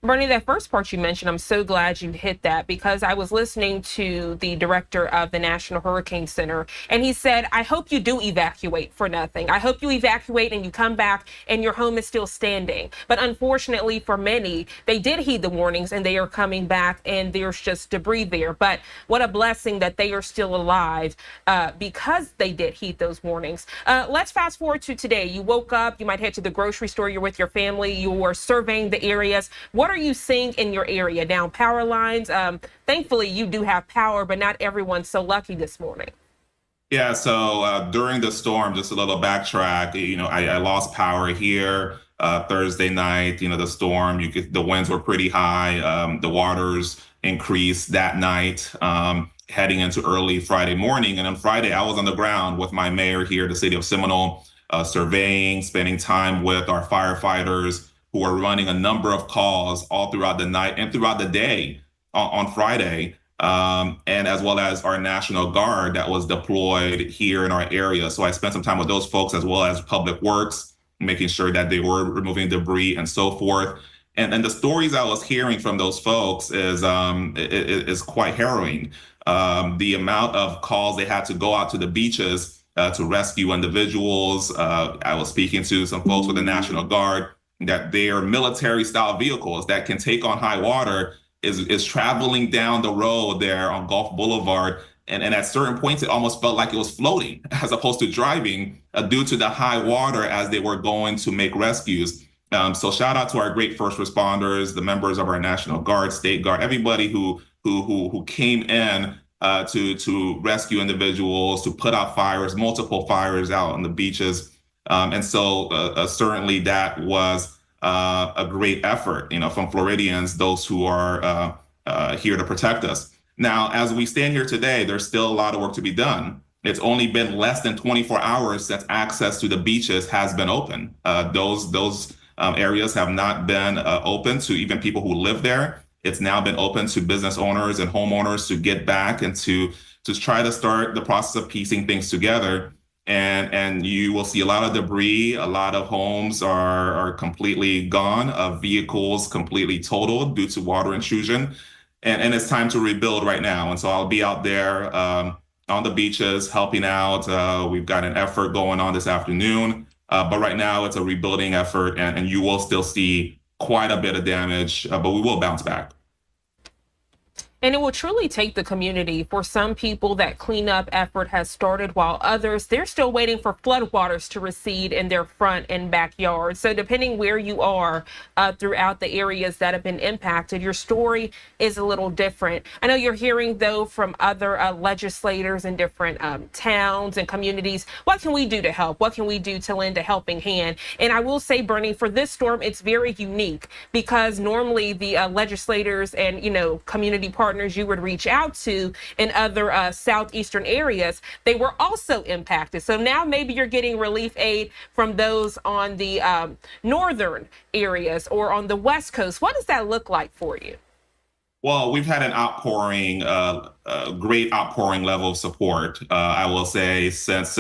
Bernie, that first part you mentioned, I'm so glad you hit that, because I was listening to the director of the National Hurricane Center, and he said, I hope you do evacuate for nothing. I hope you evacuate and you come back and your home is still standing. But unfortunately for many, they did heed the warnings and they are coming back and there's just debris there. But what a blessing that they are still alive because they did heed those warnings. Let's fast forward to today. You woke up, you might head to the grocery store, you're with your family, you were surveying the areas. What are you seeing in your area? Down power lines? Thankfully, you do have power, but not everyone's so lucky this morning. Yeah, so during the storm, just a little backtrack, I lost power here Thursday night. The storm, the winds were pretty high. The waters increased that night, heading into early Friday morning. And on Friday, I was on the ground with my mayor here, the city of Seminole, surveying, spending time with our firefighters, who are running a number of calls all throughout the night and throughout the day on Friday, and as well as our National Guard that was deployed here in our area. So I spent some time with those folks, as well as Public Works, making sure that they were removing debris and so forth. And the stories I was hearing from those folks is quite harrowing. The amount of calls they had to go out to the beaches to rescue individuals. I was speaking to some folks with the National Guard, that their military style vehicles that can take on high water is traveling down the road there on Gulf Boulevard. And at certain points, it almost felt like it was floating as opposed to driving due to the high water as they were going to make rescues. So shout out to our great first responders, the members of our National Guard, State Guard, everybody who came in to rescue individuals, to put out fires, multiple fires out on the beaches. And so certainly that was a great effort, from Floridians, those who are here to protect us. Now, as we stand here today, there's still a lot of work to be done. It's only been less than 24 hours since access to the beaches has been open. Those areas have not been open to even people who live there. It's now been open to business owners and homeowners to get back and to try to start the process of piecing things together. And you will see a lot of debris. A lot of homes are completely gone, vehicles completely totaled due to water intrusion. And it's time to rebuild right now. And so I'll be out there on the beaches helping out. We've got an effort going on this afternoon. But right now it's a rebuilding effort, and you will still see quite a bit of damage, but we will bounce back. And it will truly take the community. For some people, that cleanup effort has started, while others, they're still waiting for floodwaters to recede in their front and backyard. So depending where you are throughout the areas that have been impacted, your story is a little different. I know you're hearing, though, from other legislators in different towns and communities. What can we do to help? What can we do to lend a helping hand? And I will say, Bernie, for this storm, it's very unique because normally the legislators and, community partners you would reach out to in other southeastern areas, they were also impacted. So now maybe you're getting relief aid from those on the northern areas or on the West Coast. What does that look like for you? Well, we've had an outpouring, great outpouring level of support. I will say since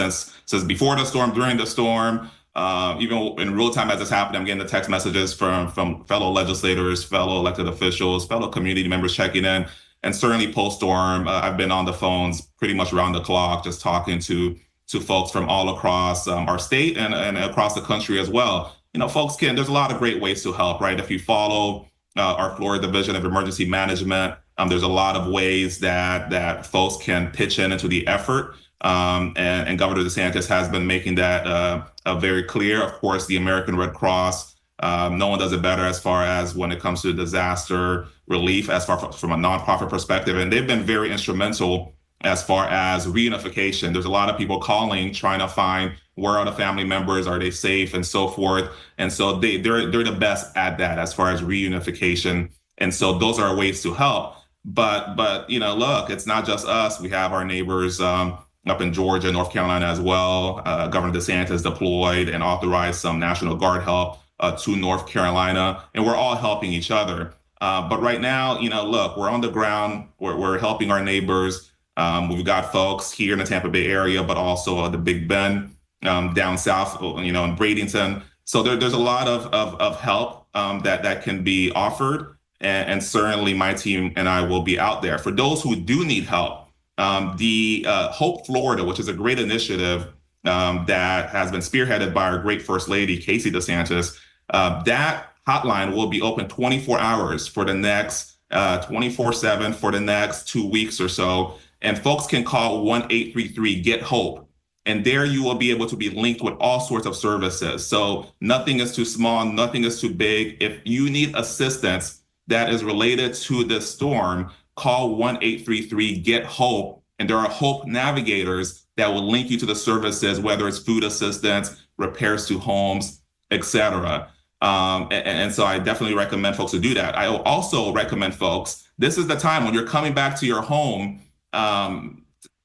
before the storm, during the storm, even in real time as it's happening, I'm getting the text messages from fellow legislators, fellow elected officials, fellow community members checking in. And certainly post-storm, I've been on the phones pretty much around the clock, just talking to folks from all across our state and across the country as well. Folks there's a lot of great ways to help, right? If you follow our Florida Division of Emergency Management, there's a lot of ways that folks can pitch into the effort. And Governor DeSantis has been making that very clear. Of course, the American Red Cross, no one does it better as far as when it comes to disaster relief, as far from a nonprofit perspective. And they've been very instrumental as far as reunification. There's a lot of people calling, trying to find where are the family members, are they safe, and so forth. And so they're the best at that as far as reunification. And so those are ways to help. But look, it's not just us. We have our neighbors up in Georgia, North Carolina as well. Governor DeSantis deployed and authorized some National Guard help to North Carolina, and we're all helping each other. But right now, look, we're on the ground. We're helping our neighbors. We've got folks here in the Tampa Bay area, but also the Big Bend down south, in Bradenton. So there's a lot of help that can be offered. And certainly my team and I will be out there. For those who do need help, the Hope Florida, which is a great initiative that has been spearheaded by our great First Lady, Casey DeSantis, that hotline will be open 24 hours for the next 24/7 for the next 2 weeks or so. And folks can call 1-833-GET-HOPE. And there you will be able to be linked with all sorts of services. So nothing is too small, nothing is too big. If you need assistance that is related to this storm, call 1-833-GET-HOPE. And there are HOPE navigators that will link you to the services, whether it's food assistance, repairs to homes, etc. And so I definitely recommend folks to do that. I also recommend folks, this is the time when you're coming back to your home,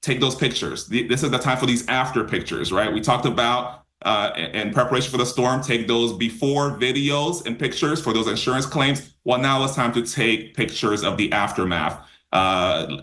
take those pictures. This is the time for these after pictures, right? We talked about in preparation for the storm, take those before videos and pictures for those insurance claims. Well, now it's time to take pictures of the aftermath,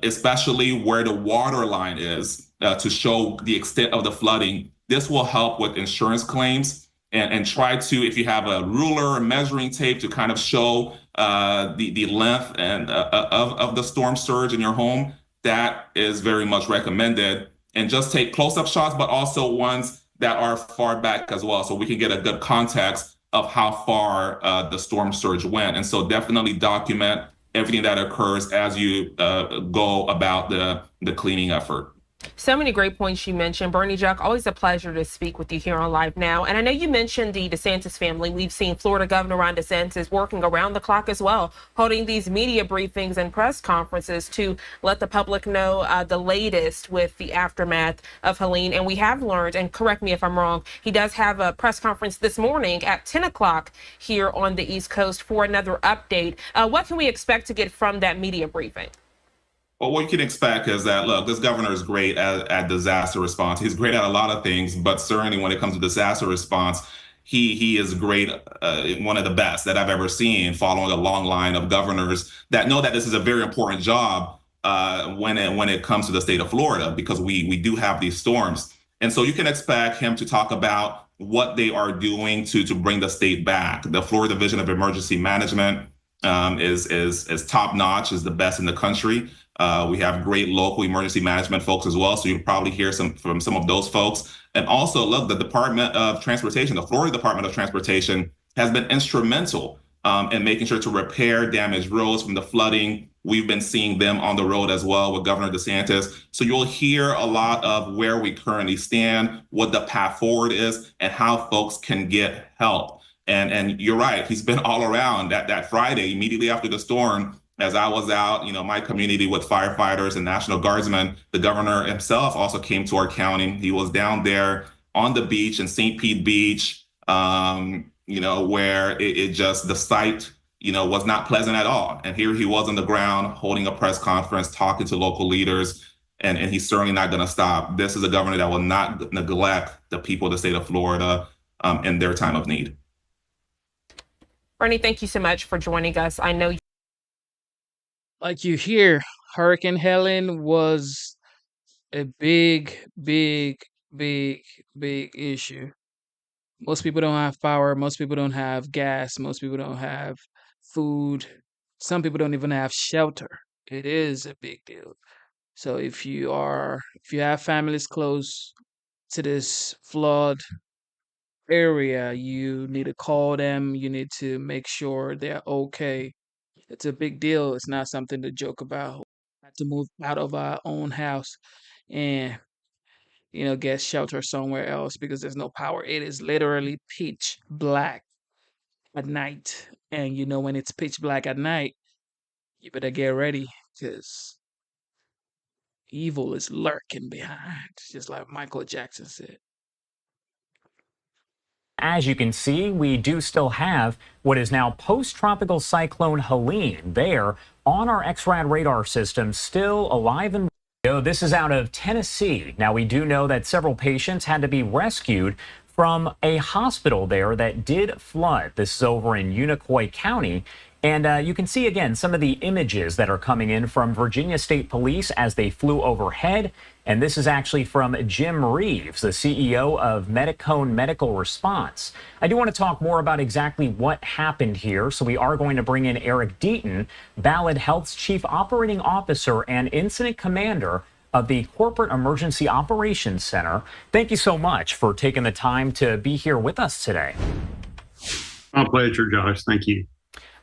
especially where the water line is to show the extent of the flooding. This will help with insurance claims. And try to, if you have a ruler or measuring tape, to kind of show the length and of the storm surge in your home. That is very much recommended. And just take close-up shots, but also ones that are far back as well, so we can get a good context of how far the storm surge went. And so definitely document everything that occurs as you go about the cleaning effort. So many great points you mentioned. Bernie Jack, always a pleasure to speak with you here on Live Now. And I know you mentioned the DeSantis family. We've seen Florida Governor Ron DeSantis working around the clock as well, holding these media briefings and press conferences to let the public know the latest with the aftermath of Helene. And we have learned, and correct me if I'm wrong, he does have a press conference this morning at 10 o'clock here on the East Coast for another update. What can we expect to get from that media briefing? Well, what you can expect is that, look, this governor is great at disaster response. He's great at a lot of things, but certainly when it comes to disaster response, he is great, one of the best that I've ever seen, following a long line of governors that know that this is a very important job when it comes to the state of Florida, because we do have these storms. And so you can expect him to talk about what they are doing to bring the state back. The Florida Division of Emergency Management is top notch, is the best in the country. We have great local emergency management folks as well, so you'll probably hear from some of those folks. And also, look, the Department of Transportation, the Florida Department of Transportation, has been instrumental in making sure to repair damaged roads from the flooding. We've been seeing them on the road as well with Governor DeSantis. So you'll hear a lot of where we currently stand, what the path forward is, and how folks can get help. And you're right, he's been all around. That Friday, immediately after the storm, as I was out, my community with firefighters and National Guardsmen, the governor himself also came to our county. He was down there on the beach in St. Pete Beach, where it just, the site, was not pleasant at all. And here he was on the ground holding a press conference, talking to local leaders, and he's certainly not going to stop. This is a governor that will not neglect the people of the state of Florida in their time of need. Bernie, thank you so much for joining us. I know Like you hear, Hurricane Helen was a big, big, big, big issue. Most people don't have power. Most people don't have gas. Most people don't have food. Some people don't even have shelter. It is a big deal. So if you have families close to this flood area, you need to call them. You need to make sure they're okay. It's a big deal. It's not something to joke about. We have to move out of our own house and get shelter somewhere else because there's no power. It is literally pitch black at night. And when it's pitch black at night, you better get ready because evil is lurking behind, just like Michael Jackson said. As you can see, we do still have what is now post-tropical cyclone Helene there on our XRAD radar system, still alive and well. This is out of Tennessee. Now, we do know that several patients had to be rescued from a hospital there that did flood. This is over in Unicoi County. And you can see, again, some of the images that are coming in from Virginia State Police as they flew overhead. And this is actually from Jim Reeves, the CEO of Medicone Medical Response. I do want to talk more about exactly what happened here. So we are going to bring in Eric Deaton, Ballad Health's Chief Operating Officer and Incident Commander of the Corporate Emergency Operations Center. Thank you so much for taking the time to be here with us today. My pleasure, Josh. Thank you.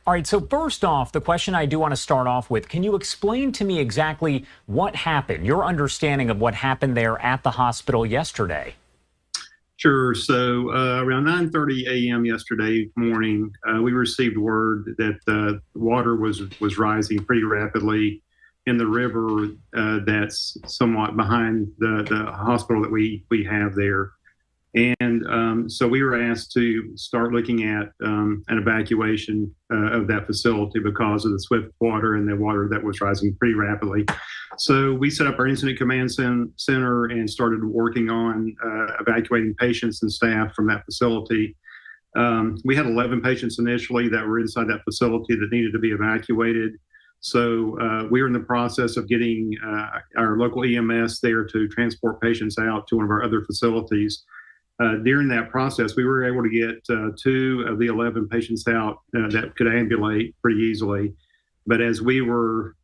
All right, so first off, the question I do want to start off with, can you explain to me exactly what happened, your understanding of what happened there at the hospital yesterday? Sure. So around 9:30 a.m. yesterday morning, we received word that the water was rising pretty rapidly in the river that's somewhat behind the hospital that we have there. And so we were asked to start looking at an evacuation of that facility because of the swift water and the water that was rising pretty rapidly. So we set up our incident command center and started working on evacuating patients and staff from that facility. We had 11 patients initially that were inside that facility that needed to be evacuated. So we were in the process of getting our local EMS there to transport patients out to one of our other facilities. During that process, we were able to get 2 of the 11 patients out that could ambulate pretty easily. But as we were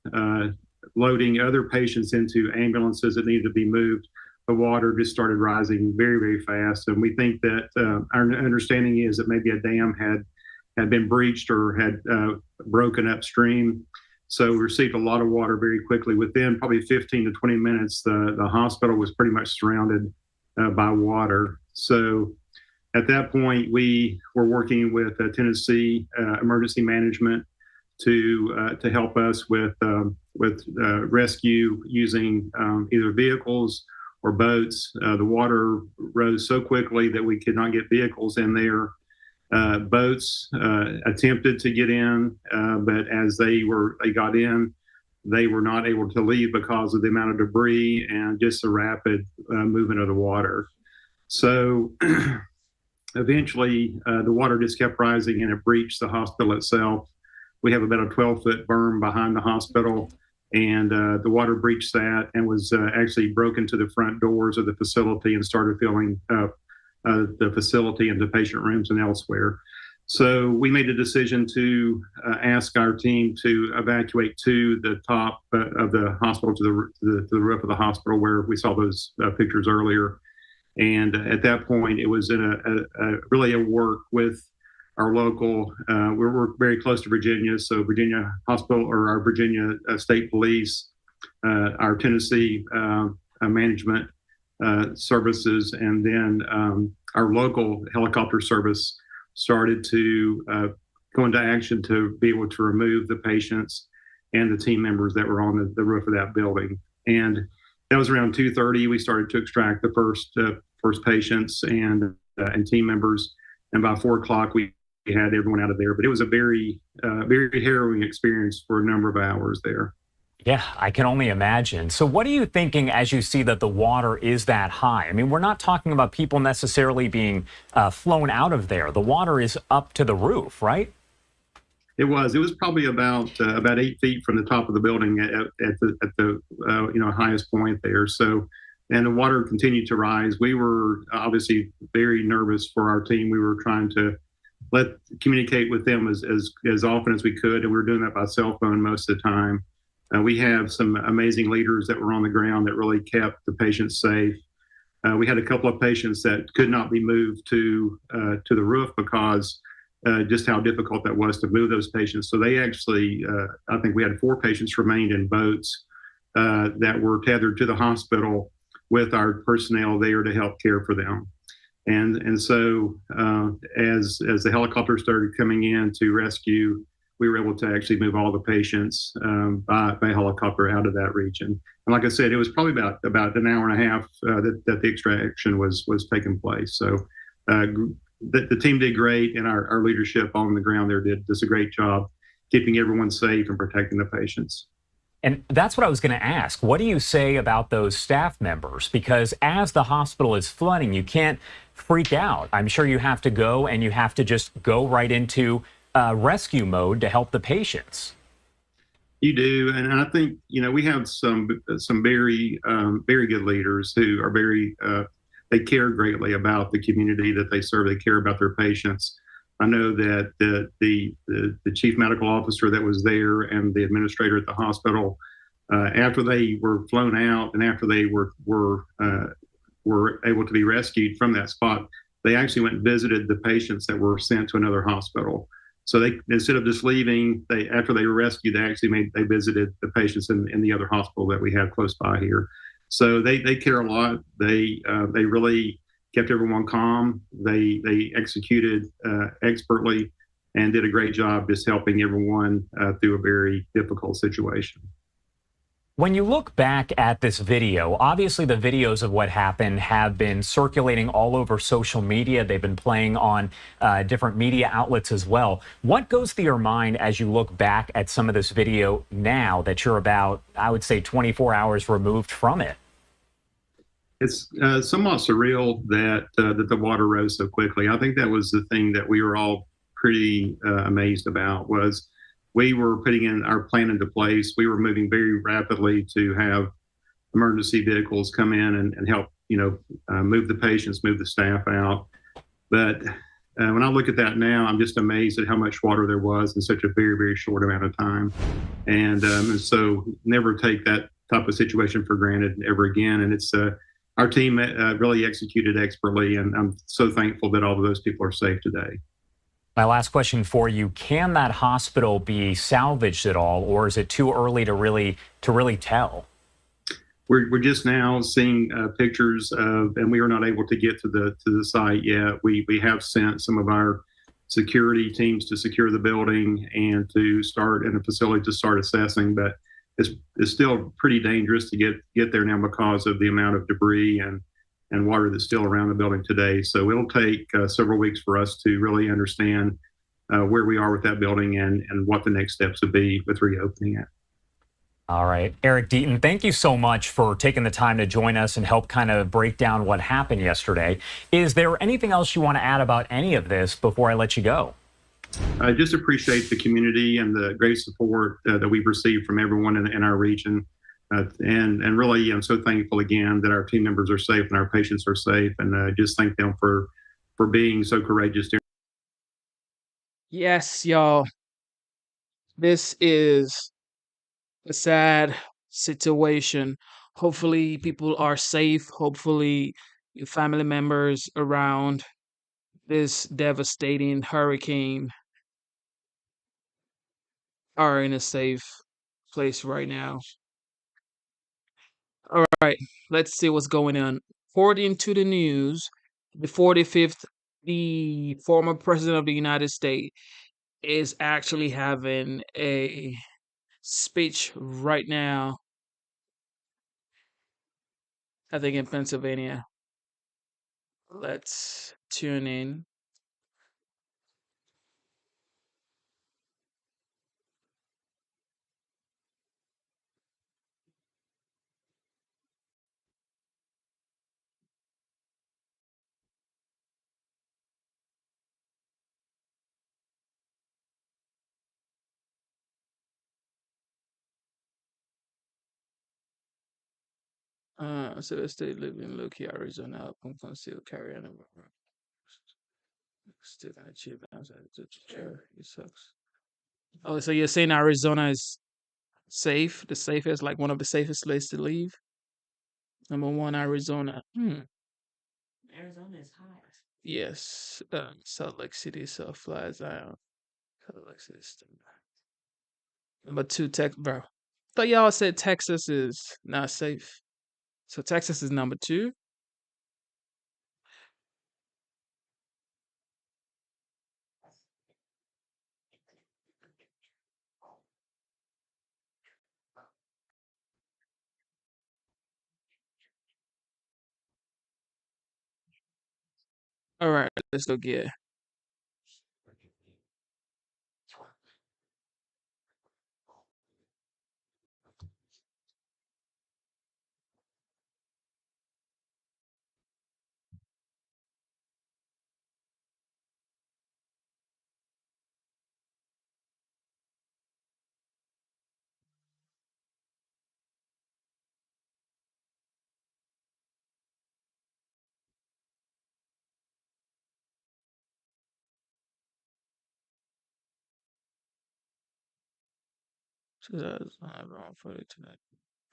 loading other patients into ambulances that needed to be moved, the water just started rising very, very fast. And we think that our understanding is that maybe a dam had been breached or had broken upstream. So we received a lot of water very quickly. Within probably 15 to 20 minutes, the hospital was pretty much surrounded by water. So at that point, we were working with Tennessee Emergency Management to help us with rescue using either vehicles or boats. The water rose so quickly that we could not get vehicles in there. Boats attempted to get in, but as they got in, they were not able to leave because of the amount of debris and just the rapid movement of the water. So eventually, the water just kept rising and it breached the hospital itself. We have about a 12-foot berm behind the hospital, and the water breached that and was actually broken to the front doors of the facility and started filling up the facility and the patient rooms and elsewhere. So we made a decision to ask our team to evacuate to the top of the hospital, to the roof of the hospital where we saw those pictures earlier. And at that point, it was in really a work with our local, we're very close to Virginia, so Virginia Hospital or our Virginia State Police, our Tennessee management services, and then our local helicopter service started to go into action to be able to remove the patients and the team members that were on the roof of that building. And that was around 2:30. We started to extract the first patients and team members. And by 4 o'clock, we had everyone out of there. But it was a very, very harrowing experience for a number of hours there. Yeah, I can only imagine. So what are you thinking as you see that the water is that high? I mean, we're not talking about people necessarily being flown out of there. The water is up to the roof, right? It was probably about 8 feet from the top of the building at the highest point there. So, and the water continued to rise. We were obviously very nervous for our team. We were trying to communicate with them as often as we could, and we were doing that by cell phone most of the time. We have some amazing leaders that were on the ground that really kept the patients safe. We had a couple of patients that could not be moved to the roof because just how difficult that was to move those patients. So they actually, I think we had 4 patients remained in boats that were tethered to the hospital with our personnel there to help care for them. And so as the helicopter started coming in to rescue, we were able to actually move all the patients by helicopter out of that region. And like I said, it was probably about an hour and a half that the extraction was taking place. So the team did great, and our leadership on the ground there did a great job keeping everyone safe and protecting the patients. And that's what I was going to ask. What do you say about those staff members? Because as the hospital is flooding, you can't freak out. I'm sure you have to go and you have to just go right into rescue mode to help the patients. You do, and I think we have some very very good leaders who are they care greatly about the community that they serve. They care about their patients. I know that the chief medical officer that was there and the administrator at the hospital, after they were flown out and after they were able to be rescued from that spot, they actually went and visited the patients that were sent to another hospital. So they, instead of just leaving, after they were rescued, they visited the patients in the other hospital that we have close by here. So they care a lot. They really kept everyone calm. They executed expertly and did a great job just helping everyone through a very difficult situation. When you look back at this video, obviously the videos of what happened have been circulating all over social media. They've been playing on different media outlets as well. What goes through your mind as you look back at some of this video now that you're about, I would say, 24 hours removed from it? It's somewhat surreal that the water rose so quickly. I think that was the thing that we were all pretty amazed about, was we were putting in our plan into place. We were moving very rapidly to have emergency vehicles come in and help, move the patients, move the staff out. But when I look at that now, I'm just amazed at how much water there was in such a very, very short amount of time. And so never take that type of situation for granted ever again. And it's our team really executed expertly, and I'm so thankful that all of those people are safe today. My last question for you, can that hospital be salvaged at all, or is it too early to really tell? We're just now seeing pictures of, and we are not able to get to the site yet. We have sent some of our security teams to secure the building and to start in a facility to start assessing, but it's still pretty dangerous to get there now because of the amount of debris and water that's still around the building today. So it'll take several weeks for us to really understand where we are with that building and what the next steps would be with reopening it. All right. Eric Deaton, thank you so much for taking the time to join us and help kind of break down what happened yesterday. Is there anything else you want to add about any of this before I let you go? I just appreciate the community and the great support that we've received from everyone in our region. And really, I'm so thankful again that our team members are safe and our patients are safe. And just thank them for being so courageous. Yes, y'all. This is a sad situation. Hopefully, people are safe. Hopefully, your family members around this devastating hurricane are in a safe place right now. All right, let's see what's going on. According to the news, the former president of the United States, is actually having a speech right now, I think in Pennsylvania. Let's tune in. So the state living in Loki, Arizona, outcome concealed carry on still gonna achieve it sucks. Oh, so you're saying Arizona is safe, the safest, like one of the safest places to leave? Number one, Arizona. Arizona is hot. Yes. Salt Lake City, South Fly Zion. Salt Lake City. Number two, bro. Thought y'all said Texas is not safe. So Texas is number two. All right, let's go get.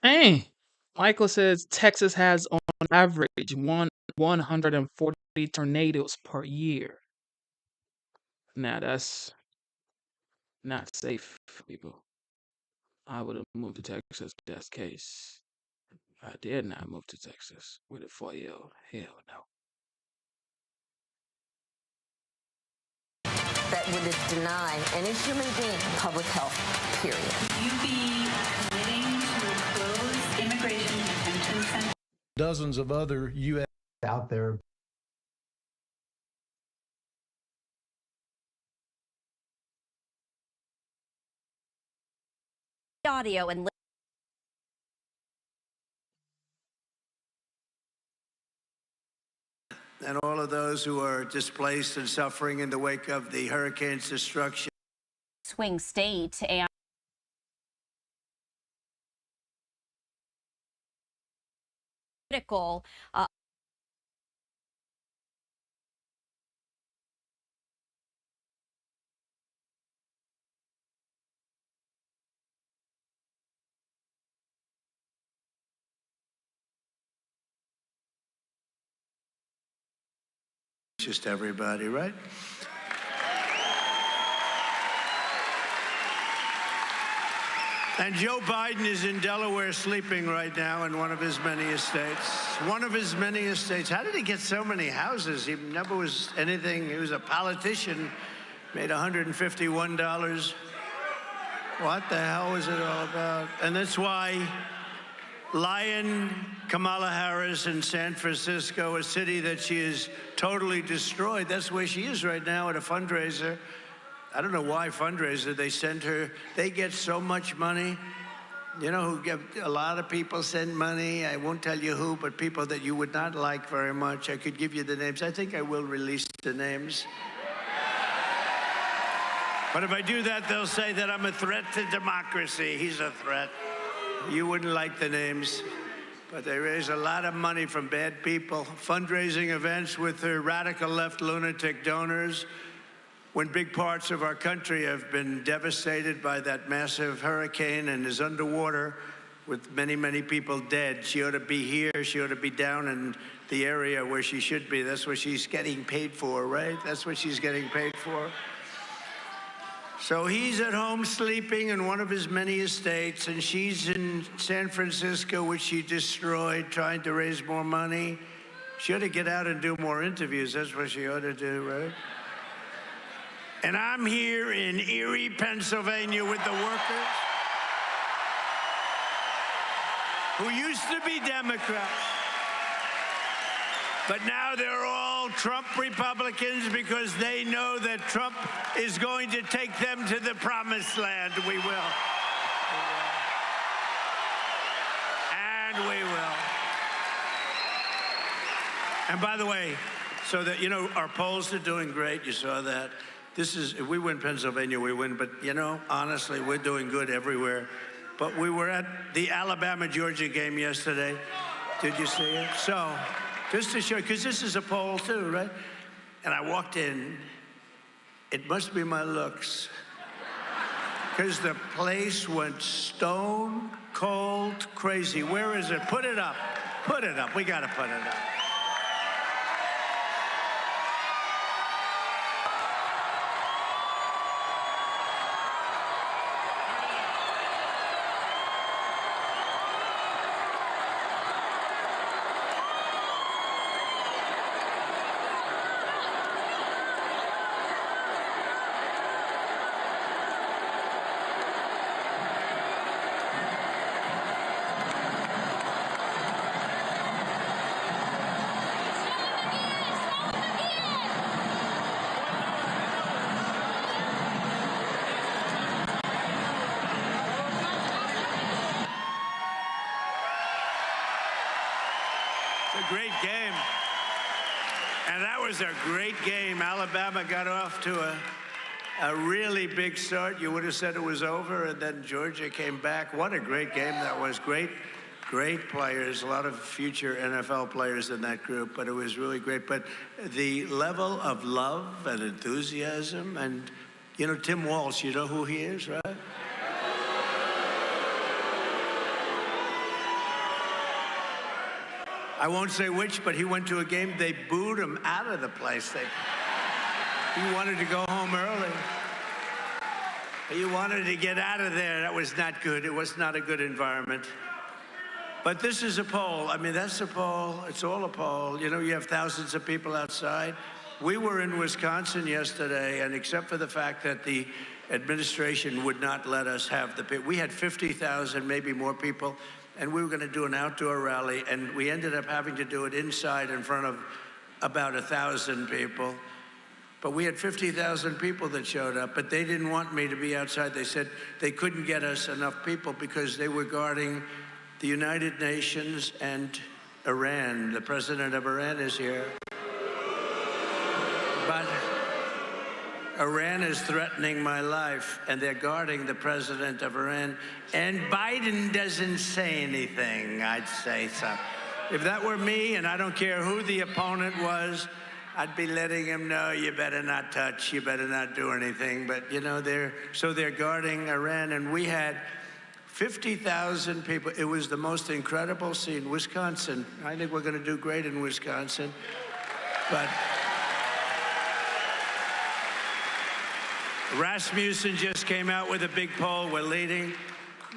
Hey, Michael says Texas has on average 140 tornadoes per year. Now that's not safe, people. I would have moved to Texas if that's the case. I did not move to Texas with a 4-year-old. Hell no. That would deny any human being public health, period. You be committing to close immigration detention centers. Dozens of other U.S. out there. Audio and all of those who are displaced and suffering in the wake of the hurricane's destruction. swing state and critical. Just everybody, right? And Joe Biden is in Delaware sleeping right now in one of his many estates. One of his many estates. How did he get so many houses? He never was anything. He was a politician, made $151. What the hell was it all about? And that's why Lion Kamala Harris in San Francisco, a city that she is totally destroyed. That's where she is right now at a fundraiser. I don't know why fundraiser. They send her, they get so much money. You know who give, a lot of people send money. I won't tell you who, but people that you would not like very much. I could give you the names. I think I will release the names. But if I do that, they'll say that I'm a threat to democracy. He's a threat. You wouldn't like the names. But they raise a lot of money from bad people, fundraising events with their radical left lunatic donors, when big parts of our country have been devastated by that massive hurricane and is underwater with many, many people dead. She ought to be here. She ought to be down in the area where she should be. That's what she's getting paid for, right? That's what she's getting paid for. So he's at home sleeping in one of his many estates, and she's in San Francisco, which she destroyed, trying to raise more money. She ought to get out and do more interviews. That's what she ought to do, right? And I'm here in Erie, Pennsylvania with the workers who used to be Democrats, but now they're all Trump Republicans because they know that Trump is going to take them to the promised land. We will. And we will. And by the way, so that, you know, our polls are doing great. You saw that. This is, if we win Pennsylvania, we win. But, you know, honestly, we're doing good everywhere. But we were at the Alabama-Georgia game yesterday. Did you see it? So, just to show, because this is a poll too, right? And I walked in. It must be my looks. Because the place went stone cold crazy. Where is it? Put it up. Put it up. We got to put it up. Great game. And that was a great game. Alabama got off to a really big start. You would have said it was over, and then Georgia came back. What a great game that was. Great players, a lot of future NFL players in that group, but it was really great. But the level of love and enthusiasm, and, you know, Tim Walsh, you know who he is, right? I won't say which, but he went to a game. They booed him out of the place. He wanted to go home early. He wanted to get out of there. That was not good. It was not a good environment. But this is a poll. I mean, that's a poll. It's all a poll. You know, you have thousands of people outside. We were in Wisconsin yesterday, and except for the fact that the administration would not let us have we had 50,000, maybe more people, and we were going to do an outdoor rally, and we ended up having to do it inside in front of about 1,000 people. But we had 50,000 people that showed up, but they didn't want me to be outside. They said they couldn't get us enough people because they were guarding the United Nations and Iran. The president of Iran is here. But Iran is threatening my life, and they're guarding the president of Iran. And Biden doesn't say anything, I'd say so. If that were me, and I don't care who the opponent was, I'd be letting him know, you better not touch, you better not do anything. But, you know, they're guarding Iran, and we had 50,000 people. It was the most incredible scene. Wisconsin, I think we're going to do great in Wisconsin. But Rasmussen just came out with a big poll. We're leading,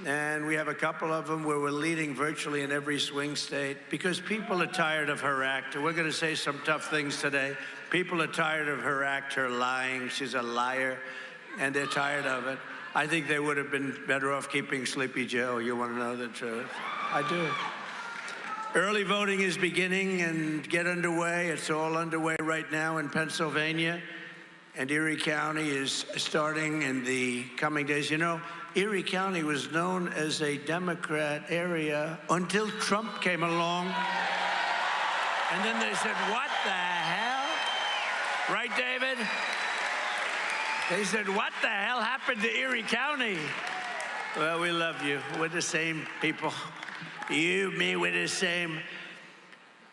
and we have a couple of them where we're leading virtually in every swing state because people are tired of her act. We're going to say some tough things today. People are tired of her act, her lying. She's a liar, and they're tired of it. I think they would have been better off keeping Sleepy Joe. You want to know the truth? I do. Early voting is beginning and get underway. It's all underway right now in Pennsylvania. and Erie County is starting in the coming days. You know, Erie County was known as a Democrat area until Trump came along. And then they said, what the hell? Right, David? They said, what the hell happened to Erie County? Well, we love you. We're the same people. You, me, we're the same.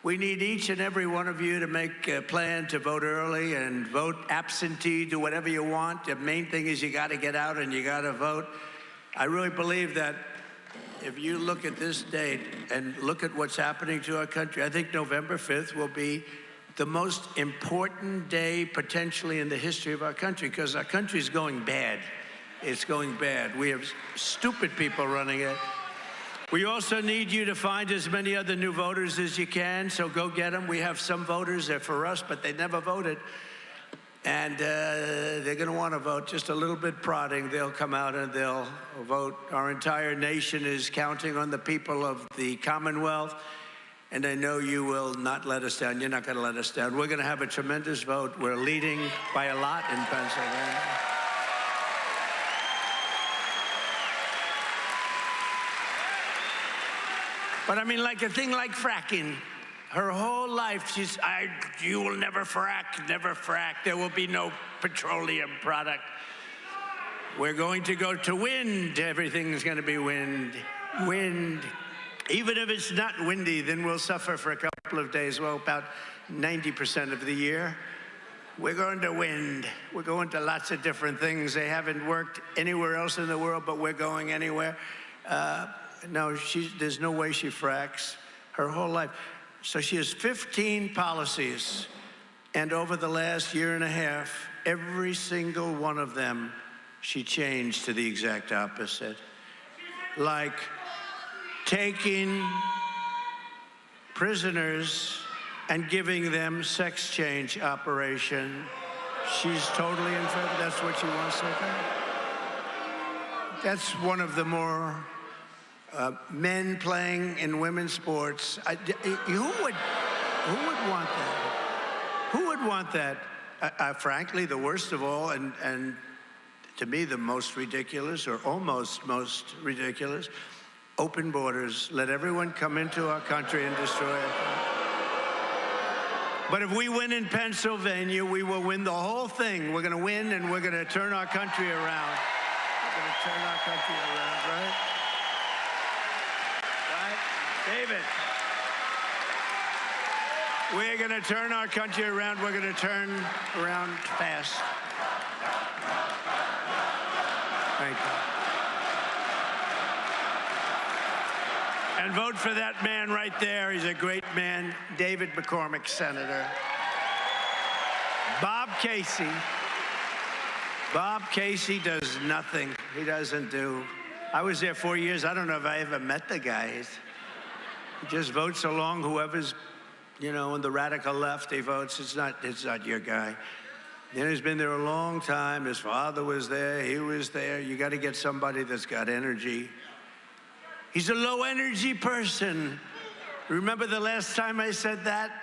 We need each and every one of you to make a plan to vote early and vote absentee, do whatever you want. The main thing is you got to get out and you got to vote. I really believe that if you look at this date and look at what's happening to our country, I think November 5th will be the most important day potentially in the history of our country, because our country is going bad. It's going bad. We have stupid people running it. We also need you to find as many other new voters as you can, so go get them. We have some voters, they're for us, but they never voted. And they're going to want to vote, just a little bit prodding. They'll come out and they'll vote. Our entire nation is counting on the people of the Commonwealth, and I know you will not let us down. You're not going to let us down. We're going to have a tremendous vote. We're leading by a lot in Pennsylvania. But I mean, like a thing like fracking, her whole life, you will never frack, never frack. There will be no petroleum product. We're going to go to wind. Everything's going to be wind. Wind. Even if it's not windy, then we'll suffer for a couple of days. Well, about 90% of the year. We're going to wind. We're going to lots of different things. They haven't worked anywhere else in the world, but we're going anywhere. No, there's no way she fracks her whole life. So she has 15 policies, and over the last year and a half, every single one of them, she changed to the exact opposite. Like taking prisoners and giving them sex change operation. She's totally in favor. That's what she wants to do. That's one of the more men playing in women's sports. Who would want that? Who would want that? Frankly, the worst of all, and to me the most ridiculous, or almost most ridiculous, open borders. Let everyone come into our country and destroy it. But if we win in Pennsylvania, we will win the whole thing. We're going to win, and we're going to turn our country around. We're going to turn our country around, right? David, we're going to turn our country around. We're going to turn around fast. Thank you. And vote for that man right there. He's a great man, David McCormick, Senator. Bob Casey. Bob Casey does nothing. He doesn't do. I was there 4 years. I don't know if I ever met the guy. He just votes along whoever's, on the radical left. He votes. It's not your guy. He's been there a long time. His father was there. He was there. You got to get somebody that's got energy. He's a low energy person. Remember the last time I said that?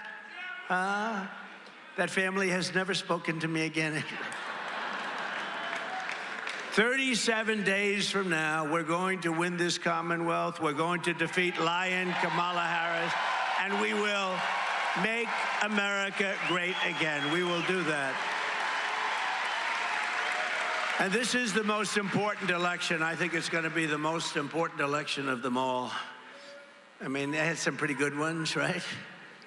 That family has never spoken to me again. 37 days from now, we're going to win this Commonwealth. We're going to defeat Lion Kamala Harris, and we will make America great again. We will do that. And this is the most important election. I think it's going to be the most important election of them all. I mean, they had some pretty good ones, right?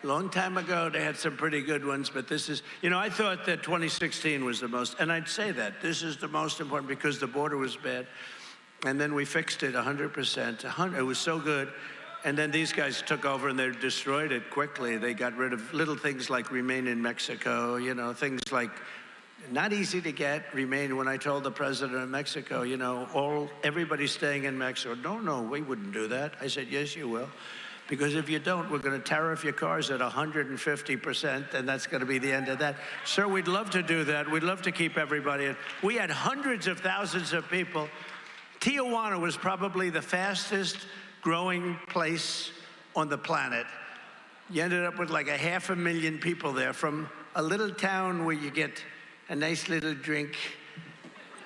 A long time ago, they had some pretty good ones, but this is, I thought that 2016 was the most, and I'd say that. This is the most important because the border was bad. And then we fixed it 100%. It was so good. And then these guys took over and they destroyed it quickly. They got rid of little things like Remain in Mexico, things like not easy to get, Remain. When I told the president of Mexico, everybody's staying in Mexico. No, we wouldn't do that. I said, yes, you will. Because if you don't, we're going to tariff your cars at 150%, and that's going to be the end of that. Sir, we'd love to do that. We'd love to keep everybody in. We had hundreds of thousands of people. Tijuana was probably the fastest growing place on the planet. You ended up with like 500,000 people there from a little town where you get a nice little drink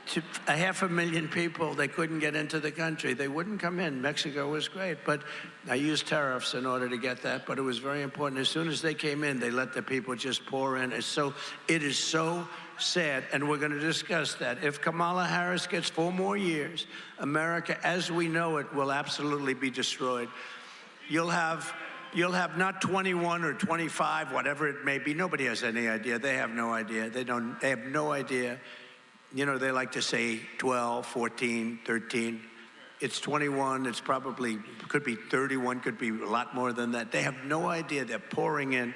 to 500,000 people. They couldn't get into the country. They wouldn't come in. Mexico was great, but I used tariffs in order to get that, but it was very important. As soon as they came in, they let the people just pour in. It is so sad, and we're going to discuss that. If Kamala Harris gets 4 more years, America, as we know it, will absolutely be destroyed. You'll have not 21 or 25, whatever it may be. Nobody has any idea. They have no idea. They have no idea. You know, they like to say 12, 14, 13. It's 21. It's probably, could be 31, could be a lot more than that. They have no idea. They're pouring in.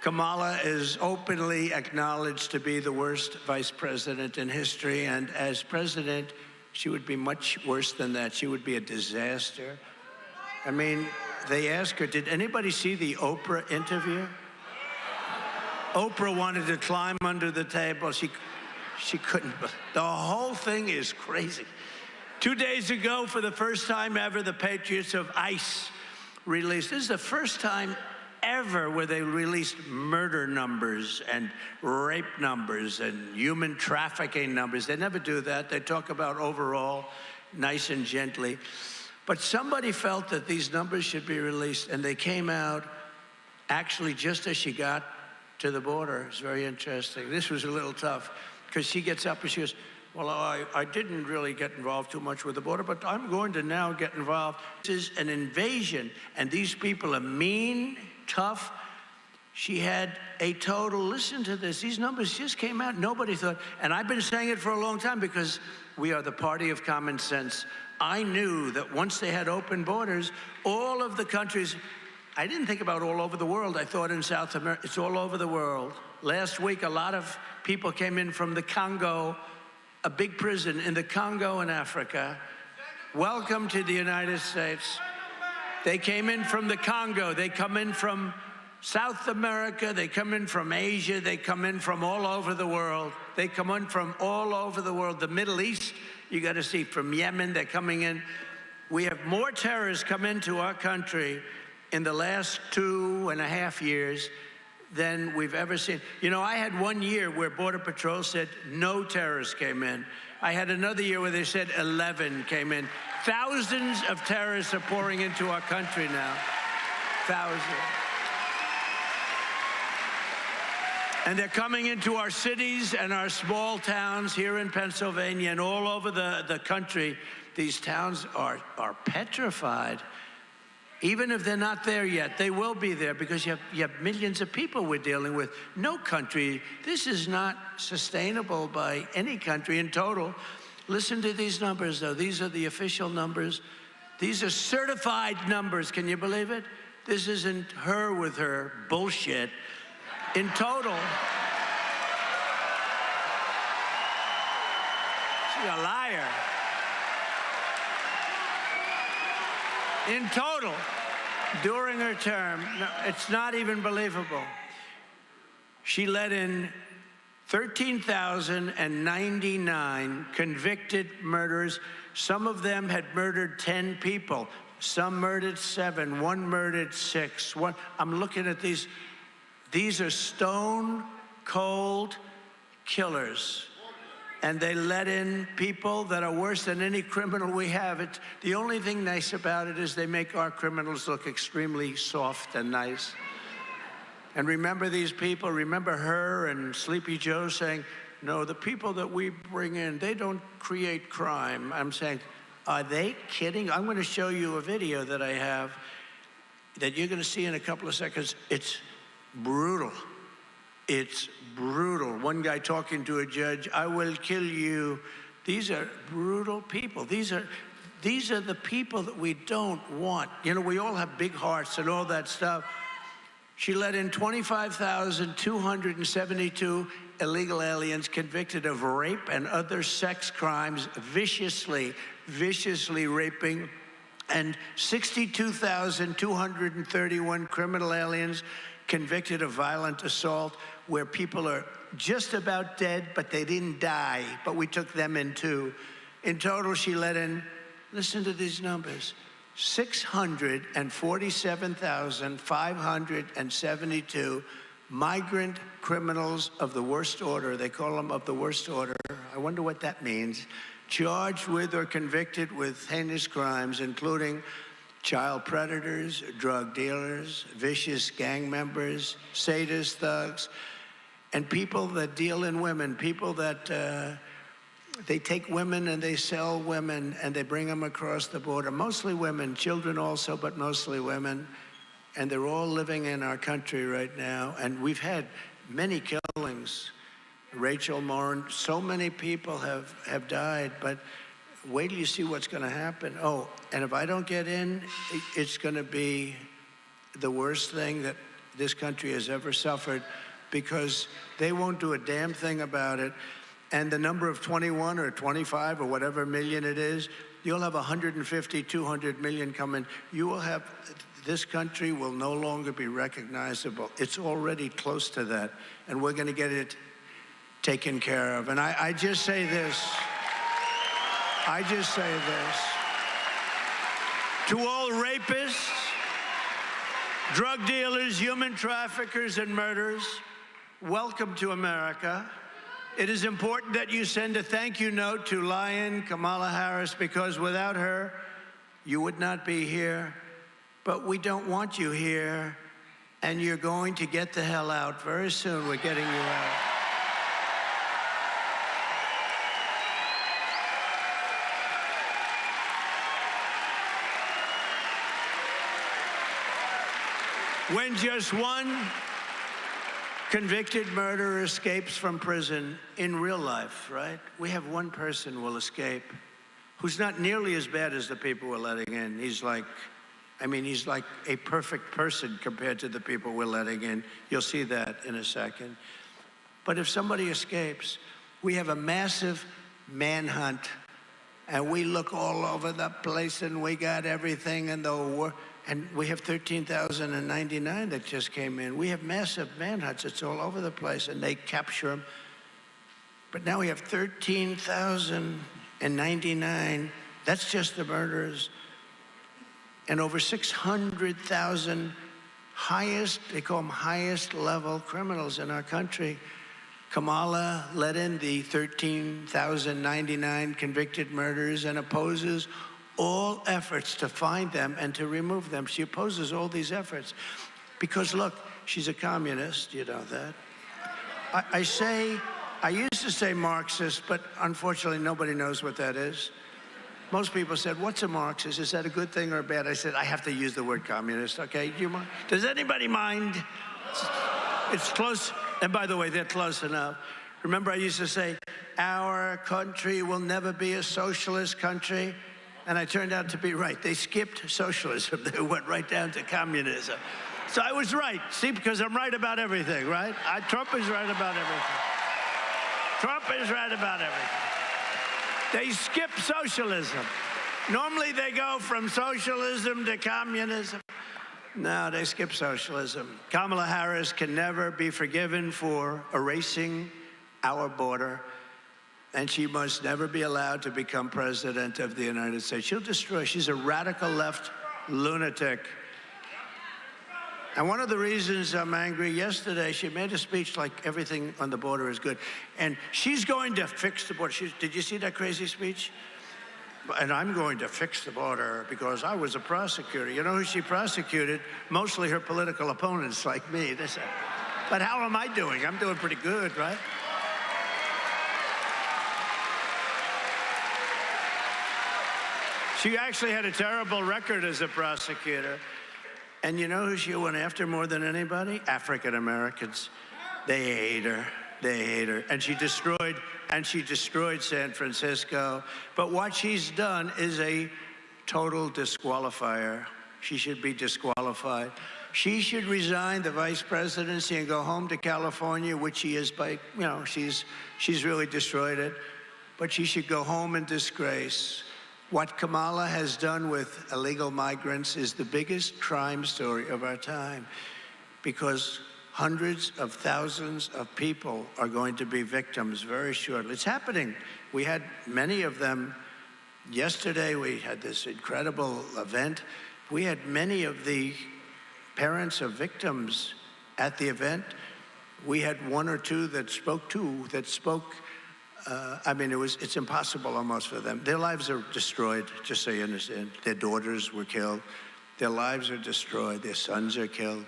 Kamala is openly acknowledged to be the worst vice president in history. And as president, she would be much worse than that. She would be a disaster. I mean, they asked her, did anybody see the Oprah interview? Oprah wanted to climb under the table. She couldn't. The whole thing is crazy. 2 days ago, for the first time ever, the Patriots of ICE released. This is the first time ever where they released murder numbers and rape numbers and human trafficking numbers. They never do that. They talk about overall, nice and gently. But somebody felt that these numbers should be released, and they came out actually just as she got to the border. It's very interesting. This was a little tough, because she gets up and she goes, well, I didn't really get involved too much with the border, but I'm going to now get involved. This is an invasion, and these people are mean, tough. She had a total, listen to this, these numbers just came out. Nobody thought, and I've been saying it for a long time because we are the party of common sense. I knew that once they had open borders, all of the countries, I didn't think about all over the world. I thought in South America, it's all over the world. Last week, a lot of people came in from the Congo, a big prison in the Congo in Africa. Welcome to the United States. They came in from the Congo. They come in from South America. They come in from Asia. They come in from all over the world. They come in from all over the world. The Middle East, you got to see, from Yemen, they're coming in. We have more terrorists come into our country in the last 2.5 years than we've ever seen. You know, I had 1 year where Border Patrol said no terrorists came in. I had another year where they said 11 came in. Thousands of terrorists are pouring into our country now. Thousands. And they're coming into our cities and our small towns here in Pennsylvania and all over the country. These towns are petrified. Even if they're not there yet, they will be there, because you have millions of people we're dealing with. No country, this is not sustainable by any country in total. Listen to these numbers, though. These are the official numbers. These are certified numbers. Can you believe it? This isn't her with her bullshit. In total, she's a liar. In total, during her term, no, it's not even believable, she let in 13,099 convicted murderers. Some of them had murdered 10 people. Some murdered 7. One murdered 6. I'm looking at these. These are stone cold killers. And they let in people that are worse than any criminal we have. The only thing nice about it is they make our criminals look extremely soft and nice. And remember these people, remember her and Sleepy Joe saying, no, the people that we bring in, they don't create crime. I'm saying, are they kidding? I'm going to show you a video that I have that you're going to see in a couple of seconds. It's brutal. It's brutal. One guy talking to a judge, I will kill you. These are brutal people. These are the people that we don't want. You know, we all have big hearts and all that stuff. She let in 25,272 illegal aliens convicted of rape and other sex crimes, viciously raping, and 62,231 criminal aliens convicted of violent assault, where people are just about dead, but they didn't die, but we took them in too. In total, she let in, listen to these numbers, 647,572 migrant criminals of the worst order. They call them of the worst order. I wonder what that means. Charged with or convicted with heinous crimes, including child predators, drug dealers, vicious gang members, sadist thugs, and people that deal in women, people that they take women and they sell women and they bring them across the border. Mostly women, children also, but mostly women. And they're all living in our country right now. And we've had many killings. Rachel Morin, so many people have died, but wait till you see what's going to happen. Oh, and if I don't get in, it's going to be the worst thing that this country has ever suffered, because they won't do a damn thing about it. And the number of 21 or 25 or whatever million it is, you'll have 150, 200 million coming. You will have, this country will no longer be recognizable. It's already close to that, and we're going to get it taken care of. And I just say this. I just say this. To all rapists, drug dealers, human traffickers, and murderers, welcome to America. It is important that you send a thank you note to Lion Kamala Harris, because without her, you would not be here. But we don't want you here, and you're going to get the hell out very soon. We're getting you out. When just one convicted murderer escapes from prison in real life, right? We have one person will escape who's not nearly as bad as the people we're letting in. He's like, I mean, he's like a perfect person compared to the people we're letting in. You'll see that in a second. But if somebody escapes, we have a massive manhunt, and we look all over the place, and we got everything in the world. And we have 13,099 that just came in. We have massive manhunts. It's all over the place, and they capture them. But now we have 13,099. That's just the murderers. And over 600,000 highest, they call them highest level criminals in our country. Kamala let in the 13,099 convicted murderers and opposes all efforts to find them and to remove them. She opposes all these efforts because, look, she's a communist, you know that. I used to say Marxist, but unfortunately nobody knows what that is. Most people said, what's a Marxist? Is that a good thing or a bad? I said, I have to use the word communist, okay? Does anybody mind? It's close, and by the way, they're close enough. Remember I used to say, our country will never be a socialist country. And I turned out to be right. They skipped socialism. They went right down to communism. So I was right. See, because I'm right about everything, right? Trump is right about everything. Trump is right about everything. They skip socialism. Normally they go from socialism to communism. No, they skip socialism. Kamala Harris can never be forgiven for erasing our border. And she must never be allowed to become president of the United States. She'll destroy. She's a radical left lunatic. And one of the reasons I'm angry, yesterday she made a speech like everything on the border is good. And she's going to fix the border. Did you see that crazy speech? And I'm going to fix the border because I was a prosecutor. You know who she prosecuted? Mostly her political opponents like me. But how am I doing? I'm doing pretty good, right? She actually had a terrible record as a prosecutor. And you know who she went after more than anybody? African Americans. They hate her. They hate her. And she destroyed San Francisco. But what she's done is a total disqualifier. She should be disqualified. She should resign the vice presidency and go home to California, which she is by, you know, she's really destroyed it. But she should go home in disgrace. What Kamala has done with illegal migrants is the biggest crime story of our time, because hundreds of thousands of people are going to be victims very shortly. It's happening. We had many of them yesterday. We had this incredible event. We had many of the parents of victims at the event. We had one or two that spoke. I mean, it's impossible almost for them. Their lives are destroyed, just so you understand. Their daughters were killed. Their lives are destroyed. Their sons are killed.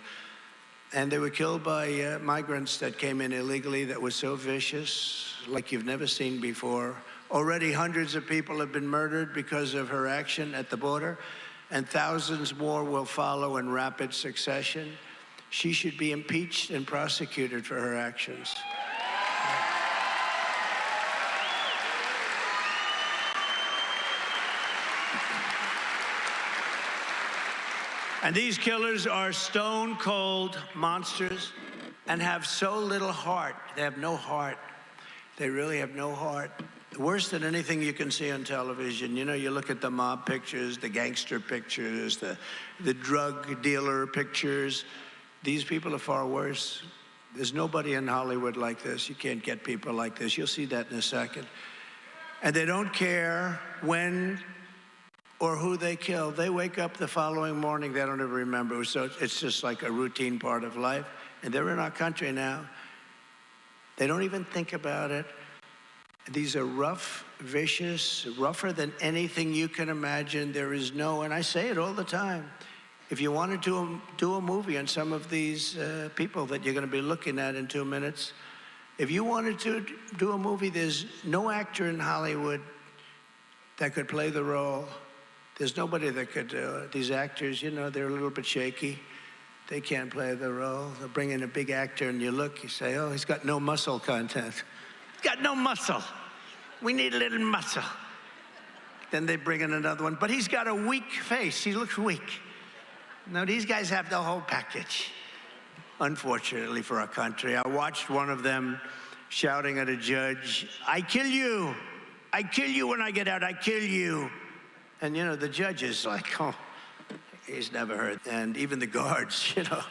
And they were killed by migrants that came in illegally that were so vicious, like you've never seen before. Already hundreds of people have been murdered because of her action at the border, and thousands more will follow in rapid succession. She should be impeached and prosecuted for her actions. And these killers are stone-cold monsters and have so little heart. They have no heart. They really have no heart. Worse than anything you can see on television. You know, you look at the mob pictures, the gangster pictures, the drug dealer pictures. These people are far worse. There's nobody in Hollywood like this. You can't get people like this. You'll see that in a second. And they don't care when or who they kill. They wake up the following morning, they don't even remember. So it's just like a routine part of life. And they're in our country now. They don't even think about it. These are rough, vicious, rougher than anything you can imagine. There is no, and I say it all the time, if you wanted to do a movie on some of these people that you're going to be looking at in 2 minutes, if you wanted to do a movie, there's no actor in Hollywood that could play the role. There's nobody that could do it. These actors, you know, they're a little bit shaky. They can't play the role. They'll bring in a big actor and you look, you say, oh, he's got no muscle content. He's got no muscle. We need a little muscle. Then they bring in another one, but he's got a weak face. He looks weak. No, these guys have the whole package, unfortunately for our country. I watched one of them shouting at a judge, I kill you. I kill you when I get out. I kill you. And, you know, the judge is like, oh, he's never heard. And even the guards, you know,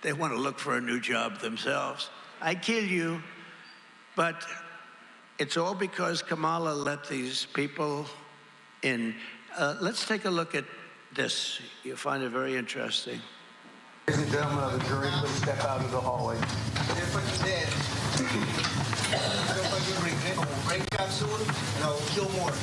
they want to look for a new job themselves. I kill you. But it's all because Kamala let these people in. Let's take a look at this. You'll find it very interesting. Ladies and gentlemen of the jury, please step out of the hallway. If I'm dead, I don't want you to bring people. We'll break you out soon, and I'll kill more.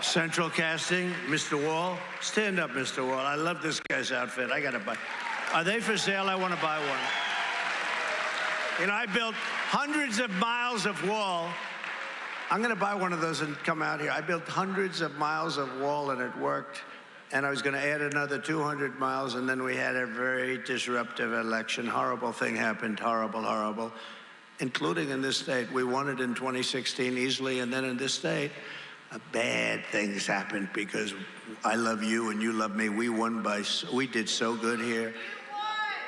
Central casting, Mr. Wall. Stand up, Mr. Wall. I love this guy's outfit. I gotta buy. Are they for sale? I want to buy one. You know, I built hundreds of miles of wall. I'm gonna buy one of those and come out here. I built hundreds of miles of wall and it worked. And I was gonna add another 200 miles and then we had a very disruptive election. Horrible thing happened, horrible, horrible. Including in this state. We won it in 2016 easily, and then in this state, bad things happened because I love you and you love me. We did so good here.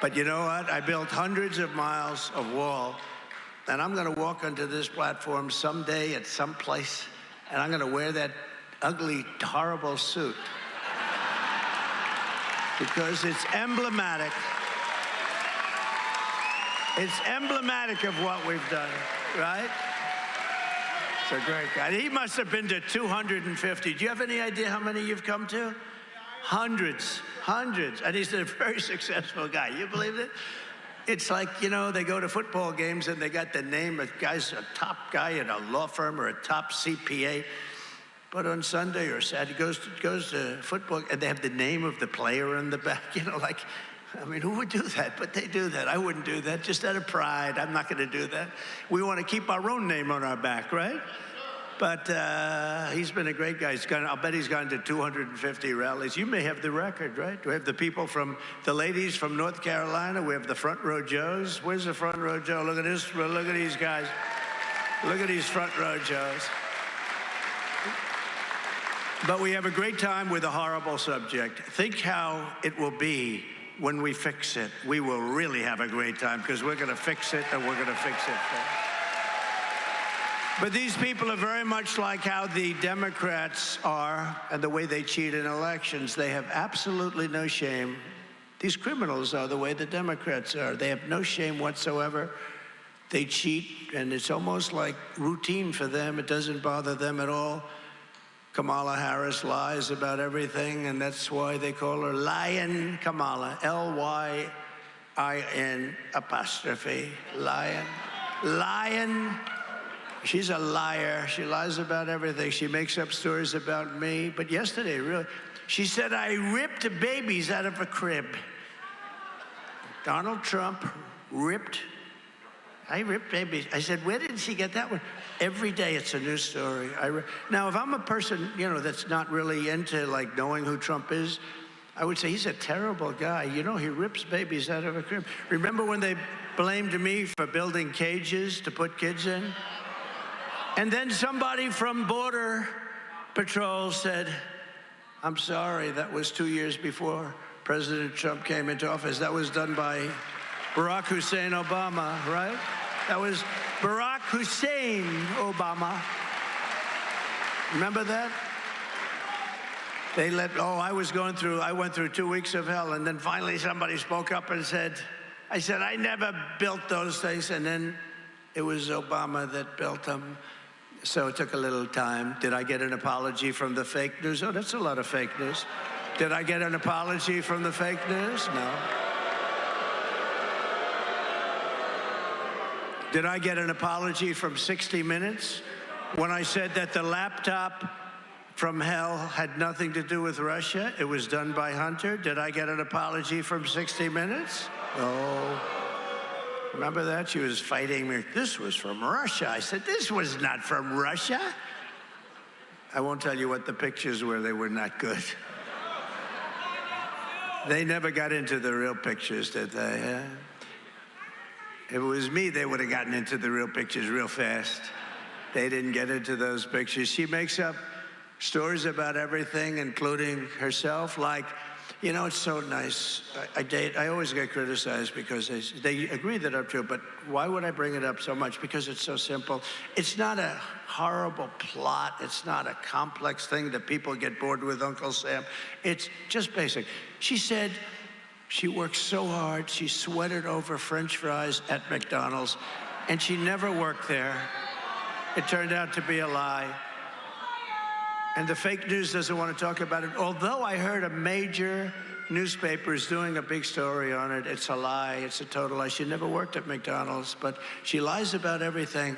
But you know what? I built hundreds of miles of wall, and I'm going to walk onto this platform someday at some place, and I'm going to wear that ugly, horrible suit because it's emblematic. It's emblematic of what we've done, right? It's a great guy. He must have been to 250. Do you have any idea how many you've come to? Hundreds. And he's a very successful guy. You believe it? It's like, you know, they go to football games and they got the name of guy's a top guy in a law firm or a top CPA. But on Sunday or Saturday, goes to football and they have the name of the player in the back. You know, like, I mean, who would do that? But they do that. I wouldn't do that, just out of pride. I'm not going to do that. We want to keep our own name on our back, right? But he's been a great guy. I'll bet he's gone to 250 rallies. You may have the record, right? We have the people from, the ladies from North Carolina. We have the front row Joes. Where's the front row Joe? Look at this. Look at these guys. Look at these front row Joes. But we have a great time with a horrible subject. Think how it will be when we fix it. We will really have a great time because we're going to fix it and we're going to fix it. But these people are very much like how the Democrats are and the way they cheat in elections. They have absolutely no shame. These criminals are the way the Democrats are. They have no shame whatsoever. They cheat, and it's almost like routine for them. It doesn't bother them at all. Kamala Harris lies about everything, and that's why they call her Lying Kamala, L-Y-I-N apostrophe, Lying. Lying. She's a liar. She lies about everything. She makes up stories about me. But yesterday, really, she said I ripped babies out of a crib. Donald Trump I ripped babies. I said, where did she get that one? Every day it's a new story. Now, if I'm a person, that's not really into like knowing who Trump is, I would say he's a terrible guy. He rips babies out of a crib. Remember when they blamed me for building cages to put kids in? And then somebody from Border Patrol said, I'm sorry, that was 2 years before President Trump came into office. That was done by Barack Hussein Obama, right? That was Barack Hussein Obama. Remember that? I went through 2 weeks of hell, and then finally somebody spoke up and said, I never built those things, and then it was Obama that built them. So it took a little time. Did I get an apology from the fake news? Oh, that's a lot of fake news. Did I get an apology from the fake news? No. Did I get an apology from 60 Minutes when I said that the laptop from hell had nothing to do with Russia? It was done by Hunter. Did I get an apology from 60 Minutes? No. Remember that? She was fighting me. This was from Russia. I said, this was not from Russia. I won't tell you what the pictures were. They were not good. They never got into the real pictures, did they? If it was me, they would have gotten into the real pictures real fast. They didn't get into those pictures. She makes up stories about everything, including herself. Like, it's so nice. I always get criticized because they agree that I'm true, but why would I bring it up so much? Because it's so simple. It's not a horrible plot. It's not a complex thing that people get bored with, Uncle Sam. It's just basic. She said she worked so hard. She sweated over French fries at McDonald's, and she never worked there. It turned out to be a lie. And the fake news doesn't want to talk about it. Although I heard a major newspaper is doing a big story on it. It's a lie. It's a total lie. She never worked at McDonald's, but she lies about everything.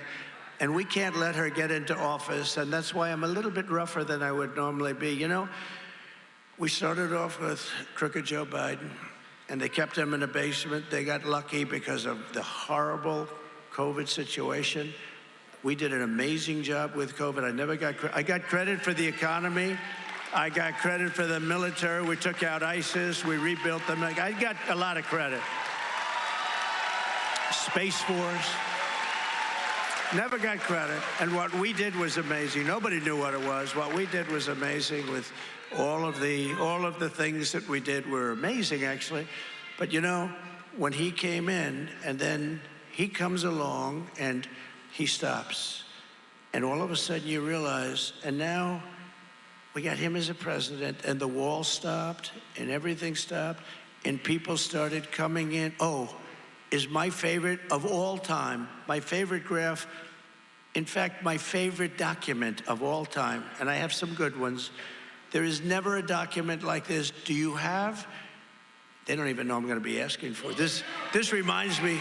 And we can't let her get into office. And that's why I'm a little bit rougher than I would normally be. We started off with crooked Joe Biden, and they kept him in the basement. They got lucky because of the horrible COVID situation. We did an amazing job with COVID. I got credit for the economy. I got credit for the military. We took out ISIS. We rebuilt them. I got a lot of credit. Space Force. Never got credit. And what we did was amazing. Nobody knew what it was. What we did was amazing with all of the things that we did were amazing, actually. But when he came in, and then he comes along and he stops. And all of a sudden you realize, and now we got him as a president, and the wall stopped, and everything stopped, and people started coming in. Is my favorite of all time, my favorite graph, in fact, my favorite document of all time, and I have some good ones. There is never a document like this. Do you have? They don't even know I'm going to be asking for this. This reminds me,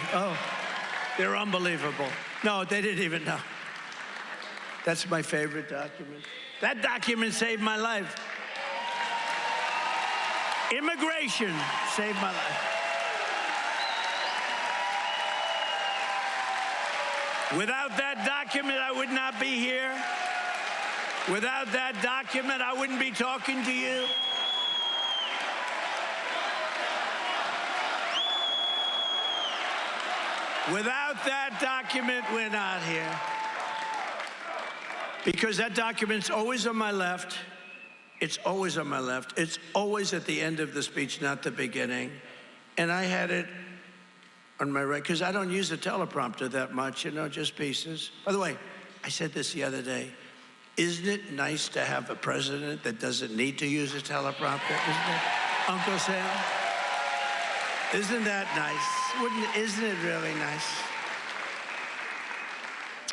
they're unbelievable. No, they didn't even know. That's my favorite document. That document saved my life. Immigration saved my life. Without that document, I would not be here. Without that document, I wouldn't be talking to you. Without that document, we're not here. Because that document's always on my left. It's always on my left. It's always at the end of the speech, not the beginning. And I had it on my right, because I don't use a teleprompter that much, you know, just pieces. By the way, I said this the other day. Isn't it nice to have a president that doesn't need to use a teleprompter? Isn't it, Uncle Sam? Isn't that nice? Isn't it really nice?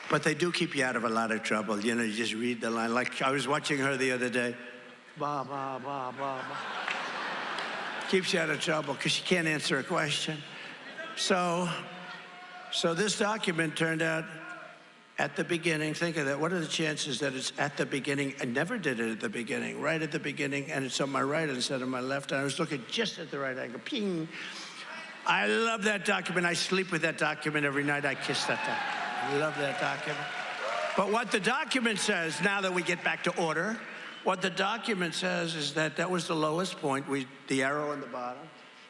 But they do keep you out of a lot of trouble. You know, you just read the line. Like I was watching her the other day. Ba, ba, ba, ba, ba. Keeps you out of trouble because she can't answer a question. So this document turned out at the beginning. Think of that. What are the chances that it's at the beginning? I never did it at the beginning, right at the begining, and it's on my right instead of my left. And I was looking just at the right angle. Ping. I love that document. I sleep with that document every night. I kiss that document. I love that document. But what the document says, now that we get back to order, what the document says is that that was the lowest point, the arrow on the bottom,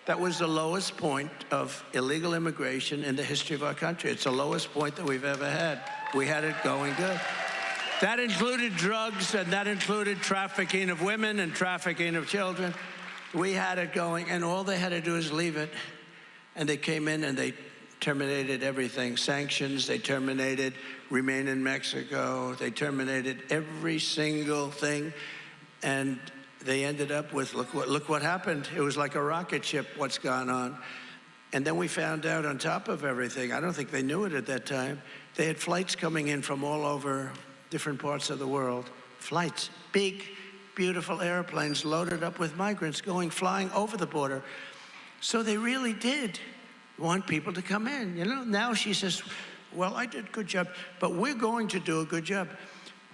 that was the lowest point of illegal immigration in the history of our country. It's the lowest point that we've ever had. We had it going good. That included drugs, and that included trafficking of women and trafficking of children. We had it going, and all they had to do is leave it. And they came in and they terminated everything. Sanctions, they terminated remain in Mexico. They terminated every single thing. And they ended up with, look what happened. It was like a rocket ship, what's gone on. And then we found out on top of everything, I don't think they knew it at that time, they had flights coming in from all over different parts of the world. Flights, big, beautiful airplanes loaded up with migrants flying over the border. So they really did want people to come in. You know, now she says, well, I did a good job, but we're going to do a good job.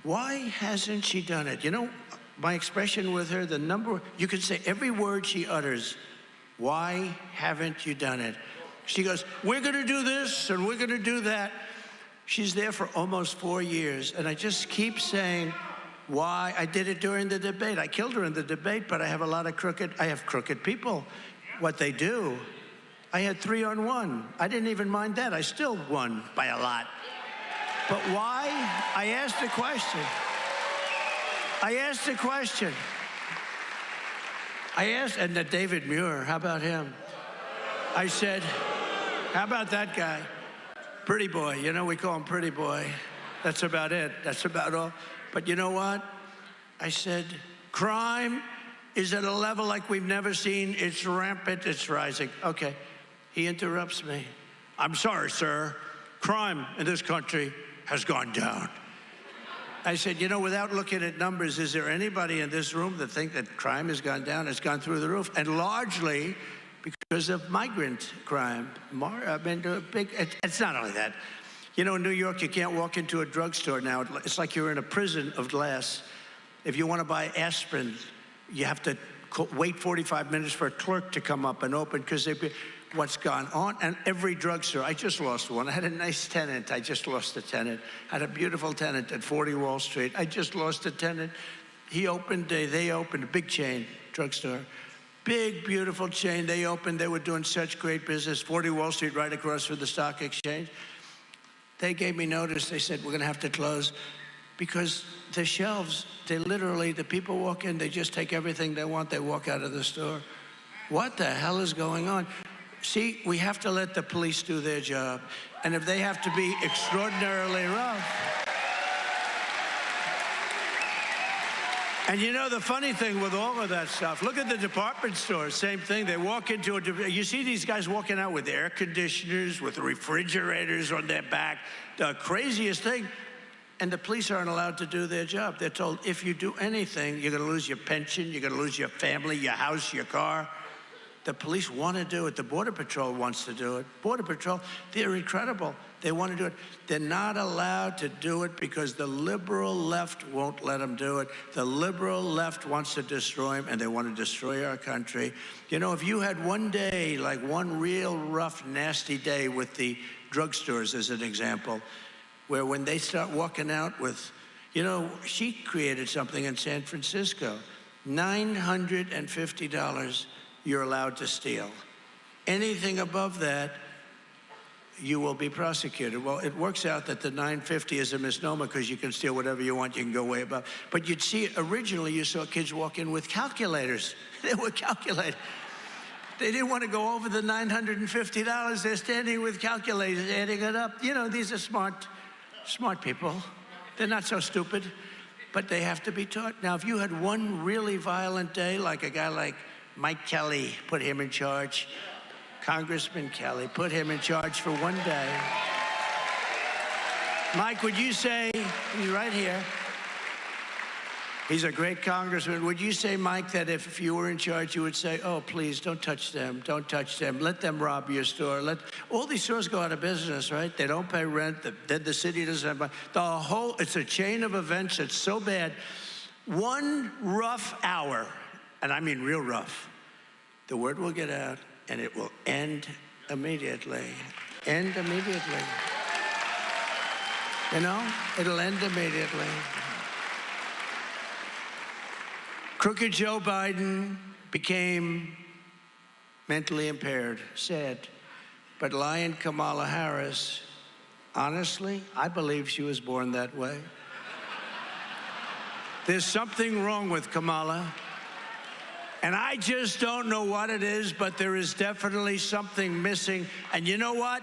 Why hasn't she done it? You know, my expression with her, you could say every word she utters. Why haven't you done it? She goes, we're going to do this and we're going to do that. She's there for almost 4 years. And I just keep saying, why? I did it during the debate. I killed her in the debate, but I have crooked people. What they do, I had 3-on-1. I didn't even mind that. I still won by a lot. But why? I asked the question. And David Muir, how about him? I said, how about that guy? Pretty boy, you know, we call him Pretty Boy. That's about it, that's about all. But you know what? I said, crime is at a level like we've never seen. It's rampant, it's rising. Okay, he interrupts me. I'm sorry, sir. Crime in this country has gone down. I said, you know, without looking at numbers, is there anybody in this room that think that crime has gone down? It's gone through the roof, and largely because of migrant crime. It's not only that. You know, in New York, you can't walk into a drugstore now. It's like you're in a prison of glass. If you want to buy aspirin, you have to wait 45 minutes for a clerk to come up and open because what's gone on. And every drugstore, I just lost one. I had a nice tenant. I just lost a tenant. I had a beautiful tenant at 40 Wall Street. I just lost a tenant. They opened a big chain drugstore. Big, beautiful chain. They opened. They were doing such great business. 40 Wall Street, right across from the stock exchange. They gave me notice. They said, we're going to have to close because the shelves, the people walk in, they just take everything they want. They walk out of the store. What the hell is going on? See, we have to let the police do their job. And if they have to be extraordinarily rough. And you know, the funny thing with all of that stuff, look at the department stores, same thing. They walk into you see these guys walking out with air conditioners, with refrigerators on their back, the craziest thing. And the police aren't allowed to do their job. They're told, if you do anything, you're going to lose your pension, you're going to lose your family, your house, your car. The police want to do it. The Border Patrol wants to do it. Border Patrol, they're incredible. They want to do it. They're not allowed to do it because the liberal left won't let them do it. The liberal left wants to destroy them, and they want to destroy our country. You know, if you had one day, like one real rough, nasty day with the drugstores as an example, where when they start walking out with, you know, she created something in San Francisco, $950 you're allowed to steal. Anything above that, you will be prosecuted. Well, it works out that the 950 is a misnomer because you can steal whatever you want, you can go way above. But you'd see, originally you saw kids walk in with calculators. They were calculators. They didn't want to go over the $950. They're standing with calculators, adding it up. You know, these are smart people. They're not so stupid, but they have to be taught. Now, if you had one really violent day, like a guy like Mike Kelly, put him in charge, Congressman Kelly, put him in charge for one day. Mike, would you say, he's right here, he's a great congressman. Would you say, Mike, that if you were in charge, you would say, oh, please, don't touch them, don't touch them. Let them rob your store. All these stores go out of business, right? They don't pay rent. The city doesn't have money. It's a chain of events that's so bad. One rough hour, and I mean real rough, the word will get out, and it will end immediately. End immediately. You know, it'll end immediately. Crooked Joe Biden became mentally impaired, sad. But lying Kamala Harris, honestly, I believe she was born that way. There's something wrong with Kamala. And I just don't know what it is, but there is definitely something missing. And you know what?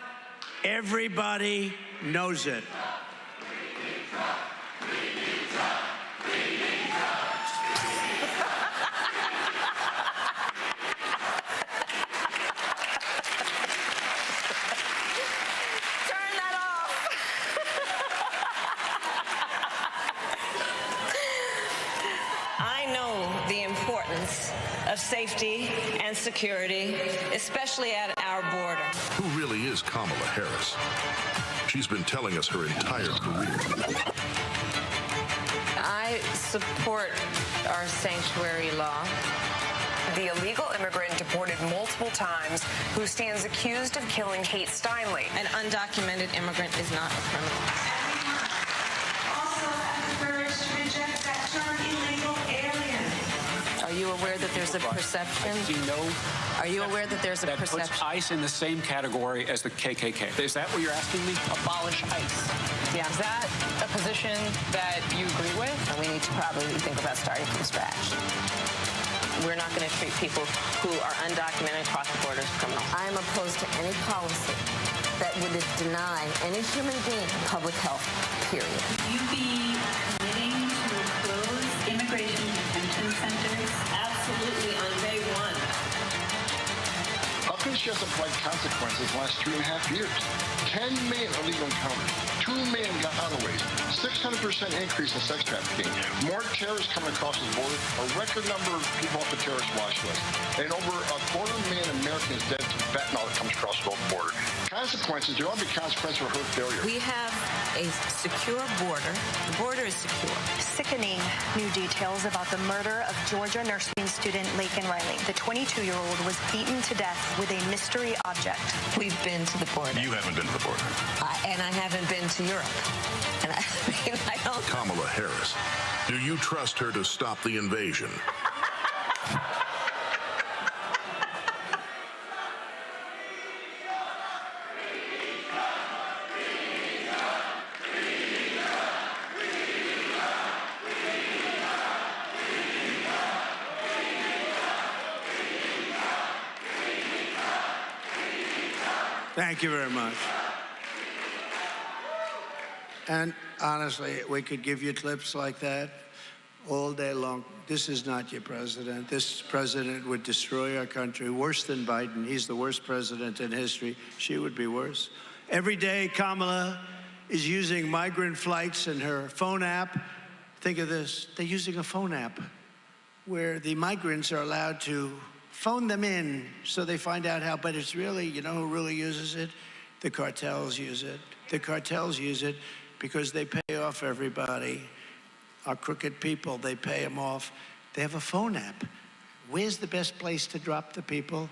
Everybody knows it. Of safety and security, especially at our border. Who really is Kamala Harris? She's been telling us her entire career. I support our sanctuary law. The illegal immigrant deported multiple times who stands accused of killing Kate Steinle. An undocumented immigrant is not a criminal. Also have the courage to reject that term illegal alien. Are you aware that there's a perception? Are you aware that there's a perception? Puts ICE in the same category as the KKK. Is that what you're asking me? Abolish ICE. Yeah. Is that a position that you agree with? And we need to probably think about starting from scratch. We're not going to treat people who are undocumented across the border as criminals. I am opposed to any policy that would deny any human being public health, period. You be committing to close immigration detention centers? Absolutely, on day one. How come she hasn't applied consequences the last 3.5 years? 10 million illegal encounters, 2 million gotaways, 600% increase in sex trafficking, more terrorists coming across the border, a record number of people off the terrorist watch list, and over 250,000 Americans dead to fentanyl that comes across the border. Consequences, there ought to be consequences for her failure. We have a secure border. The border is secure. Sickening new details about the murder of Georgia nursing student Laken Riley. The 22-year-old was beaten to death with a mystery object. We've been to the border. You haven't been to the border. And I haven't been to Europe. And I don't. Kamala Harris. Do you trust her to stop the invasion? Thank you very much. And honestly, we could give you clips like that all day long. This is not your president. This president would destroy our country worse than Biden. He's the worst president in history. She would be worse. Every day, Kamala is using migrant flights in her phone app. Think of this. They're using a phone app where the migrants are allowed to phone them in so they find out how, but it's really, you know who really uses it? The cartels use it. The cartels use it because they pay off everybody. Our crooked people, they pay them off. They have a phone app. Where's the best place to drop the people?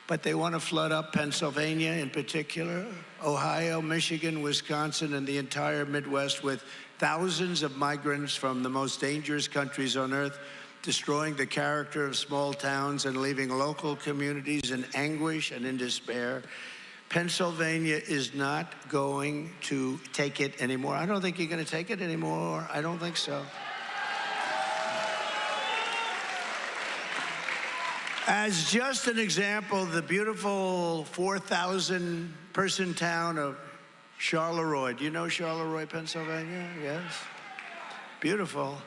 But they want to flood up Pennsylvania in particular, Ohio, Michigan, Wisconsin, and the entire Midwest with thousands of migrants from the most dangerous countries on earth, destroying the character of small towns and leaving local communities in anguish and in despair. Pennsylvania is not going to take it anymore. I don't think you're going to take it anymore. I don't think so. As just an example, the beautiful 4,000 person town of Charleroi. Do you know Charleroi, Pennsylvania? Yes. Beautiful.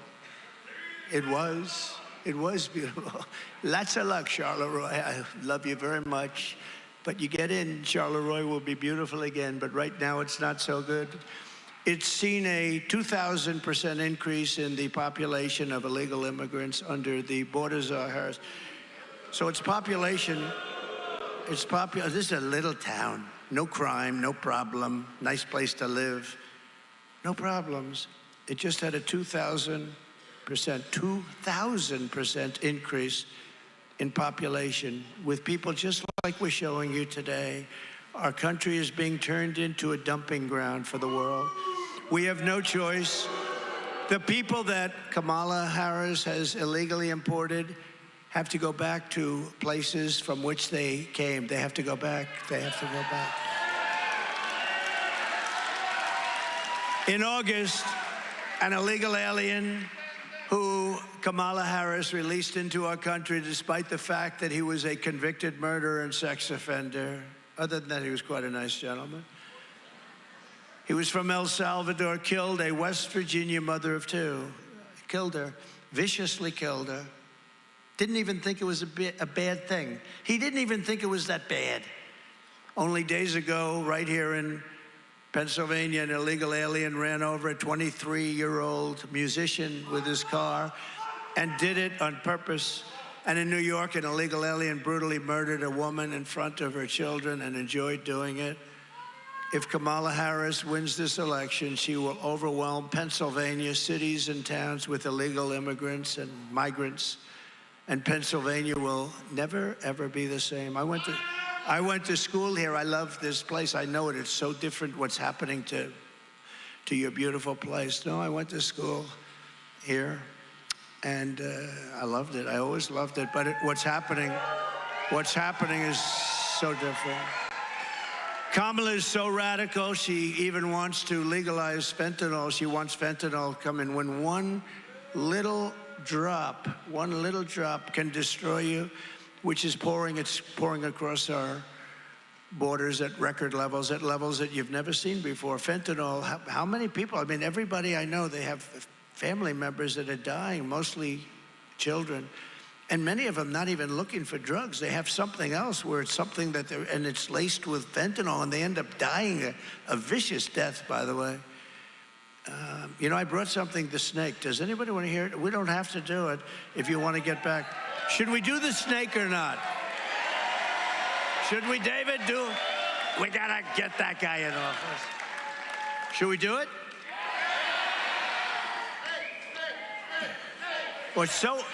It was beautiful. Lots of luck, Charleroi. I love you very much. But you get in, Charleroi will be beautiful again, but right now it's not so good. It's seen a 2,000% increase in the population of illegal immigrants under the border czar Harris. So its population, this is a little town. No crime, no problem, nice place to live. No problems. It just had a 2,000% increase in population with people just like we're showing you today. Our country is being turned into a dumping ground for the world. We have no choice. The people that Kamala Harris has illegally imported have to go back to places from which they came. They have to go back. They have to go back. In August, an illegal alien who Kamala Harris released into our country despite the fact that he was a convicted murderer and sex offender. Other than that, he was quite a nice gentleman. He was from El Salvador, killed a West Virginia mother of two. Killed her, viciously killed her. Didn't even think it was a bad thing. He didn't even think it was that bad. Only days ago, right here in Pennsylvania, an illegal alien ran over a 23-year-old musician with his car and did it on purpose. And in New York, an illegal alien brutally murdered a woman in front of her children and enjoyed doing it. If Kamala Harris wins this election, she will overwhelm Pennsylvania cities and towns with illegal immigrants and migrants. And Pennsylvania will never, ever be the same. I went to school here. I love this place. I know it. It's so different what's happening to your beautiful place. No, I went to school here, and I loved it. I always loved it. But what's happening is so different. Kamala is so radical, she even wants to legalize fentanyl. She wants fentanyl coming. When one little drop can destroy you, which is pouring across our borders at record levels, at levels that you've never seen before. Fentanyl, how many people? I mean, everybody I know, they have family members that are dying, mostly children. And many of them not even looking for drugs. They have something else where it's something that and it's laced with fentanyl, and they end up dying a vicious death, by the way. You know, I brought something, the snake. Does anybody want to hear it? We don't have to do it if you want to get back. Should we do the snake or not? Should we, David, do it? We got to get that guy in office. Should we do it? Well,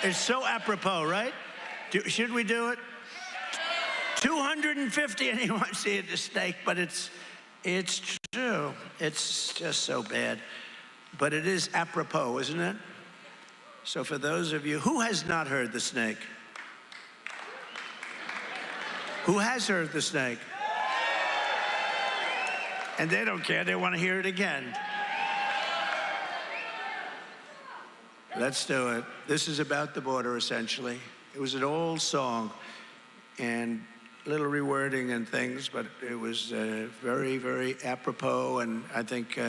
it's so apropos, right? Should we do it? 250, anyone see the snake, but it's true. It's just so bad. But it is apropos, isn't it? So for those of you, who has not heard the snake? Who has heard the snake? And they don't care, they want to hear it again. Let's do it. This is about the border, essentially. It was an old song, and a little rewording and things, but it was very, very apropos, and I think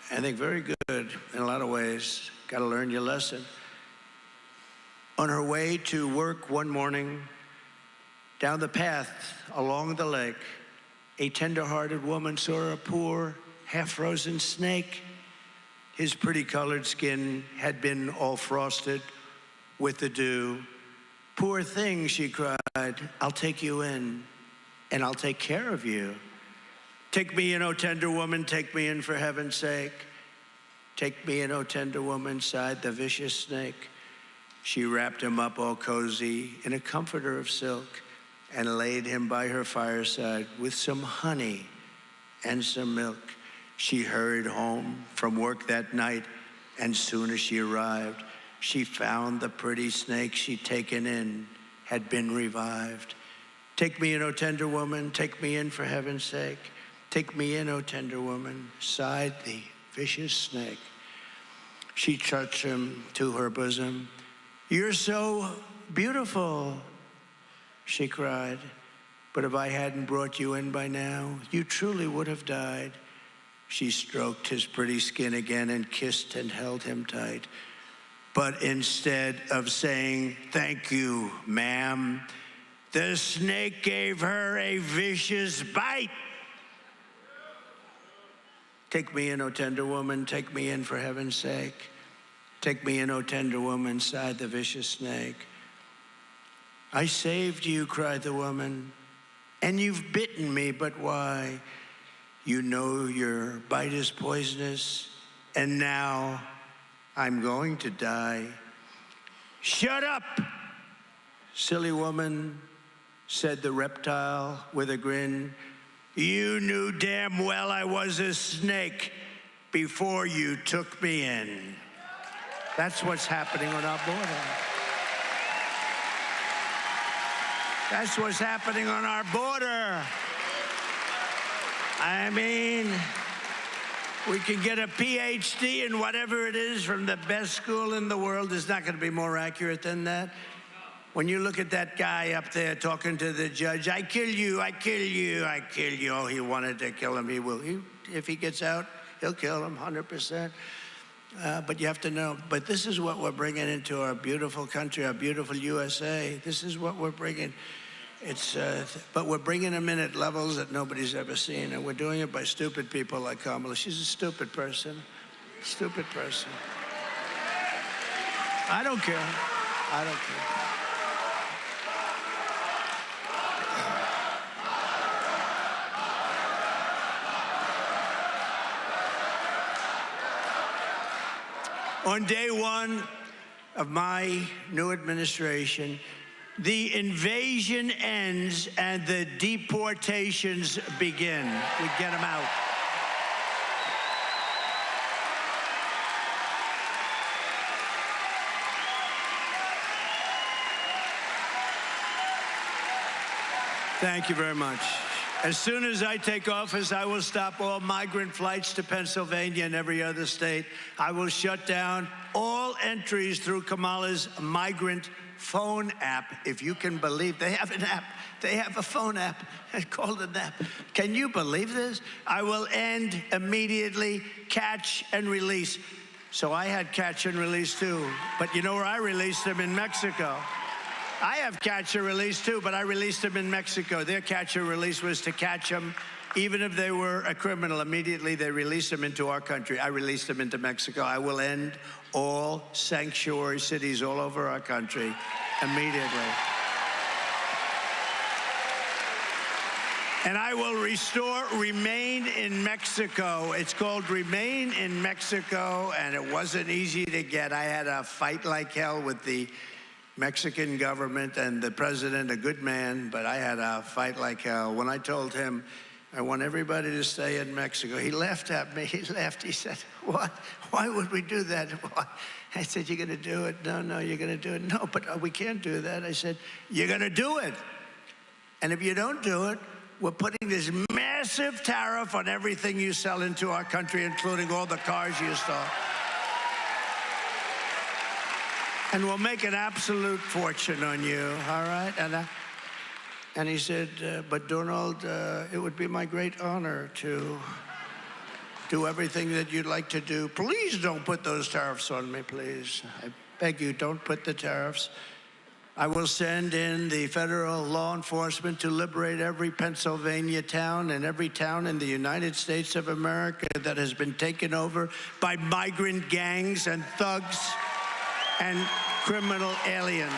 very good in a lot of ways. Got to learn your lesson. On her way to work one morning, down the path along the lake, a tender-hearted woman saw a poor, half-frozen snake. His pretty colored skin had been all frosted with the dew. Poor thing, she cried, I'll take you in, and I'll take care of you. Take me in, O tender woman, take me in for heaven's sake. Take me in, O tender woman, sighed the vicious snake. She wrapped him up all cozy in a comforter of silk and laid him by her fireside with some honey and some milk. She hurried home from work that night, and soon as she arrived, she found the pretty snake she'd taken in had been revived. Take me in, O tender woman, take me in for heaven's sake. Take me in, O tender woman, sighed the vicious snake. She touched him to her bosom. You're so beautiful, she cried. But if I hadn't brought you in by now, you truly would have died. She stroked his pretty skin again and kissed and held him tight. But instead of saying, thank you, ma'am, the snake gave her a vicious bite. Take me in, O tender woman, take me in for heaven's sake. Take me in, O tender woman, sighed the vicious snake. I saved you, cried the woman, and you've bitten me, but why? You know your bite is poisonous, and now I'm going to die. Shut up, silly woman, said the reptile with a grin. You knew damn well I was a snake before you took me in. That's what's happening on our border. That's what's happening on our border. I mean, we can get a PhD in whatever it is from the best school in the world. It's not going to be more accurate than that. When you look at that guy up there talking to the judge, I kill you, I kill you, I kill you. Oh, he wanted to kill him. He will. If he gets out, he'll kill him 100%. But you have to know, but this is what we're bringing into our beautiful country, our beautiful USA. This is what we're bringing. But we're bringing them in at levels that nobody's ever seen, and we're doing it by stupid people like Kamala. She's a stupid person. Stupid person. I don't care. I don't care. On day one of my new administration, the invasion ends and the deportations begin. We get them out. Thank you very much. As soon as I take office, I will stop all migrant flights to Pennsylvania and every other state. I will shut down all entries through Kamala's migrant phone app. If you can believe, they have an app. They have a phone app called an app. Can you believe this? I will end immediately catch and release. So I had catch and release too. But you know where I released them? In Mexico. I have catch and release too, but I released them in Mexico. Their catch and release was to catch them, even if they were a criminal. Immediately, they released them into our country. I released them into Mexico. I will end all sanctuary cities all over our country immediately. And I will restore Remain in Mexico. It's called Remain in Mexico, and it wasn't easy to get. I had a fight like hell with the Mexican government and the president, a good man, but I had a fight like hell. When I told him I want everybody to stay in Mexico, he laughed at me. He laughed. He said, "What? Why would we do that?" Why? I said, "You're going to do it." No, you're going to do it. No, but we can't do that. I said, "You're going to do it. And if you don't do it, we're putting this massive tariff on everything you sell into our country, including all the cars you stole. And we'll make an absolute fortune on you, all right?" And he said, "But Donald, it would be my great honor to do everything that you'd like to do. Please don't put those tariffs on me, please. I beg you, don't put the tariffs. I will send in the federal law enforcement to liberate every Pennsylvania town and every town in the United States of America that has been taken over by migrant gangs and thugs and criminal aliens."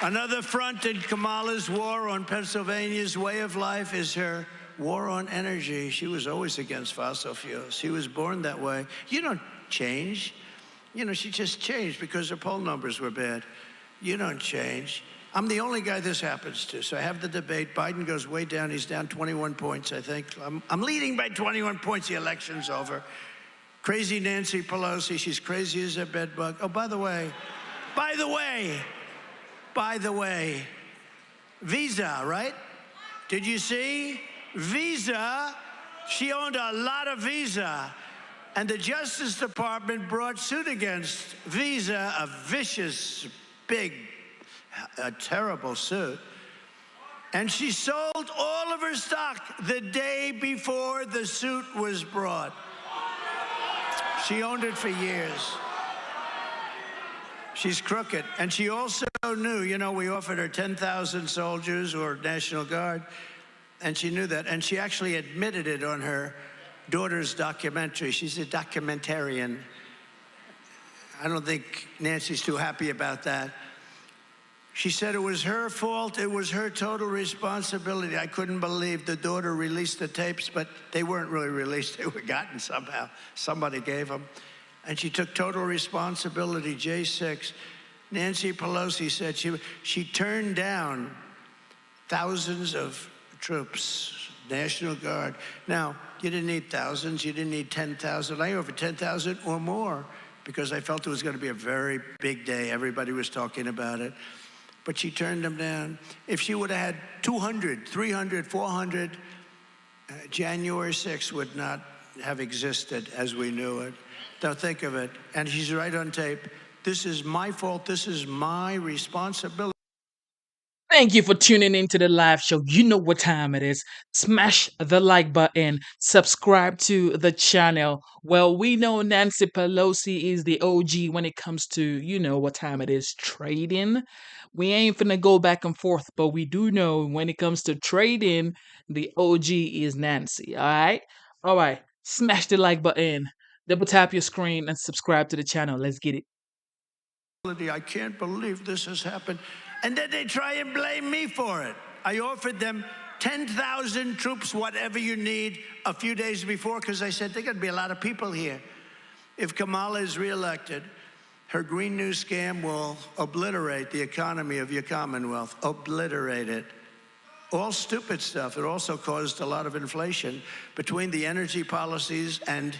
Another front in Kamala's war on Pennsylvania's way of life is her war on energy. She was always against fossil fuels. She was born that way. You don't change. You know, she just changed because her poll numbers were bad. You don't change. I'm the only guy this happens to. So I have the debate. Biden goes way down. He's down 21 points, I think. I'm leading by 21 points. The election's over. Crazy Nancy Pelosi. She's crazy as a bedbug. Oh, by the way, By the way, Visa, right? Did you see? Visa, she owned a lot of Visa. And the Justice Department brought suit against Visa, a vicious, big, a terrible suit. And she sold all of her stock the day before the suit was brought. She owned it for years. She's crooked. And she also knew, you know, we offered her 10,000 soldiers or National Guard, and she knew that. And she actually admitted it on her daughter's documentary. She's a documentarian. I don't think Nancy's too happy about that. She said it was her fault. It was her total responsibility. I couldn't believe the daughter released the tapes, but they weren't really released. They were gotten somehow. Somebody gave them. And she took total responsibility, J6. Nancy Pelosi said she turned down thousands of troops, National Guard. Now, you didn't need thousands. You didn't need 10,000. I offered 10,000 or more because I felt it was going to be a very big day. Everybody was talking about it. But she turned them down. If she would have had 200, 300, 400, January 6th would not have existed as we knew it. Now think of it. And she's right on tape. This is my fault. This is my responsibility. Thank you for tuning into the live show. You know what time it is. Smash the like button. Subscribe to the channel. Well, we know Nancy Pelosi is the OG when it comes to, you know what time it is, trading. We ain't finna go back and forth, but we do know when it comes to trading, the OG is Nancy. All right? All right. Smash the like button. Double tap your screen and subscribe to the channel. Let's get it. I can't believe this has happened. And then they try and blame me for it. I offered them 10,000 troops, whatever you need, a few days before, because I said, there are going to be a lot of people here. If Kamala is reelected, her Green New scam will obliterate the economy of your Commonwealth, obliterate it. All stupid stuff. It also caused a lot of inflation between the energy policies and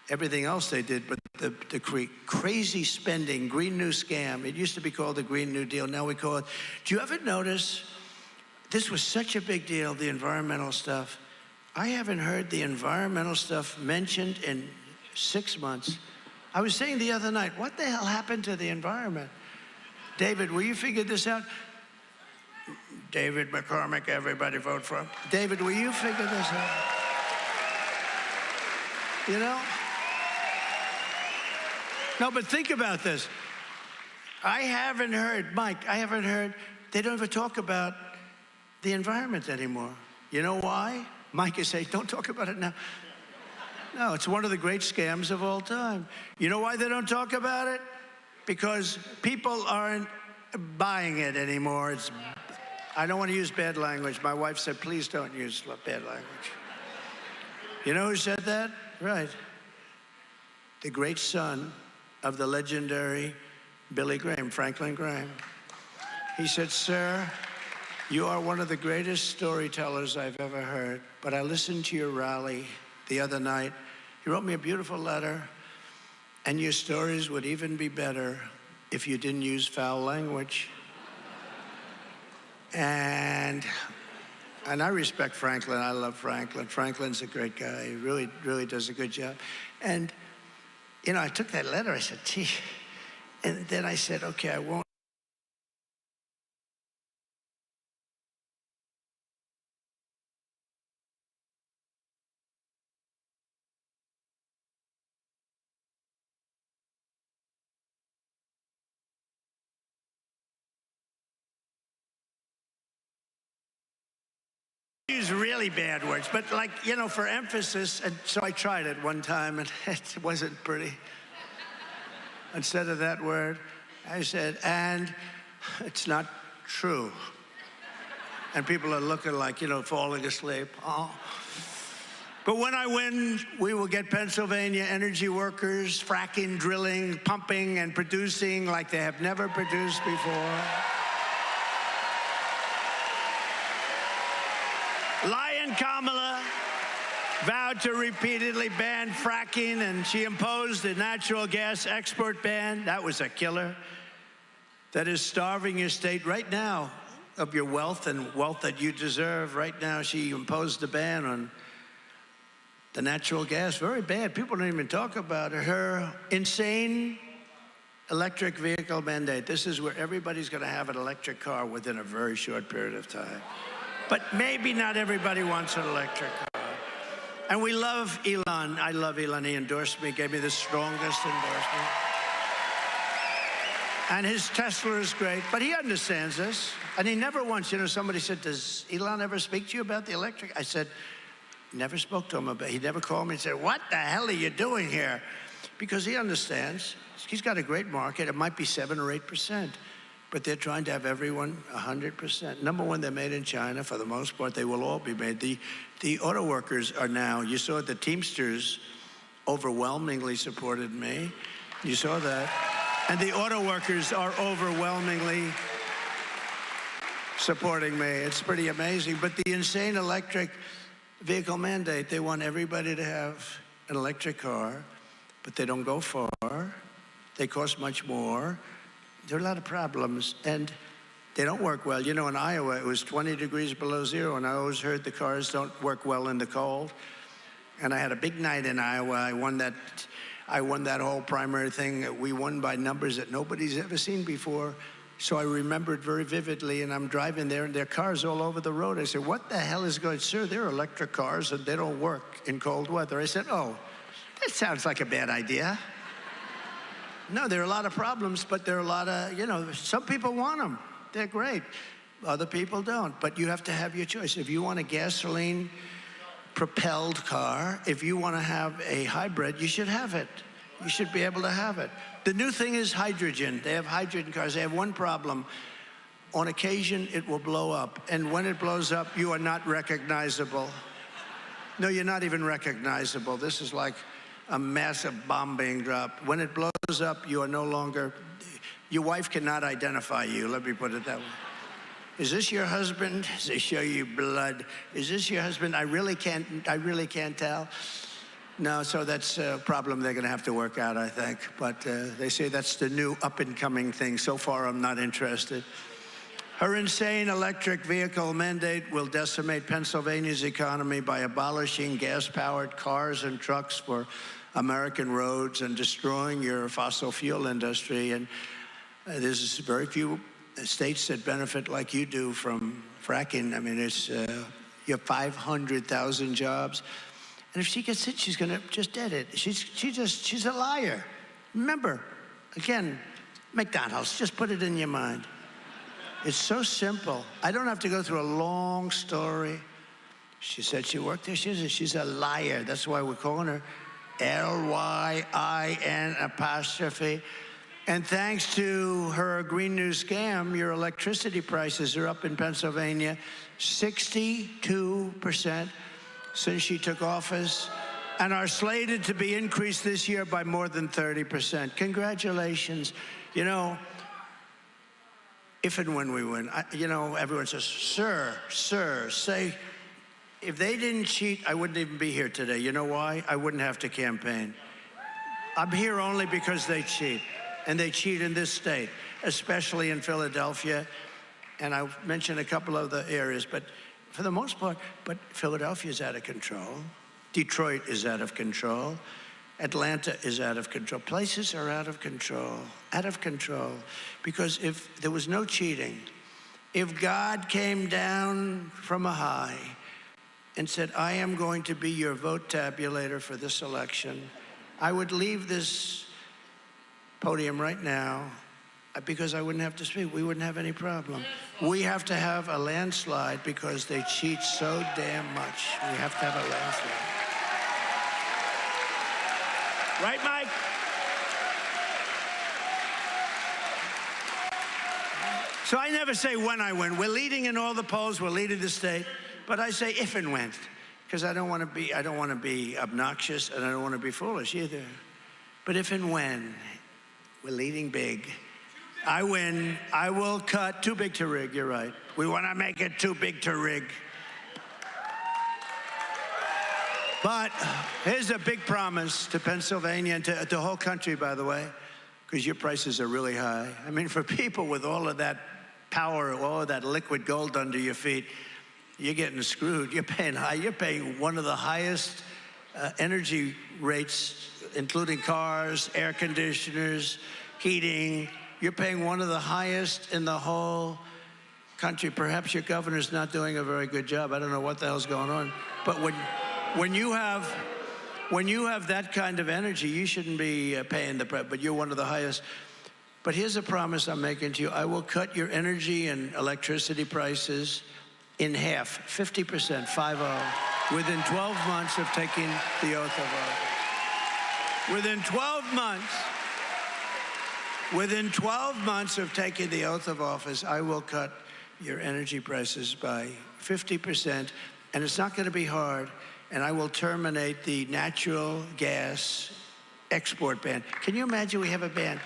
everything else they did, but the crazy spending, Green New scam. It used to be called the Green New Deal. Now we call it. Do you ever notice this was such a big deal, the environmental stuff? I haven't heard the environmental stuff mentioned in 6 months. I was saying the other night, what the hell happened to the environment? David, will you figure this out? David McCormick, everybody vote for him. David, will you figure this out? You know? No, but think about this. I haven't heard, Mike, they don't ever talk about the environment anymore. You know why? Mike is saying, don't talk about it now. No, it's one of the great scams of all time. You know why they don't talk about it? Because people aren't buying it anymore. I don't want to use bad language. My wife said, please don't use bad language. You know who said that? Right. The great son of the legendary Billy Graham, Franklin Graham. He said, sir, you are one of the greatest storytellers I've ever heard, but I listened to your rally the other night. You wrote me a beautiful letter, and your stories would even be better if you didn't use foul language. And I respect Franklin. I love Franklin. Franklin's a great guy. He really, really does a good job. And you know, I took that letter, I said, gee, and then I said, okay, I won't. Use really bad words, but like, you know, for emphasis, and so I tried it one time, and it wasn't pretty. Instead of that word, I said, and it's not true. And people are looking like, you know, falling asleep. Oh. But when I win, we will get Pennsylvania energy workers fracking, drilling, pumping, and producing like they have never produced before. Lion Kamala vowed to repeatedly ban fracking, and she imposed a natural gas export ban. That was a killer. that is starving your state right now of your wealth and wealth that you deserve. Right now, she imposed a ban on the natural gas. Very bad. People don't even talk about it. Her insane electric vehicle mandate. This is where everybody's going to have an electric car within a very short period of time. But maybe not everybody wants an electric car. And we love Elon. I love Elon. He endorsed me, gave me the strongest endorsement. And his Tesla is great, but he understands this. And he never once, somebody said, does Elon ever speak to you about the electric? I said, never spoke to him about it. He never called me and said, what the hell are you doing here? Because he understands. He's got a great market. It might be 7 or 8%, but they're trying to have everyone 100%. Number one, they're made in China. For the most part, they will all be made. The auto workers are now, you saw the Teamsters overwhelmingly supported me. You saw that. And the auto workers are overwhelmingly supporting me. It's pretty amazing. But the insane electric vehicle mandate, they want everybody to have an electric car, but they don't go far. They cost much more. There are a lot of problems, and they don't work well. In Iowa, it was 20 degrees below zero, and I always heard the cars don't work well in the cold. And I had a big night in Iowa. I won that whole primary thing. We won by numbers that nobody's ever seen before. So I remembered very vividly, and I'm driving there, and there are cars all over the road. I said, what the hell is going on? Sir, they're electric cars, and they don't work in cold weather. I said, oh, that sounds like a bad idea. No, there are a lot of problems, but there are a lot of, some people want them. They're great. Other people don't. But you have to have your choice. If you want a gasoline-propelled car, if you want to have a hybrid, you should have it. You should be able to have it. The new thing is hydrogen. They have hydrogen cars. They have one problem. On occasion, it will blow up. And when it blows up, you are not recognizable. No, you're not even recognizable. This is like a massive bomb being dropped. When it blows up, you are no longer, your wife cannot identify you. Let me put it that way. Is this your husband? They show you blood. Is this your husband? I really can't tell. No, so that's a problem they're going to have to work out, I think. But they say that's the new up-and-coming thing. So far, I'm not interested. Her insane electric vehicle mandate will decimate Pennsylvania's economy by abolishing gas-powered cars and trucks for American roads and destroying your fossil fuel industry. And there's very few states that benefit like you do from fracking. I mean, it's you have 500,000 jobs. And if she gets it, she's going to just dead it. She's a liar. Remember, again, McDonald's, just put it in your mind. It's so simple. I don't have to go through a long story. She said she worked there. She's a liar. That's why we're calling her Lyin apostrophe. And thanks to her Green New scam, your electricity prices are up in Pennsylvania 62% since she took office, and are slated to be increased this year by more than 30%. Congratulations. If and when we win, everyone says, sir, say, if they didn't cheat, I wouldn't even be here today. You know why? I wouldn't have to campaign. I'm here only because they cheat, and they cheat in this state, especially in Philadelphia. And I've mentioned a couple of the areas, but for the most part, but Philadelphia is out of control. Detroit is out of control. Atlanta is out of control. Places are out of control, because if there was no cheating, if God came down from a high and said, I am going to be your vote tabulator for this election, I would leave this podium right now because I wouldn't have to speak. We wouldn't have any problem. We have to have a landslide because they cheat so damn much. We have to have a landslide. Right, Mike? So I never say when I win. We're leading in all the polls. We're leading the state. But I say if and when, because I don't want to be obnoxious, and I don't want to be foolish either. But if and when we're leading big, I win, I will cut. Too big to rig, you're right. We want to make it too big to rig. But here's a big promise to Pennsylvania and to the whole country, by the way. because your prices are really high. I mean, for people with all of that power, all of that liquid gold under your feet, you're getting screwed. You're paying high. You're paying one of the highest energy rates, including cars, air conditioners, heating. You're paying one of the highest in the whole country. Perhaps your governor's not doing a very good job. I don't know what the hell's going on. But when you have that kind of energy, you shouldn't be paying the price, but you're one of the highest. But here's a promise I'm making to you. I will cut your energy and electricity prices in half, 50%, 5-0, within 12 months of taking the oath of office. Within 12 months of taking the oath of office, I will cut your energy prices by 50%, and it's not going to be hard, and I will terminate the natural gas export ban. Can you imagine we have a ban?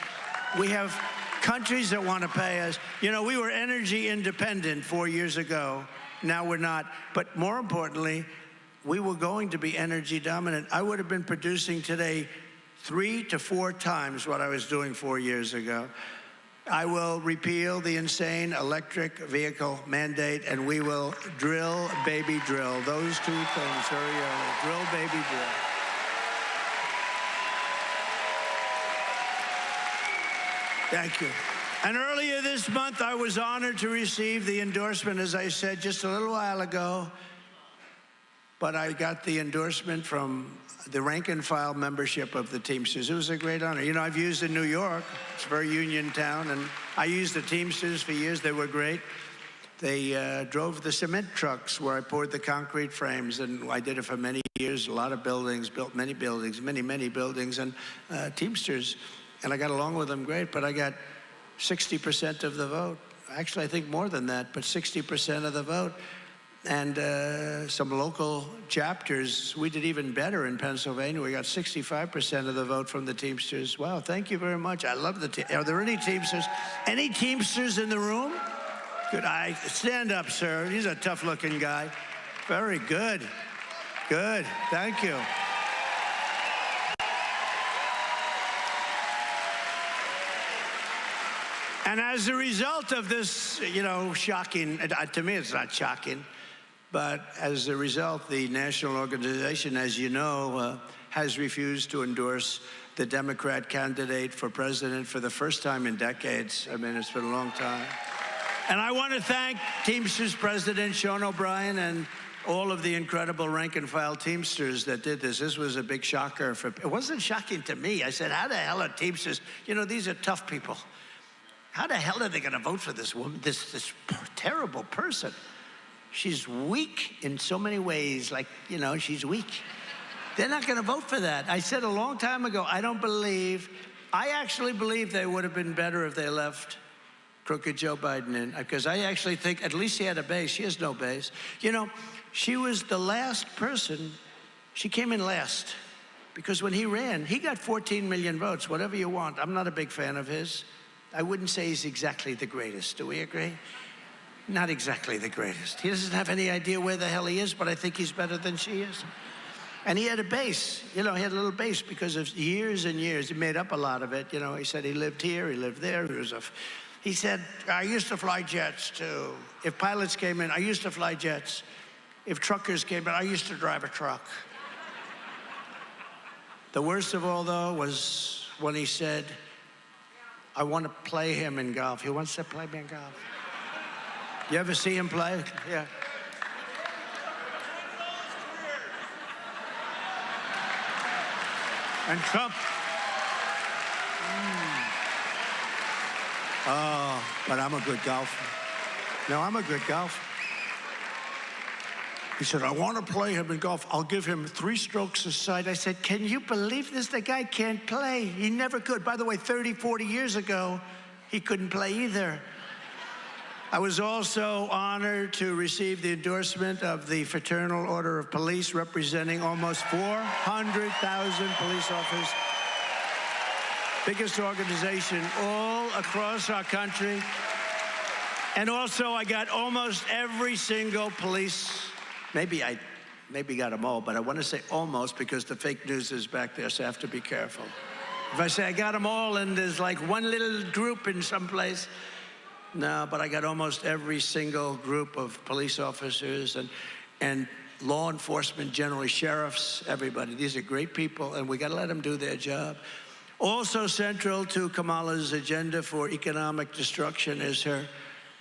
We have countries that want to pay us. You know, we were energy independent 4 years ago. Now we're not. But more importantly, we were going to be energy dominant. I would have been producing today 3 to 4 times what I was doing 4 years ago. I will repeal the insane electric vehicle mandate, and we will drill, baby, drill. Those 2 things very early. Drill, baby, drill. Thank you. And earlier this month, I was honored to receive the endorsement, as I said just a little while ago, but I got the endorsement from the rank and file membership of the Teamsters. It was a great honor. You know, I've used in New York. It's a very union town, and I used the Teamsters for years. They were great. They drove the cement trucks where I poured the concrete frames, and I did it for many years. A lot of buildings, built many buildings, many buildings, and Teamsters. And I got along with them great, but I got 60% of the vote. Actually, I think more than that, but 60% of the vote. And some local chapters, we did even better in Pennsylvania. We got 65% of the vote from the Teamsters. Wow, thank you very much. I love the Teamsters. Are there any Teamsters? Any Teamsters in the room? Good. Stand up, sir. He's a tough-looking guy. Very good. Good. Thank you. And as a result of this, you know, shocking, to me it's not shocking, but as a result, the national organization, as you know, has refused to endorse the Democrat candidate for president for the first time in decades. I mean, it's been a long time. And I want to thank Teamsters President Sean O'Brien and all of the incredible rank and file Teamsters that did this. This was a big shocker. It wasn't shocking to me. I said, how the hell are Teamsters? You know, these are tough people. How the hell are they going to vote for this woman, this terrible person? She's weak in so many ways, like, you know, she's weak. They're not going to vote for that. I said a long time ago, I actually believe they would have been better if they left crooked Joe Biden in, because I actually think at least he had a base. She has no base. You know, she was the last person. She came in last because when he ran, he got 14 million votes, whatever you want. I'm not a big fan of his. I wouldn't say he's exactly the greatest. Do we agree? Not exactly the greatest. He doesn't have any idea where the hell he is, but I think he's better than she is. And he had a base. You know, he had a little base because of years and years. He made up a lot of it. You know, he said he lived here, he lived there. He said, I used to fly jets too. If pilots came in, I used to fly jets. If truckers came in, I used to drive a truck. The worst of all, though, was when he said, I want to play him in golf. He wants to play me in golf. You ever see him play? Yeah. And Trump. Oh, but I'm a good golfer. No, I'm a good golfer. He said, I want to play him in golf. I'll give him 3 strokes aside. I said, can you believe this? The guy can't play. He never could. By the way, 30, 40 years ago, he couldn't play either. I was also honored to receive the endorsement of the Fraternal Order of Police, representing almost 400,000 police officers. Biggest organization all across our country. And also, I got almost every single police. Maybe got them all, but I want to say almost because the fake news is back there, so I have to be careful. If I say I got them all and there's like one little group in some place, no, but I got almost every single group of police officers and law enforcement, generally sheriffs, everybody. These are great people, and we got to let them do their job. Also central to Kamala's agenda for economic destruction is her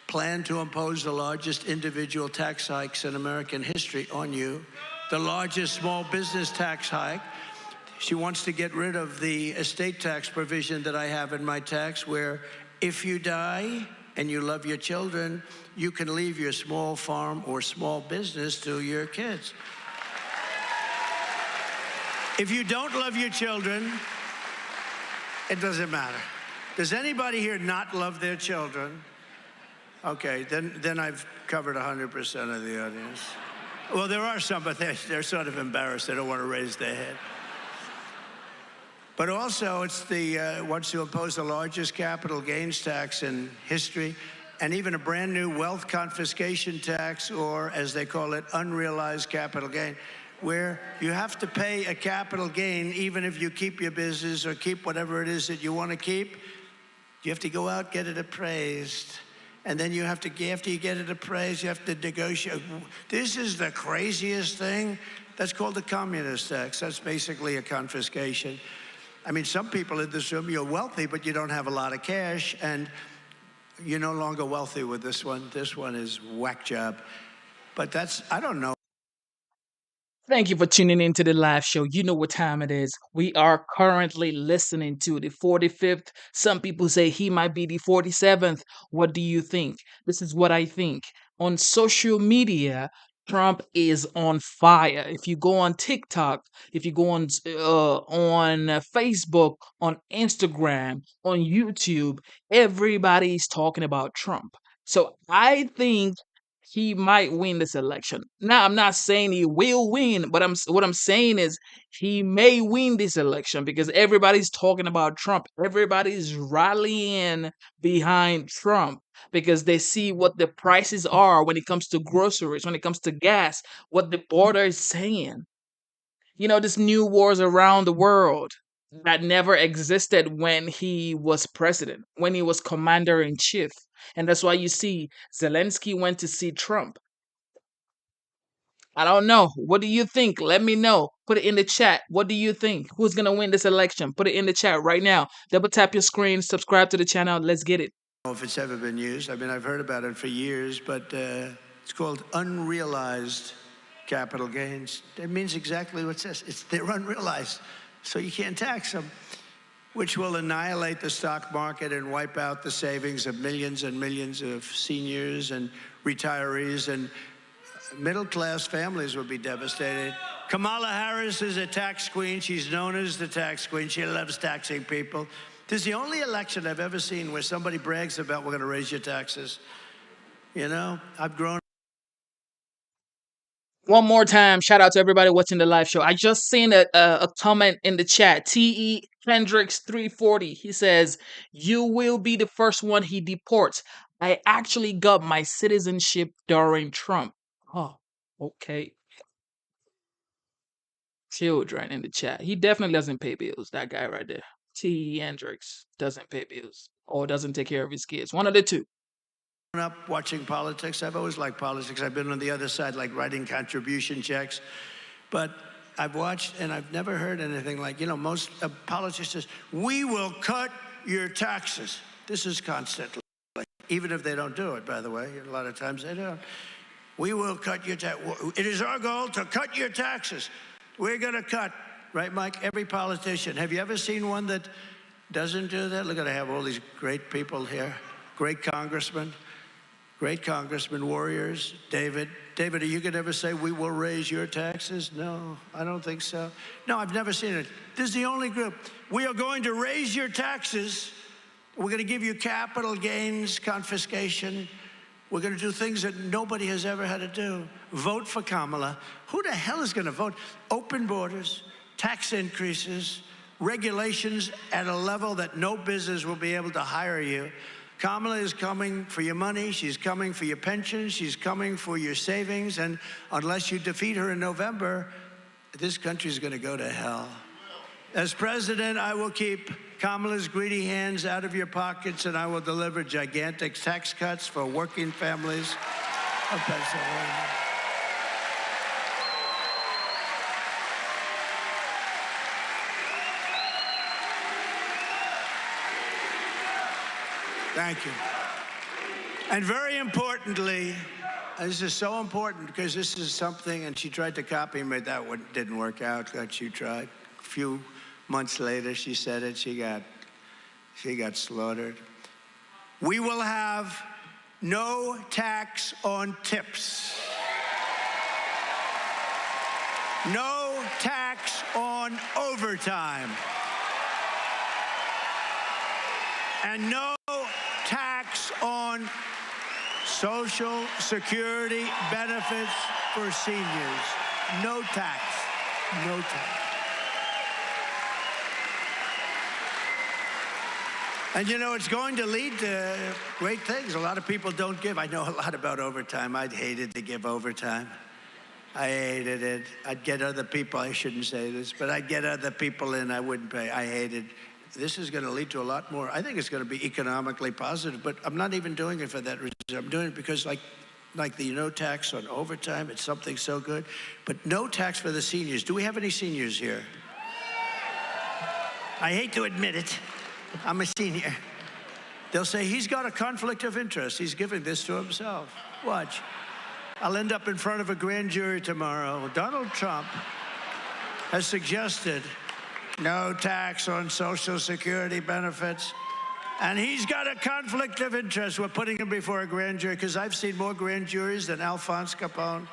plan to impose the largest individual tax hikes in American history on you, the largest small business tax hike. She wants to get rid of the estate tax provision that I have in my tax, where if you die and you love your children, you can leave your small farm or small business to your kids. If you don't love your children, it doesn't matter. Does anybody here not love their children? Okay, then I've covered 100% of the audience. Well, there are some, but they're sort of embarrassed. They don't want to raise their head. But also, it's wants to impose the largest capital gains tax in history, and even a brand new wealth confiscation tax, or as they call it, unrealized capital gain, where you have to pay a capital gain even if you keep your business or keep whatever it is that you want to keep. You have to go out, get it appraised. And then you have to, after you get it appraised, you have to negotiate. This is the craziest thing. That's called a communist tax. That's basically a confiscation. I mean, some people in this room, you're wealthy, but you don't have a lot of cash, and you're no longer wealthy with this one. This one is whack job. But that's, I don't know. Thank you for tuning into the live show. You know what time it is. We are currently listening to the 45th. Some people say he might be the 47th. What do you think? This is what I think. On social media, Trump is on fire. If you go on TikTok, if you go on Facebook, on Instagram, on YouTube, everybody's talking about Trump. So I think he might win this election. Now, I'm not saying he will win, but what I'm saying is he may win this election because everybody's talking about Trump. Everybody's rallying behind Trump because they see what the prices are when it comes to groceries, when it comes to gas, what the border is saying. You know, this new wars around the world that never existed when he was president, when he was commander in chief. And that's why you see Zelensky went to see Trump. I don't know. What do you think? Let me know. Put it in the chat. What do you think? Who's going to win this election? Put it in the chat right now. Double tap your screen, subscribe to the channel. Let's get it. I don't know if it's ever been used. I mean, I've heard about it for years, but it's called unrealized capital gains. It means exactly what it says. They're unrealized, so you can't tax them, which will annihilate the stock market and wipe out the savings of millions and millions of seniors and retirees, and middle-class families will be devastated. Kamala Harris is a tax queen. She's known as the tax queen. She loves taxing people. This is the only election I've ever seen where somebody brags about, we're going to raise your taxes. You know, I've grown. One more time, shout out to everybody watching the live show. I just seen a comment in the chat. T.E. Hendricks 340. He says, "You will be the first one he deports. I actually got my citizenship during Trump." Oh, okay. Children in the chat. He definitely doesn't pay bills. That guy right there. T.E. Hendricks doesn't pay bills or doesn't take care of his kids. One of the two. Up watching politics. I've always liked politics. I've been on the other side, like writing contribution checks. But I've watched and I've never heard anything like, you know, most politicians, we will cut your taxes. This is constantly, even if they don't do it, by the way. A lot of times they don't. We will cut your taxes. It is our goal to cut your taxes. We're going to cut, right, Mike? Every politician. Have you ever seen one that doesn't do that? Look at, I have all these great people here. Great congressmen. Great congressmen, warriors. David, are you going to ever say, we will raise your taxes? No, I don't think so. No, I've never seen it. This is the only group. We are going to raise your taxes. We're going to give you capital gains confiscation. We're going to do things that nobody has ever had to do. Vote for Kamala. Who the hell is going to vote? Open borders, tax increases, regulations at a level that no business will be able to hire you. Kamala is coming for your money. She's coming for your pension. She's coming for your savings. And unless you defeat her in November, this country is going to go to hell. As president, I will keep Kamala's greedy hands out of your pockets, and I will deliver gigantic tax cuts for working families of Pennsylvania. Thank you. And very importantly, this is so important because this is something, and she tried to copy me, that one didn't work out, that she tried. A few months later, she said it, she got slaughtered. We will have no tax on tips. No tax on overtime. And no tax on Social Security benefits for seniors. No tax. No tax. And you know, it's going to lead to great things. A lot of people don't give. I know a lot about overtime. I'd hated to give overtime. I hated it. I'd get other people, I shouldn't say this, but I'd get other people in, I wouldn't pay. I hated. This is going to lead to a lot more. I think it's going to be economically positive, but I'm not even doing it for that reason. I'm doing it because like the no tax on overtime, it's something so good, but no tax for the seniors. Do we have any seniors here? I hate to admit it. I'm a senior. They'll say, he's got a conflict of interest. He's giving this to himself. Watch. I'll end up in front of a grand jury tomorrow. Donald Trump has suggested no tax on Social Security benefits. And he's got a conflict of interest. We're putting him before a grand jury because I've seen more grand juries than Alphonse Capone.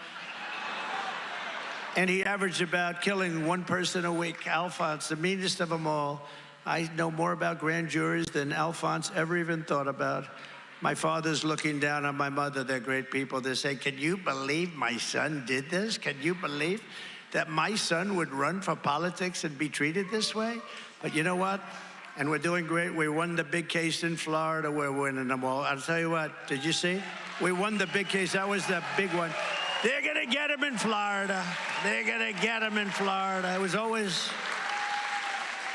And he averaged about killing one person a week. Alphonse, the meanest of them all. I know more about grand juries than Alphonse ever even thought about. My father's looking down on my mother. They're great people. They say, can you believe my son did this? Can you believe that my son would run for politics and be treated this way? But you know what? And we're doing great. We won the big case in Florida. We're winning them all. I'll tell you what, did you see? We won the big case. That was the big one. They're going to get him in Florida. They're going to get him in Florida. It was always,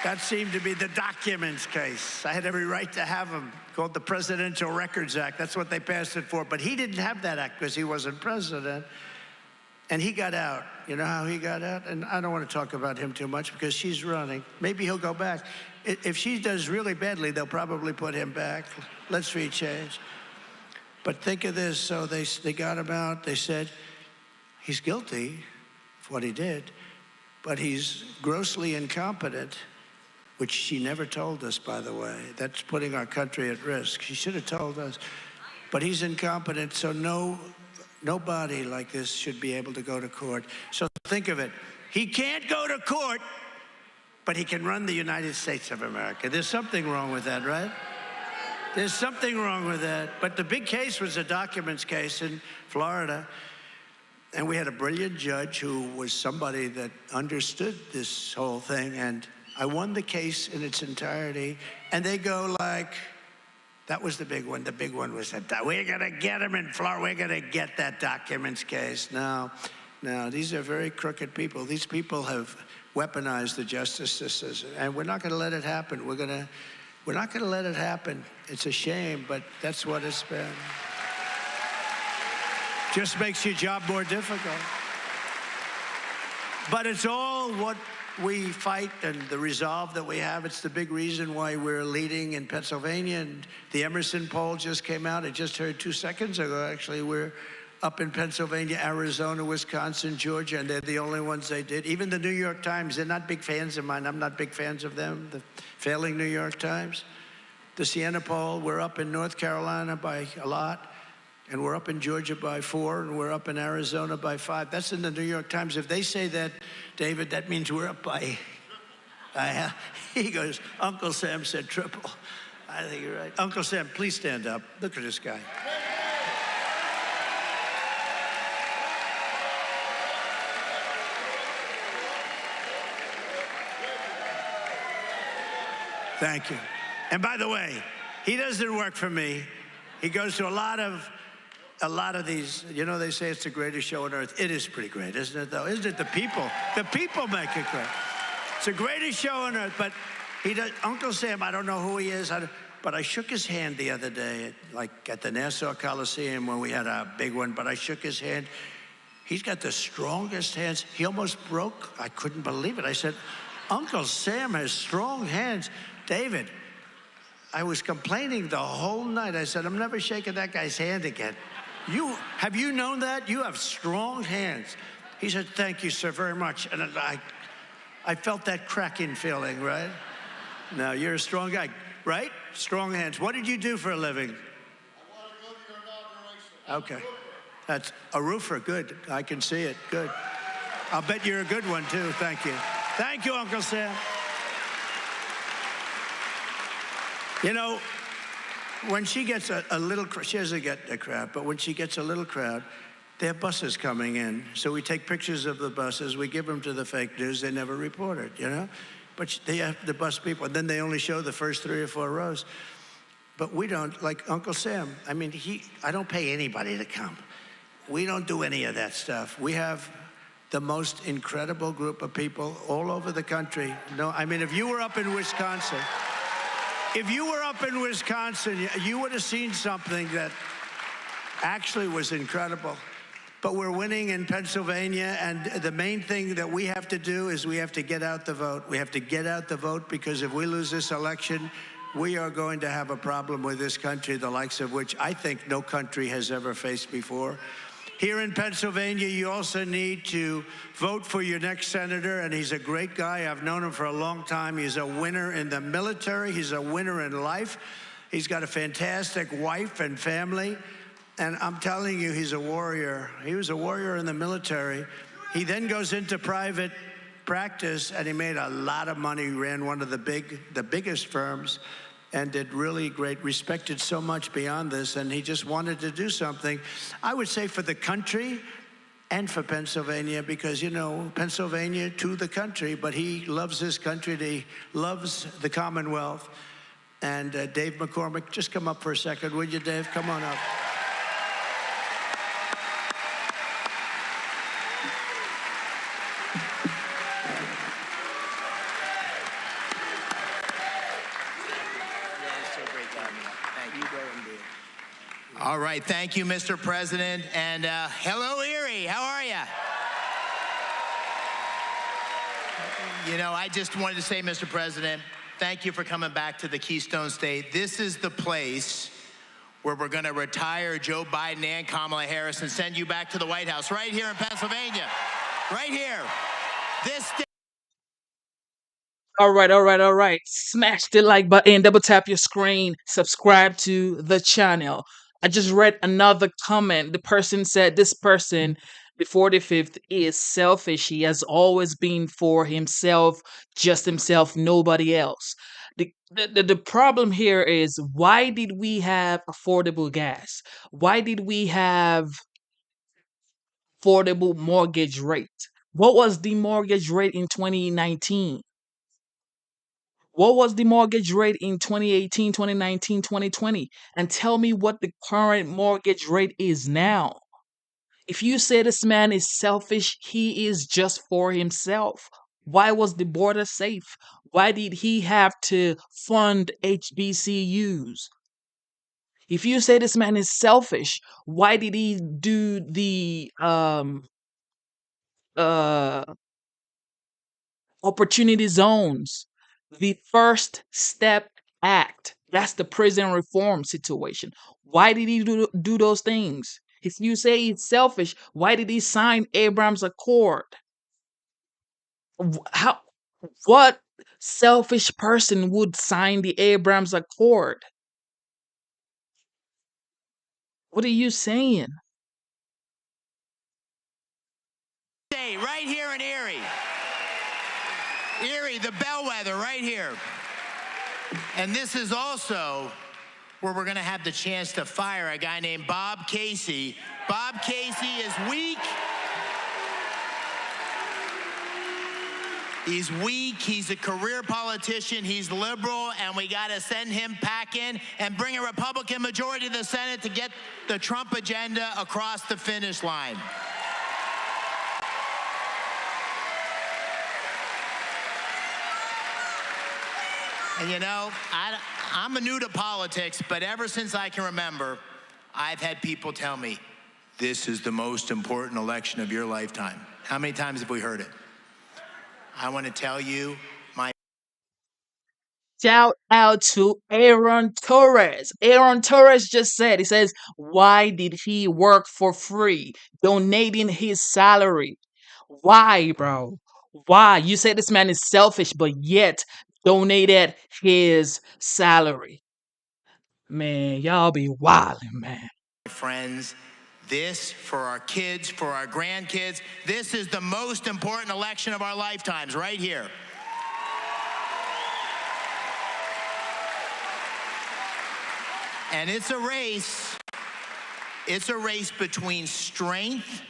that seemed to be the documents case. I had every right to have him, called the Presidential Records Act. That's what they passed it for. But he didn't have that act because he wasn't president. And he got out. You know how he got out? And I don't want to talk about him too much because she's running. Maybe he'll go back. If she does really badly, they'll probably put him back. Let's change. But think of this. So they got him out. They said, he's guilty of what he did, but he's grossly incompetent, which she never told us, by the way. That's putting our country at risk. She should have told us. But he's incompetent, so nobody like this should be able to go to court. So think of it. He can't go to court, but he can run the United States of America. There's something wrong with that, right? There's something wrong with that. But the big case was a documents case in Florida. And we had a brilliant judge who was somebody that understood this whole thing. And I won the case in its entirety. And they go like, that was the big one. The big one was that we're going to get him in Florida. We're going to get that documents case. No, these are very crooked people. These people have weaponized the justice system. And we're not going to let it happen. We're not going to let it happen. It's a shame, but that's what it's been. Just makes your job more difficult. But it's all what we fight and the resolve that we have. It's the big reason why we're leading in Pennsylvania. And the Emerson poll just came out. I just heard 2 seconds ago, actually. We're up in Pennsylvania, Arizona, Wisconsin, Georgia, and they're the only ones they did. Even the New York Times, they're not big fans of mine. I'm not big fans of them, the failing New York Times. The Siena poll, we're up in North Carolina by a lot. And we're up in Georgia by 4, and we're up in Arizona by 5. That's in the New York Times. If they say that, David, that means we're up by, he goes, Uncle Sam said triple. I think you're right. Uncle Sam, please stand up. Look at this guy. Thank you. And by the way, he doesn't work for me. He goes to a lot of these, you know, they say it's the greatest show on earth. It is pretty great, isn't it, though? Isn't it? The people make it great. It's the greatest show on earth. But he does, Uncle Sam, I don't know who he is, but I shook his hand the other day, like at the Nassau Coliseum when we had a big one, but I shook his hand. He's got the strongest hands. He almost broke. I couldn't believe it. I said, Uncle Sam has strong hands. David, I was complaining the whole night. I said, I'm never shaking that guy's hand again. Have you known that? You have strong hands. He said, thank you, sir, very much. And I felt that cracking feeling, right? Now, you're a strong guy, right? Strong hands. What did you do for a living? I wanted to go to your inauguration. Okay. That's a roofer. Good. I can see it. Good. I'll bet you're a good one, too. Thank you. Thank you, Uncle Sam. You know, when she gets a little, she doesn't get a crowd, but when she gets a little crowd, they have buses coming in. So we take pictures of the buses. We give them to the fake news. They never report it, you know? But they have the bus people. And then they only show the first 3 or 4 rows. But we don't, like Uncle Sam. I mean, I don't pay anybody to come. We don't do any of that stuff. We have the most incredible group of people all over the country. No, I mean, if you were up in Wisconsin, you would have seen something that actually was incredible. But we're winning in Pennsylvania, and the main thing that we have to do is we have to get out the vote. We have to get out the vote, because if we lose this election, we are going to have a problem with this country, the likes of which I think no country has ever faced before. Here in Pennsylvania, you also need to vote for your next senator, and he's a great guy. I've known him for a long time. He's a winner in the military. He's a winner in life. He's got a fantastic wife and family, and I'm telling you, he's a warrior. He was a warrior in the military. He then goes into private practice, and he made a lot of money, ran one of the biggest firms, and did really great, respected so much beyond this, and he just wanted to do something, I would say, for the country and for Pennsylvania, because, you know, Pennsylvania to the country, but he loves this country, he loves the Commonwealth. And Dave McCormick, just come up for a second, would you, Dave? Come on up. All right, thank you, Mr. President, and hello, Erie, how are you? You know, I just wanted to say, Mr. President, thank you for coming back to the Keystone State. This is the place where we're gonna retire Joe Biden and Kamala Harris and send you back to the White House, right here in Pennsylvania, right here. This state. All right. Smash the like button, double tap your screen, subscribe to the channel. I just read another comment. The person said this person, the 45th, is selfish. He has always been for himself, just himself, nobody else. The problem here is, why did we have affordable gas? Why did we have affordable mortgage rate? What was the mortgage rate in 2019? What was the mortgage rate in 2018, 2019, 2020? And tell me what the current mortgage rate is now. If you say this man is selfish, he is just for himself. Why was the border safe? Why did he have to fund HBCUs? If you say this man is selfish, why did he do the opportunity zones? The First Step Act. That's the prison reform situation. Why did he do those things? If you say he's selfish, why did he sign Abraham's Accord? What selfish person would sign the Abraham's Accord? What are you saying? Right here in Erie. Erie, the bellwether, right here. And this is also where we're going to have the chance to fire a guy named Bob Casey. Bob Casey is weak. He's weak. He's a career politician. He's liberal, and we got to send him packing and bring a Republican majority to the Senate to get the Trump agenda across the finish line. And you know, I'm new to politics, but ever since I can remember, I've had people tell me, this is the most important election of your lifetime. How many times have we heard it? I want to tell you, my Shout out to Aaron Torres. Aaron Torres just said, he says, why did he work for free, donating his salary? Why, bro? Why? You say this man is selfish, but yet donated his salary. Man, y'all be wildin', man. friends, this for our kids, for our grandkids, this is the most important election of our lifetimes right here. And it's a race. It's a race between strength,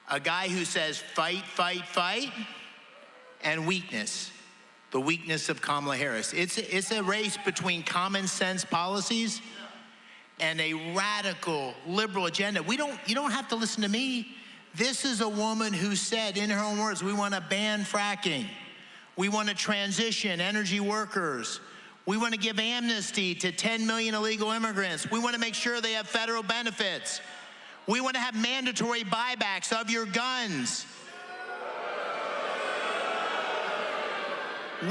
a guy who says fight, fight, fight, and weakness, the weakness of Kamala Harris. It's a race between common sense policies and a radical liberal agenda. You don't have to listen to me. This is a woman who said, in her own words, we want to ban fracking. We want to transition energy workers. We want to give amnesty to 10 million illegal immigrants. We want to make sure they have federal benefits. We want to have mandatory buybacks of your guns.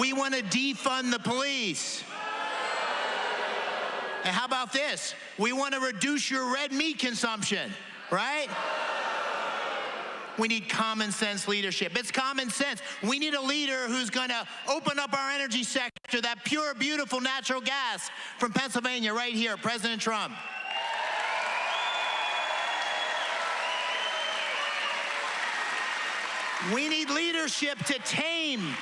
We want to defund the police. And how about this? We want to reduce your red meat consumption, right? We need common sense leadership. It's common sense. We need a leader who's going to open up our energy sector, that pure, beautiful natural gas from Pennsylvania right here, President Trump. We need leadership to tame.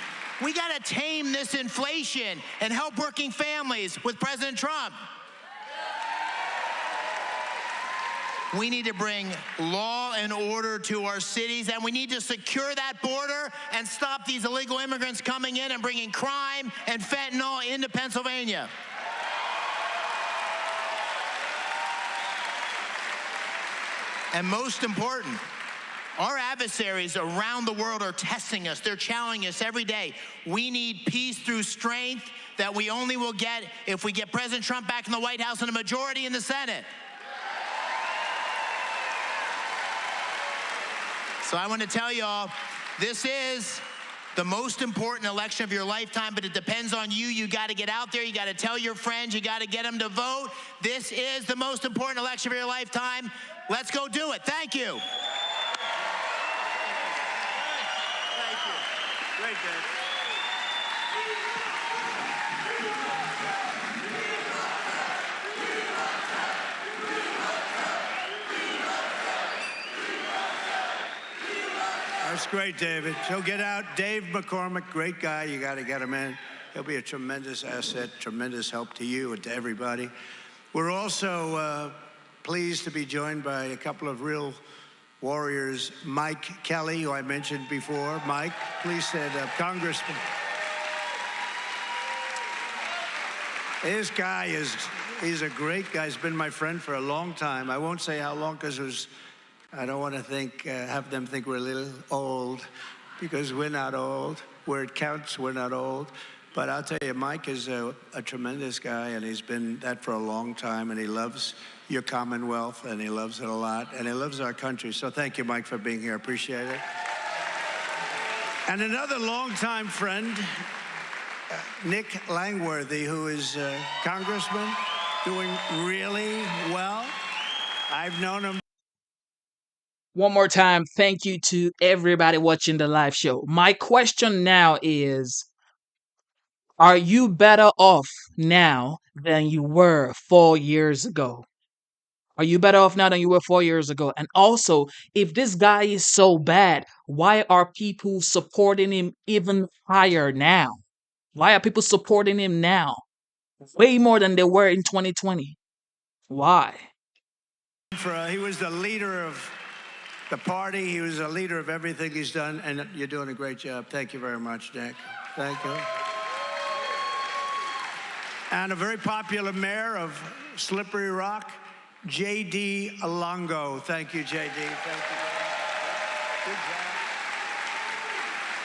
We got to tame this inflation and help working families with President Trump. We need to bring law and order to our cities, and we need to secure that border and stop these illegal immigrants coming in and bringing crime and fentanyl into Pennsylvania. And most important, our adversaries around the world are testing us. They're challenging us every day. We need peace through strength that we only will get if we get President Trump back in the White House and a majority in the Senate. So I want to tell y'all, this is the most important election of your lifetime, but it depends on you. You got to get out there. You got to tell your friends. You got to get them to vote. This is the most important election of your lifetime. Let's go do it. Thank you. Thank you. Great, Dave. That's great, David. So get out. Dave McCormick, great guy. You got to get him in. He'll be a tremendous asset, tremendous help to you and to everybody. We're also pleased to be joined by a couple of real warriors. Mike Kelly, who I mentioned before. Mike, please stand up. Congressman. This guy he's a great guy. He's been my friend for a long time. I won't say how long because I don't want to have them think we're a little old, because we're not old. Where it counts, we're not old. But I'll tell you, Mike is a tremendous guy, and he's been that for a long time, and he loves your Commonwealth, and he loves it a lot, and he loves our country. So thank you, Mike, for being here. Appreciate it. And another longtime friend, Nick Langworthy, who is a congressman, doing really well. I've known him. One more time, thank you to everybody watching the live show. My question now is, are you better off now than you were 4 years ago? Are you better off now than you were 4 years ago? And also, if this guy is so bad, why are people supporting him even higher now? Why are people supporting him now? Way more than they were in 2020. Why? He was the leader of the party. He was a leader of everything he's done, and you're doing a great job. Thank you very much, Nick. Thank you. And a very popular mayor of Slippery Rock, J.D. Alongo. Thank you, J.D. Thank you. Good job.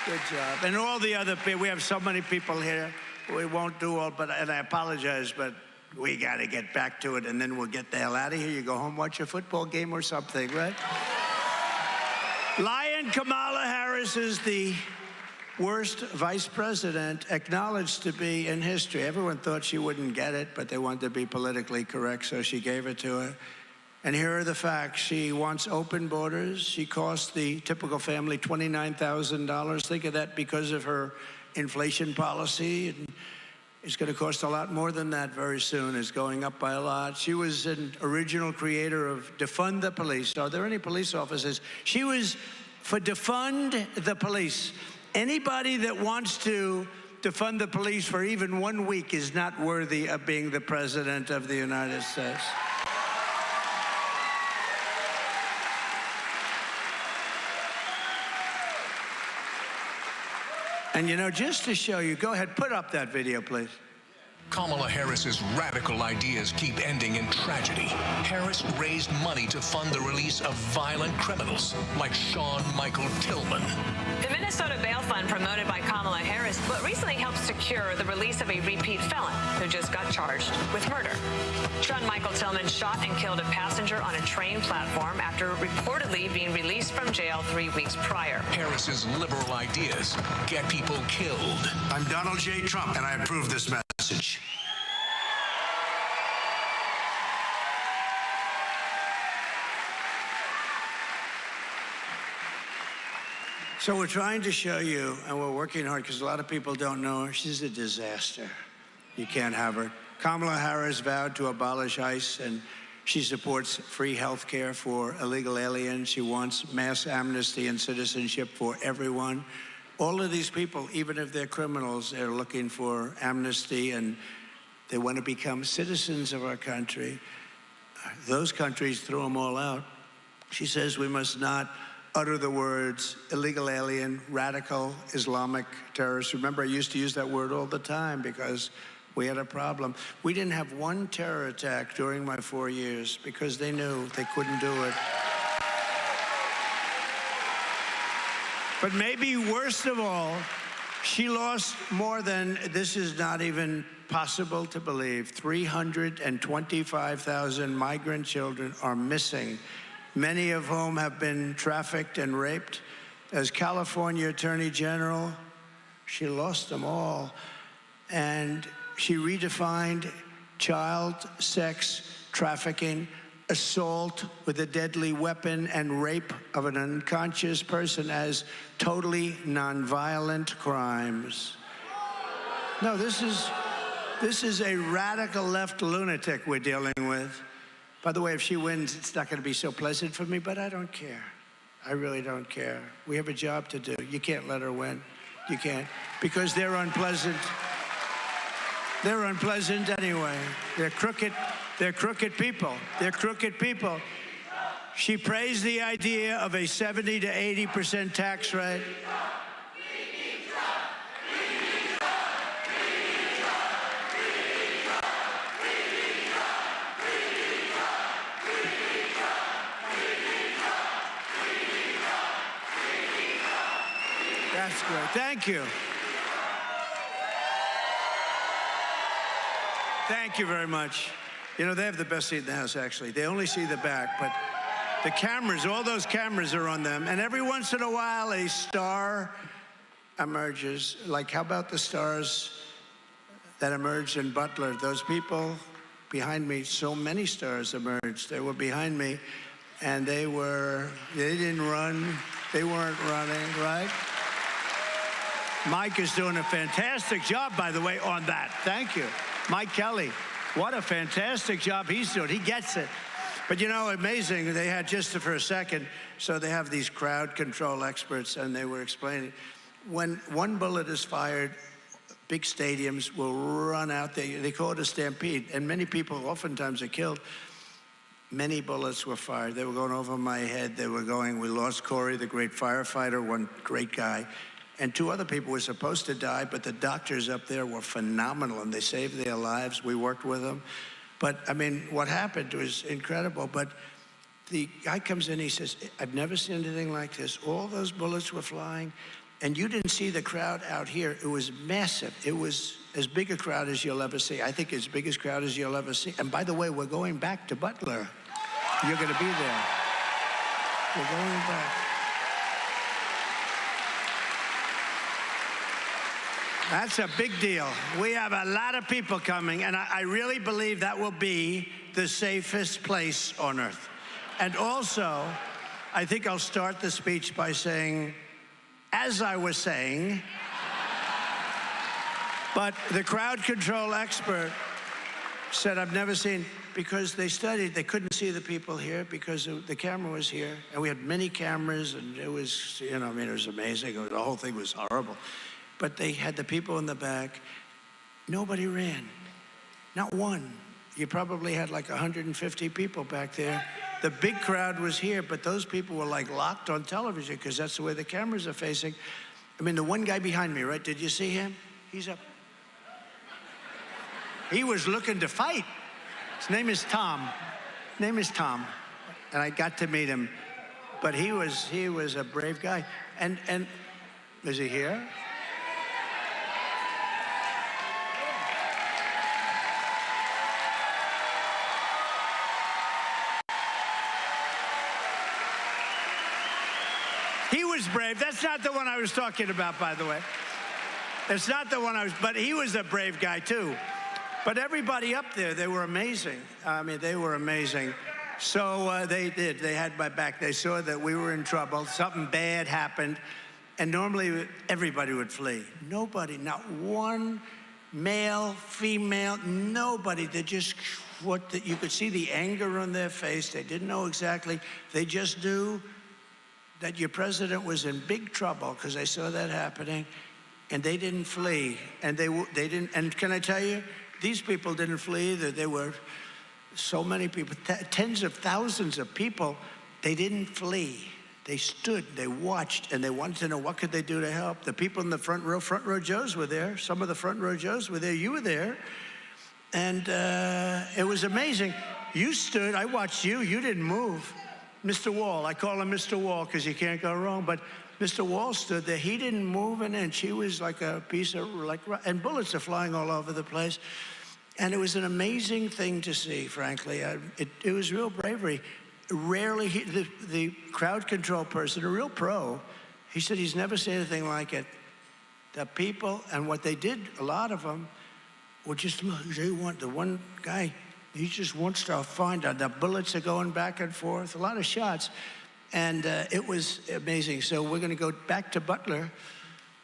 Good job. And all the other people. We have so many people here. we won't do all, and I apologize, but we got to get back to it, and then we'll get the hell out of here. You go home, watch a football game or something, right? Lion Kamala Harris is the worst vice president acknowledged to be in history. Everyone thought she wouldn't get it, but they wanted to be politically correct, so she gave it to her. And here are the facts. She wants open borders. She cost the typical family $29,000. Think of that because of her inflation policy. And it's going to cost a lot more than that very soon. It's going up by a lot. She was an original creator of defund the police. Are there any police officers? She was for defund the police. Anybody that wants to defund the police for even 1 week is not worthy of being the president of the United States. And, you know, just to show you, go ahead, put up that video, please. Kamala Harris's radical ideas keep ending in tragedy. Harris raised money to fund the release of violent criminals like Sean Michael Tillman. The Minnesota Bail Fund, promoted by Kamala Harris, but recently helped secure the release of a repeat felon who just got charged with murder. Sean Michael Tillman shot and killed a passenger on a train platform after reportedly being released from jail 3 weeks prior. Harris's liberal ideas get people killed. I'm Donald J. Trump, and I approve this message. So we're trying to show you, and we're working hard because a lot of people don't know her. She's a disaster. You can't have her. Kamala Harris vowed to abolish ICE, and she supports free health care for illegal aliens. She wants mass amnesty and citizenship for everyone. All of these people, even if they're criminals, they're looking for amnesty, and they want to become citizens of our country. Those countries threw them all out. She says we must not utter the words illegal alien, radical Islamic terrorist. Remember, I used to use that word all the time because we had a problem. We didn't have one terror attack during my 4 years because they knew they couldn't do it. But maybe worst of all, she lost more than, this is not even possible to believe, 325,000 migrant children are missing, many of whom have been trafficked and raped. As California Attorney General, she lost them all. And she redefined child sex trafficking, assault with a deadly weapon, and rape of an unconscious person as totally nonviolent crimes. No, this is a radical left lunatic we're dealing with. By the way, if she wins, it's not going to be so pleasant for me, but I don't care. I really don't care. We have a job to do. You can't let her win. You can't. Because they're unpleasant. They're unpleasant anyway. They're crooked. They're crooked people. They're crooked people. She praised the idea of a 70 to 80% tax rate. That's great. Thank you. Thank you very much. You know, they have the best seat in the house, actually. They only see the back, but the cameras, all those cameras are on them. And every once in a while, a star emerges. Like, how about the stars that emerged in Butler? Those people behind me, so many stars emerged. They were behind me, and they didn't run. They weren't running, right? Mike is doing a fantastic job, by the way, on that. Thank you. Mike Kelly, what a fantastic job he's doing. He gets it. But, you know, amazing. They had, just for a second, so they have these crowd control experts, and they were explaining, when one bullet is fired, big stadiums will run out there. They call it a stampede, and many people oftentimes are killed. Many bullets were fired. They were going over my head. They were going, we lost Corey, the great firefighter, one great guy. And two other people were supposed to die, but the doctors up there were phenomenal, and they saved their lives. We worked with them. But, I mean, what happened was incredible. But the guy comes in, he says, I've never seen anything like this. All those bullets were flying, and you didn't see the crowd out here. It was massive. It was as big a crowd as you'll ever see. I think as big a crowd as you'll ever see. And by the way, we're going back to Butler. You're going to be there. We're going back. That's a big deal. We have a lot of people coming, and I really believe that will be the safest place on earth. And also, I think I'll start the speech by saying, as I was saying, but the crowd control expert said, I've never seen, because they studied, they couldn't see the people here because the camera was here, and we had many cameras, and it was, you know, I mean, it was amazing. The whole thing was horrible. But they had the people in the back. Nobody ran, not one. You probably had like 150 people back there. The big crowd was here, but those people were like locked on television because that's the way the cameras are facing. I mean, the one guy behind me, right? Did you see him? He's up. He was looking to fight. His name is Tom. And I got to meet him. But he was a brave guy. And is he here? He was brave. That's not the one I was talking about, by the way. It's not the one but he was a brave guy too. But everybody up there, they were amazing. I mean, they were amazing. So they had my back. They saw that we were in trouble. Something bad happened. And normally everybody would flee. Nobody, not one male, female, nobody. They just, you could see the anger on their face. They didn't know exactly. They just knew that your president was in big trouble because they saw that happening, and they didn't flee. And they didn't, and can I tell you, these people didn't flee either. There were so many people, tens of thousands of people. They didn't flee. They stood, they watched, and they wanted to know what could they do to help. The people in the front row Joes were there. Some of the front row Joes were there. You were there. And it was amazing. You stood, I watched you, you didn't move. Mr. Wall, I call him Mr. Wall because you can't go wrong, but Mr. Wall stood there. He didn't move an inch. He was like a piece of, and bullets are flying all over the place. And it was an amazing thing to see, frankly. It was real bravery. Rarely, the crowd control person, a real pro, he said he's never seen anything like it. The people, and what they did, a lot of them, were just, the one guy, he just wants to find out. The bullets are going back and forth, a lot of shots. And it was amazing. So we're going to go back to Butler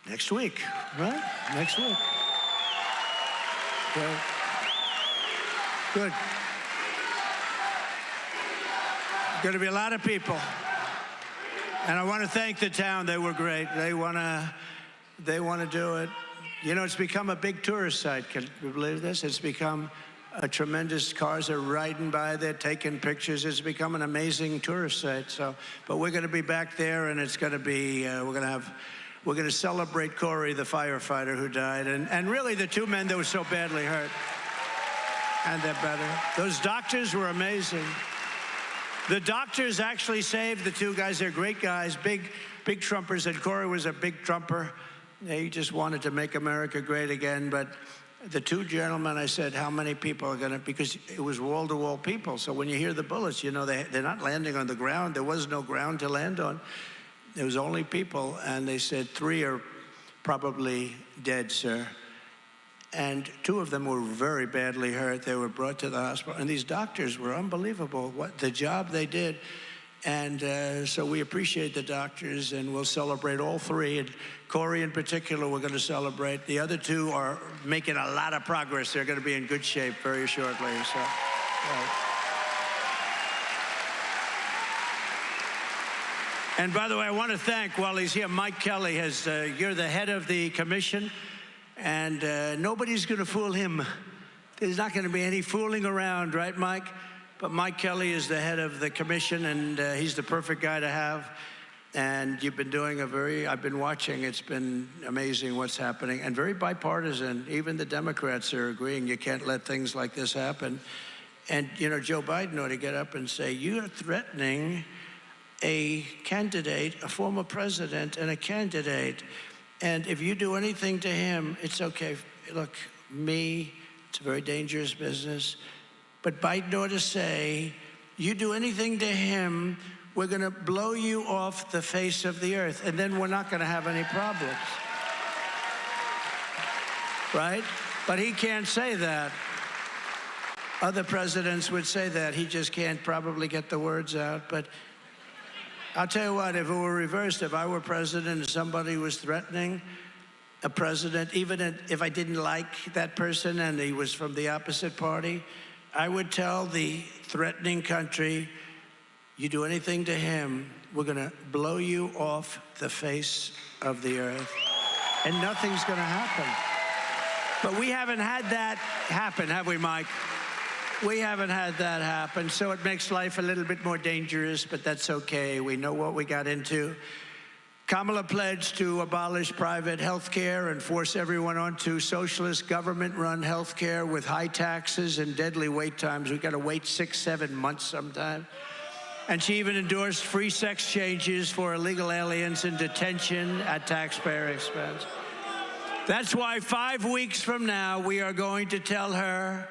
next week, right? Next week. Good. Good. Going to be a lot of people. And I want to thank the town. They were great. They want to do it. You know, it's become a big tourist site. Can you believe this? It's become a tremendous, cars are riding by there, taking pictures. It's become an amazing tourist site. So, but we're going to be back there, and it's going to be, we're going to celebrate Corey, the firefighter who died, and really the two men that were so badly hurt. And they're better. Those doctors were amazing. The doctors actually saved the two guys. They're great guys, big Trumpers, and Corey was a big Trumper. He just wanted to make America great again, but the two gentlemen, I said, how many people are going to, because it was wall-to-wall people, so when you hear the bullets, you know, they're not landing on the ground. There was no ground to land on. There was only people, and they said 3 are probably dead, sir. And 2 of them were very badly hurt. They were brought to the hospital, and these doctors were unbelievable, what the job they did. And so we appreciate the doctors, and we'll celebrate all 3. And Corey in particular, we're going to celebrate. The other 2 are making a lot of progress. They're going to be in good shape very shortly. So, And by the way, I want to thank, while he's here, Mike Kelly. You're the head of the commission, and nobody's going to fool him. There's not going to be any fooling around, right, Mike? But Mike Kelly is the head of the commission, and he's the perfect guy to have. And you've been doing I've been watching. It's been amazing what's happening, and very bipartisan. Even the Democrats are agreeing you can't let things like this happen. And, you know, Joe Biden ought to get up and say, you're threatening a candidate, a former president and a candidate. And if you do anything to him, it's okay. Look, me. It's a very dangerous business. But Biden ought to say, you do anything to him, we're going to blow you off the face of the earth, and then we're not going to have any problems. Right? But he can't say that. Other presidents would say that. He just can't probably get the words out. But I'll tell you what, if it were reversed, if I were president and somebody was threatening a president, even if I didn't like that person and he was from the opposite party, I would tell the threatening country, you do anything to him, we're going to blow you off the face of the earth. And nothing's going to happen. But we haven't had that happen, have we, Mike? We haven't had that happen, so it makes life a little bit more dangerous, but that's okay. We know what we got into. Kamala pledged to abolish private health care and force everyone onto socialist government-run health care with high taxes and deadly wait times. We've got to wait 6-7 months sometimes. And she even endorsed free sex changes for illegal aliens in detention at taxpayer expense. That's why 5 weeks from now, we are going to tell her,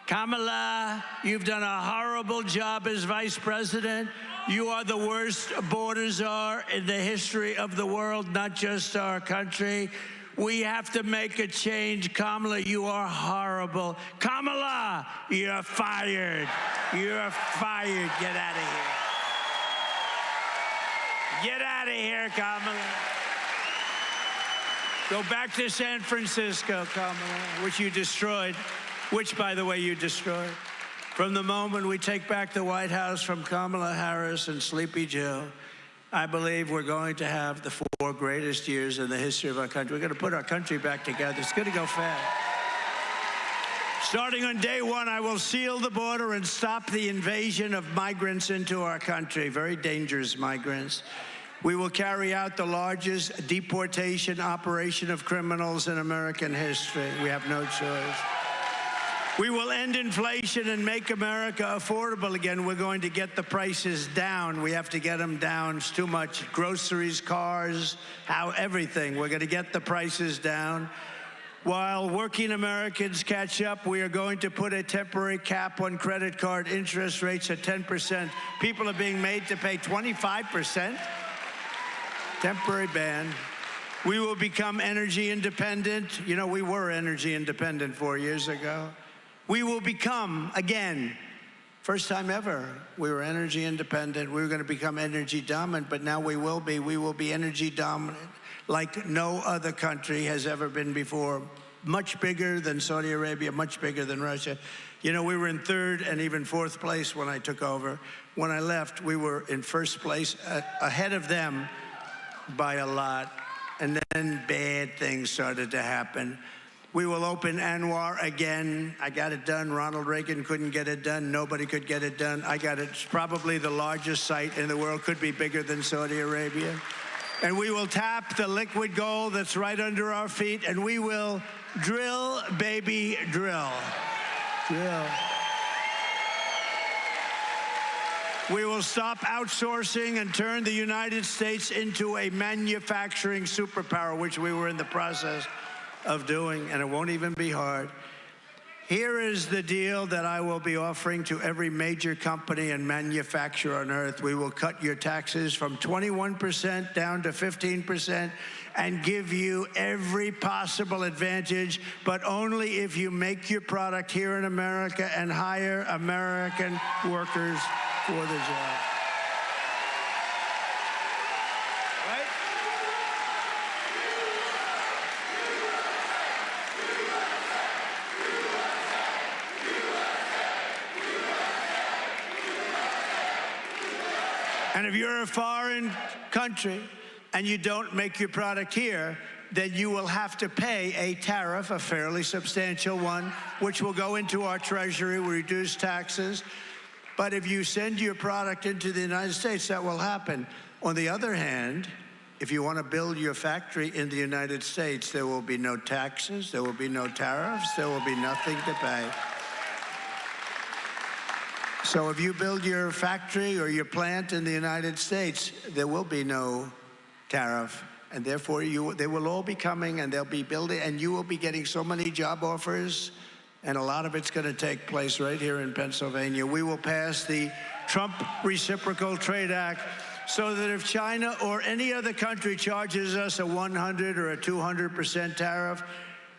Kamala, you've done a horrible job as vice president. You are the worst border czar in the history of the world, not just our country. We have to make a change. Kamala, you are horrible. Kamala, you're fired. You're fired. Get out of here. Get out of here, Kamala. Go back to San Francisco, Kamala, which you destroyed. Which, by the way, you destroyed. From the moment we take back the White House from Kamala Harris and Sleepy Joe, I believe we're going to have the 4 greatest years in the history of our country. We're going to put our country back together. It's going to go fast. Starting on day 1, I will seal the border and stop the invasion of migrants into our country, very dangerous migrants. We will carry out the largest deportation operation of criminals in American history. We have no choice. We will end inflation and make America affordable again. We're going to get the prices down. We have to get them down. It's too much. Groceries, cars, everything. We're going to get the prices down. While working Americans catch up, we are going to put a temporary cap on credit card interest rates at 10%. People are being made to pay 25%. Temporary ban. We will become energy independent. You know, we were energy independent 4 years ago. We will become, again, first time ever, we were energy independent. We were going to become energy dominant, but now we will be energy dominant like no other country has ever been before. Much bigger than Saudi Arabia, much bigger than Russia. You know, we were in 3rd and even 4th place when I took over. When I left, we were in 1st place, ahead of them by a lot. And then bad things started to happen. We will open Anwar again. I got it done. Ronald Reagan couldn't get it done. Nobody could get it done. I got it. It's probably the largest site in the world. Could be bigger than Saudi Arabia. And we will tap the liquid gold that's right under our feet, and we will drill, baby, drill. Drill. We will stop outsourcing and turn the United States into a manufacturing superpower, which we were in the process of doing, and it won't even be hard. Here is the deal that I will be offering to every major company and manufacturer on earth. We will cut your taxes from 21% down to 15% and give you every possible advantage, but only if you make your product here in America and hire American workers for the job. And if you're a foreign country and you don't make your product here, then you will have to pay a tariff, a fairly substantial one, which will go into our treasury, will reduce taxes. But if you send your product into the United States, that will happen. On the other hand, if you want to build your factory in the United States, there will be no taxes, there will be no tariffs, there will be nothing to pay. So if you build your factory or your plant in the United States, there will be no tariff And therefore, they will all be coming, and they'll be building, and you will be getting so many job offers, and a lot of it's going to take place right here in Pennsylvania. We will pass the Trump Reciprocal Trade Act so that if China or any other country charges us a 100 or a 200% tariff,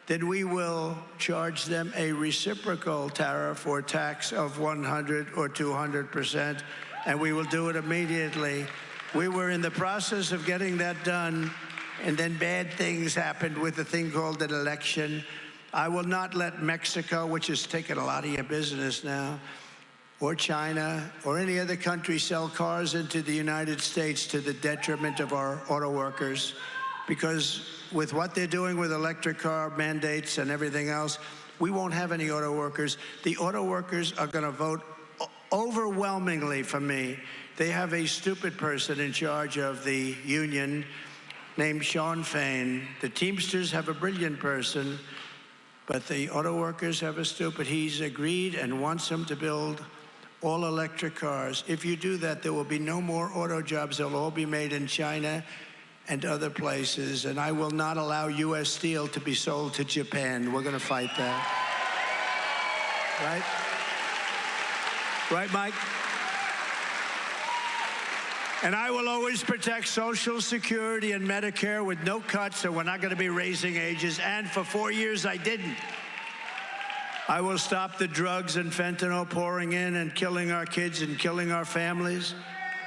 then we will charge them a reciprocal tariff or tax of 100 or 200%, and we will do it immediately. We were in the process of getting that done, and then bad things happened with a thing called an election. I will not let Mexico, which has taken a lot of your business now, or China, or any other country sell cars into the United States to the detriment of our auto workers, because with what they're doing with electric car mandates and everything else, we won't have any auto workers. The auto workers are going to vote overwhelmingly for me. They have a stupid person in charge of the union named Sean Fain. The Teamsters have a brilliant person, but the auto workers have a stupid. He's agreed and wants them to build all electric cars. If you do that, there will be no more auto jobs. They'll all be made in China and other places, and I will not allow U.S. steel to be sold to Japan. We're going to fight that. Right? Right, Mike? And I will always protect Social Security and Medicare with no cuts, so we're not going to be raising ages. And for 4 years, I didn't. I will stop the drugs and fentanyl pouring in and killing our kids and killing our families.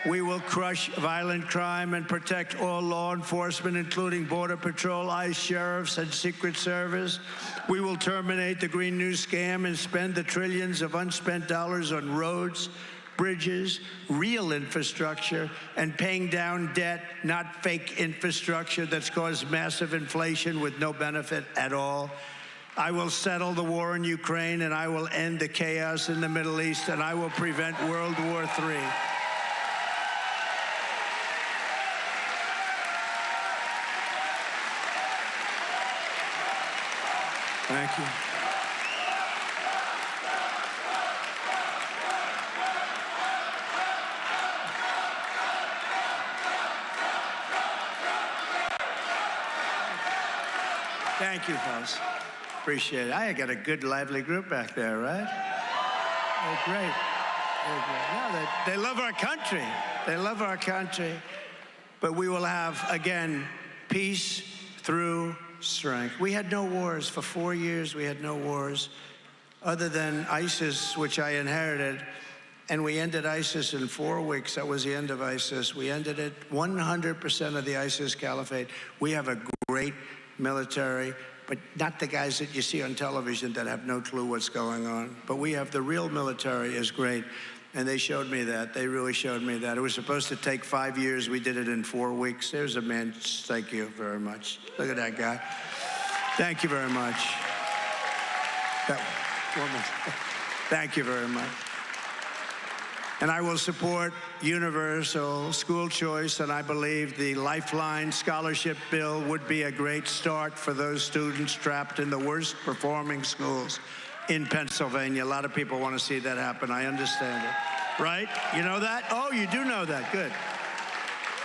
We will crush violent crime and protect all law enforcement, including Border Patrol, ICE sheriffs, and Secret Service. We will terminate the Green New Scam and spend the trillions of unspent dollars on roads, bridges, real infrastructure, and paying down debt, not fake infrastructure that's caused massive inflation with no benefit at all. I will settle the war in Ukraine, and I will end the chaos in the Middle East, and I will prevent World War III. Thank you. Thank you, folks. Appreciate it. I got a good, lively group back there, right? They're great. They're great. No, they love our country. They love our country. But we will have, again, peace through strength. We had no wars. For 4 years, we had no wars other than ISIS, which I inherited. And we ended ISIS in 4 weeks. That was the end of ISIS. We ended it 100% of the ISIS caliphate. We have a great military, but not the guys that you see on television that have no clue what's going on. But we have the real military is great. And they showed me that. They really showed me that. It was supposed to take 5 years. We did it in 4 weeks. There's a man. Thank you very much. Look at that guy. Thank you very much. That woman. Thank you very much. And I will support universal school choice, and I believe the Lifeline Scholarship Bill would be a great start for those students trapped in the worst performing schools in Pennsylvania. A lot of people want to see that happen. I understand it. Right? You know that? Oh, you do know that. Good.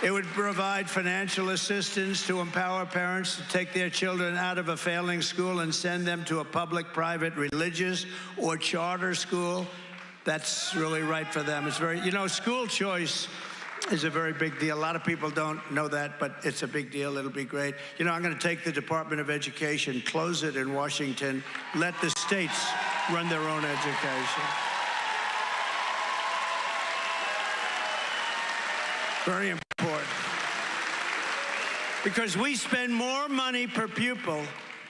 It would provide financial assistance to empower parents to take their children out of a failing school and send them to a public, private, religious, or charter school. That's really right for them. It's very, school choice is a very big deal. A lot of people don't know that, but it's a big deal. It'll be great. I'm going to take the Department of Education, close it in Washington, let the states run their own education. Very important. Because we spend more money per pupil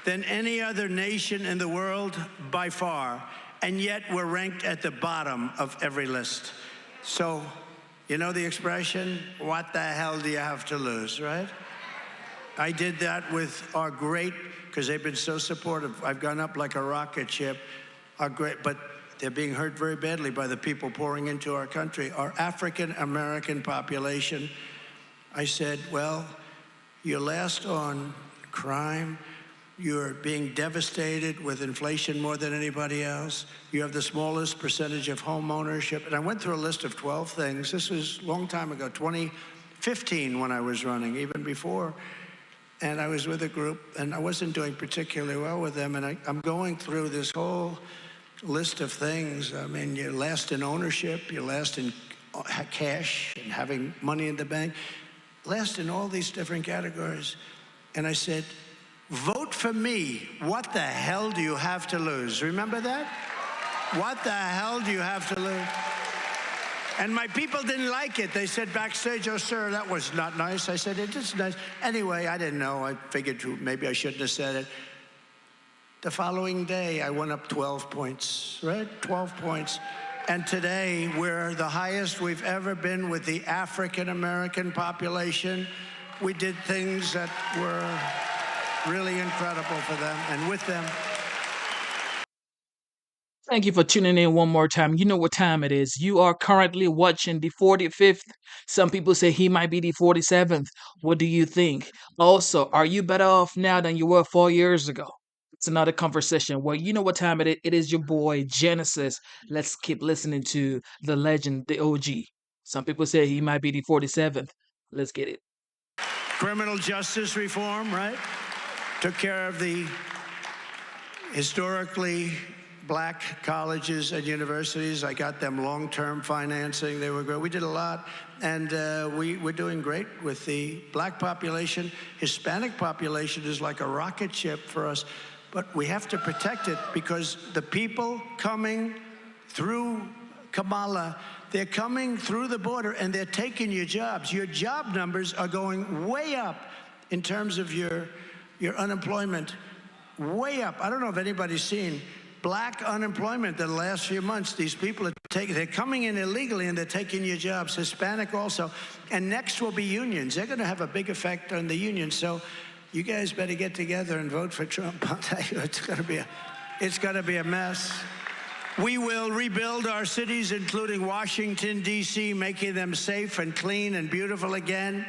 than any other nation in the world by far, and yet we're ranked at the bottom of every list. So, you know the expression, what the hell do you have to lose, right? I did that with our great, because they've been so supportive. I've gone up like a rocket ship. But they're being hurt very badly by the people pouring into our country. Our African-American population, I said, well, you're last on crime. You're being devastated with inflation more than anybody else. You have the smallest percentage of home ownership. And I went through a list of 12 things. This was a long time ago, 2015 when I was running, even before. and I was with a group, and I wasn't doing particularly well with them, and I'm going through this whole list of things. I mean, you're last in ownership, you're last in cash and having money in the bank, last in all these different categories. And I said, vote for me. What the hell do you have to lose? Remember that? What the hell do you have to lose? And my people didn't like it. They said backstage, oh, sir, that was not nice. I said, it is nice. Anyway, I didn't know. I figured maybe I shouldn't have said it. The following day, I went up 12 points, right? 12 points. And today, we're the highest we've ever been with the African-American population. We did things that were really incredible for them and with them. Thank you for tuning in one more time. You know what time it is. You are currently watching the 45th. Some people say he might be the 47th. What do you think? Also, are you better off now than you were 4 years ago? It's another conversation. Well, you know what time it is. It is your boy Genesis. Let's keep listening to the legend, the OG. Some people say he might be the 47th. Let's get it. Criminal justice reform, right? Took care of the historically black colleges and universities. I got them long-term financing. They were great. We did a lot, and we're doing great with the black population. Hispanic population is like a rocket ship for us, but we have to protect it because the people coming through Kamala, they're coming through the border and they're taking your jobs. Your job numbers are going way up in terms of your unemployment, way up. I don't know if anybody's seen black unemployment in the last few months. These people they're coming in illegally and they're taking your jobs. Hispanic also. And next will be unions. They're going to have a big effect on the unions. So you guys better get together and vote for Trump. I'll tell you, it's going to be a mess. We will rebuild our cities, including Washington, D.C., making them safe and clean and beautiful again,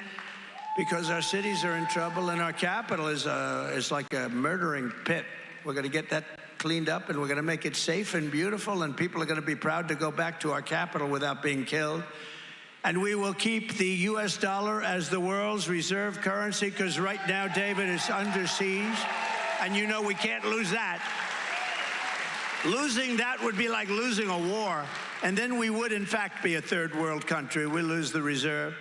because our cities are in trouble and our capital is like a murdering pit. We're going to get that cleaned up, and we're going to make it safe and beautiful, and people are going to be proud to go back to our capital without being killed. And we will keep the U.S. dollar as the world's reserve currency, because right now, David, is under siege, and you know we can't lose that. Losing that would be like losing a war, and then we would, in fact, be a third world country. We lose the reserve.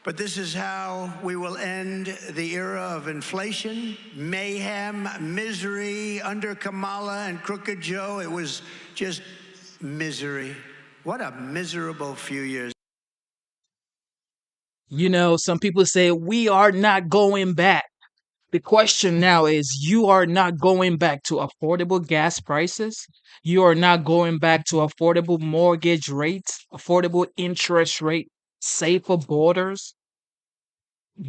But this is how we will end the era of inflation, mayhem, misery under Kamala and Crooked Joe. It was just misery. What a miserable few years. You know, some people say we are not going back. The question now is, you are not going back to affordable gas prices. You are not going back to affordable mortgage rates, affordable interest rate, safer borders,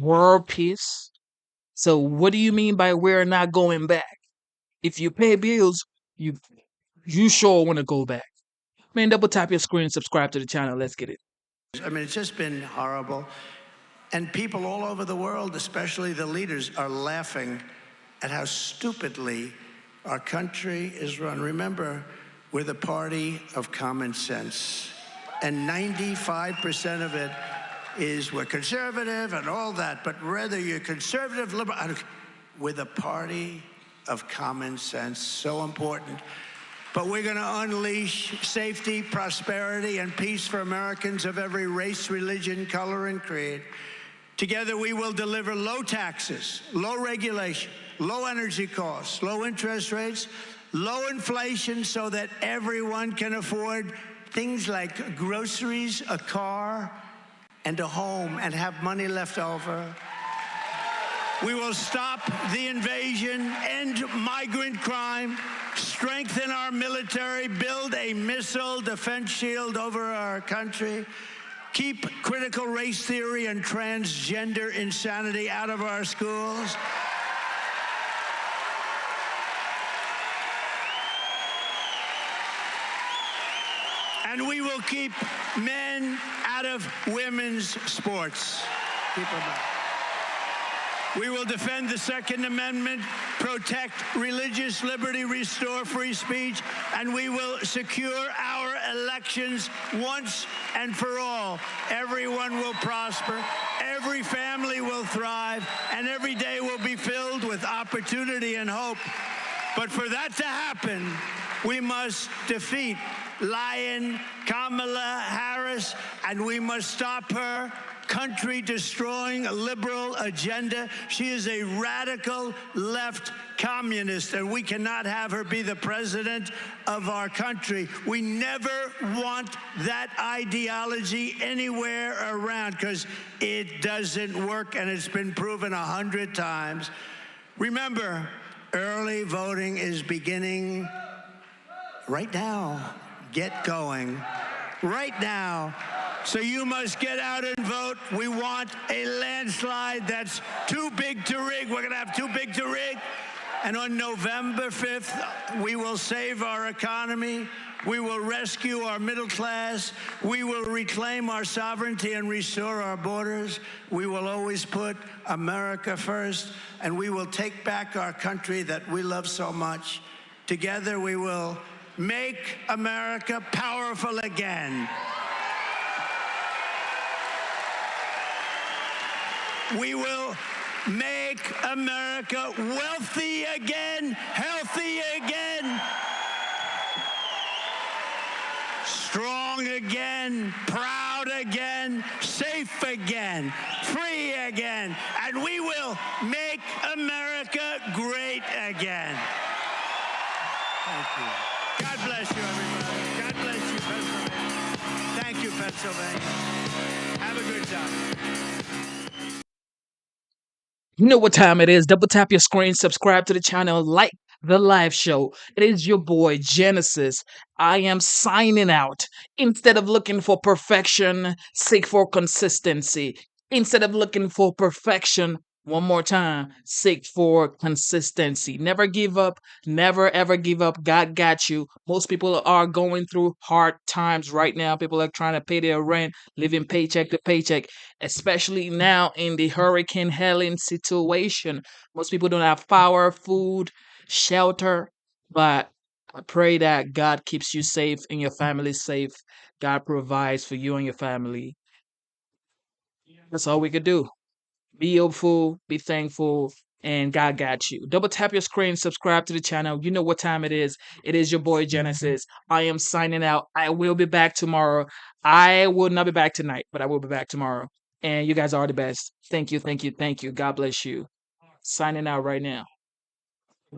world peace. So what do you mean by we're not going back? If you pay bills, you sure want to go back. Man, double tap your screen, subscribe to the channel. Let's get it. I mean, it's just been horrible. And people all over the world, especially the leaders, are laughing at how stupidly our country is run. Remember, we're the party of common sense. And 95% of it is we're conservative and all that. But whether you're conservative, liberal, we're the party of common sense. So important. But we're going to unleash safety, prosperity, and peace for Americans of every race, religion, color, and creed. Together, we will deliver low taxes, low regulation, low energy costs, low interest rates, low inflation, so that everyone can afford things like groceries, a car, and a home, and have money left over. We will stop the invasion, end migrant crime, strengthen our military, build a missile defense shield over our country, keep critical race theory and transgender insanity out of our schools. And we will keep men out of women's sports. Keep them out. We will defend the Second Amendment, protect religious liberty, restore free speech, and we will secure our elections once and for all. Everyone will prosper. every family will thrive, and every day will be filled with opportunity and hope. But for that to happen, we must defeat Lion Kamala Harris, and we must stop her country-destroying liberal agenda. She is a radical left communist, and we cannot have her be the president of our country. We never want that ideology anywhere around because it doesn't work, and it's been proven 100 times. Remember, early voting is beginning right now. Get going right now. So you must get out and vote. We want a landslide that's too big to rig. We're going to have too big to rig. And on November 5th, we will save our economy. We will rescue our middle class. We will reclaim our sovereignty and restore our borders. We will always put America first, and we will take back our country that we love so much. Together, we will make America powerful again. We will make America wealthy again, healthy again, strong again, proud again, safe again, free again, and we will make America great again. Thank you. God bless you, everybody. God bless you, Pennsylvania. Thank you, Pennsylvania. Have a good time. You know what time it is. Double tap your screen, subscribe to the channel, like the live show. It is your boy Genesis. I am signing out. Instead of looking for perfection, seek for consistency. Instead of looking for perfection, one more time, seek for consistency. Never give up. Never ever give up. God got you. Most people are going through hard times right now. People are trying to pay their rent, living paycheck to paycheck, especially now in the Hurricane Helene situation. Most people don't have power, food, shelter, but I pray that God keeps you safe and your family safe. God provides for you and your family. That's all we could do. Be hopeful, be thankful, and God got you. Double tap your screen, subscribe to the channel. You know what time it is. It is your boy Genesis. I am signing out. I will be back tomorrow. I will not be back tonight, but I will be back tomorrow. And you guys are the best. Thank you, thank you, thank you. God bless you. Signing out right now.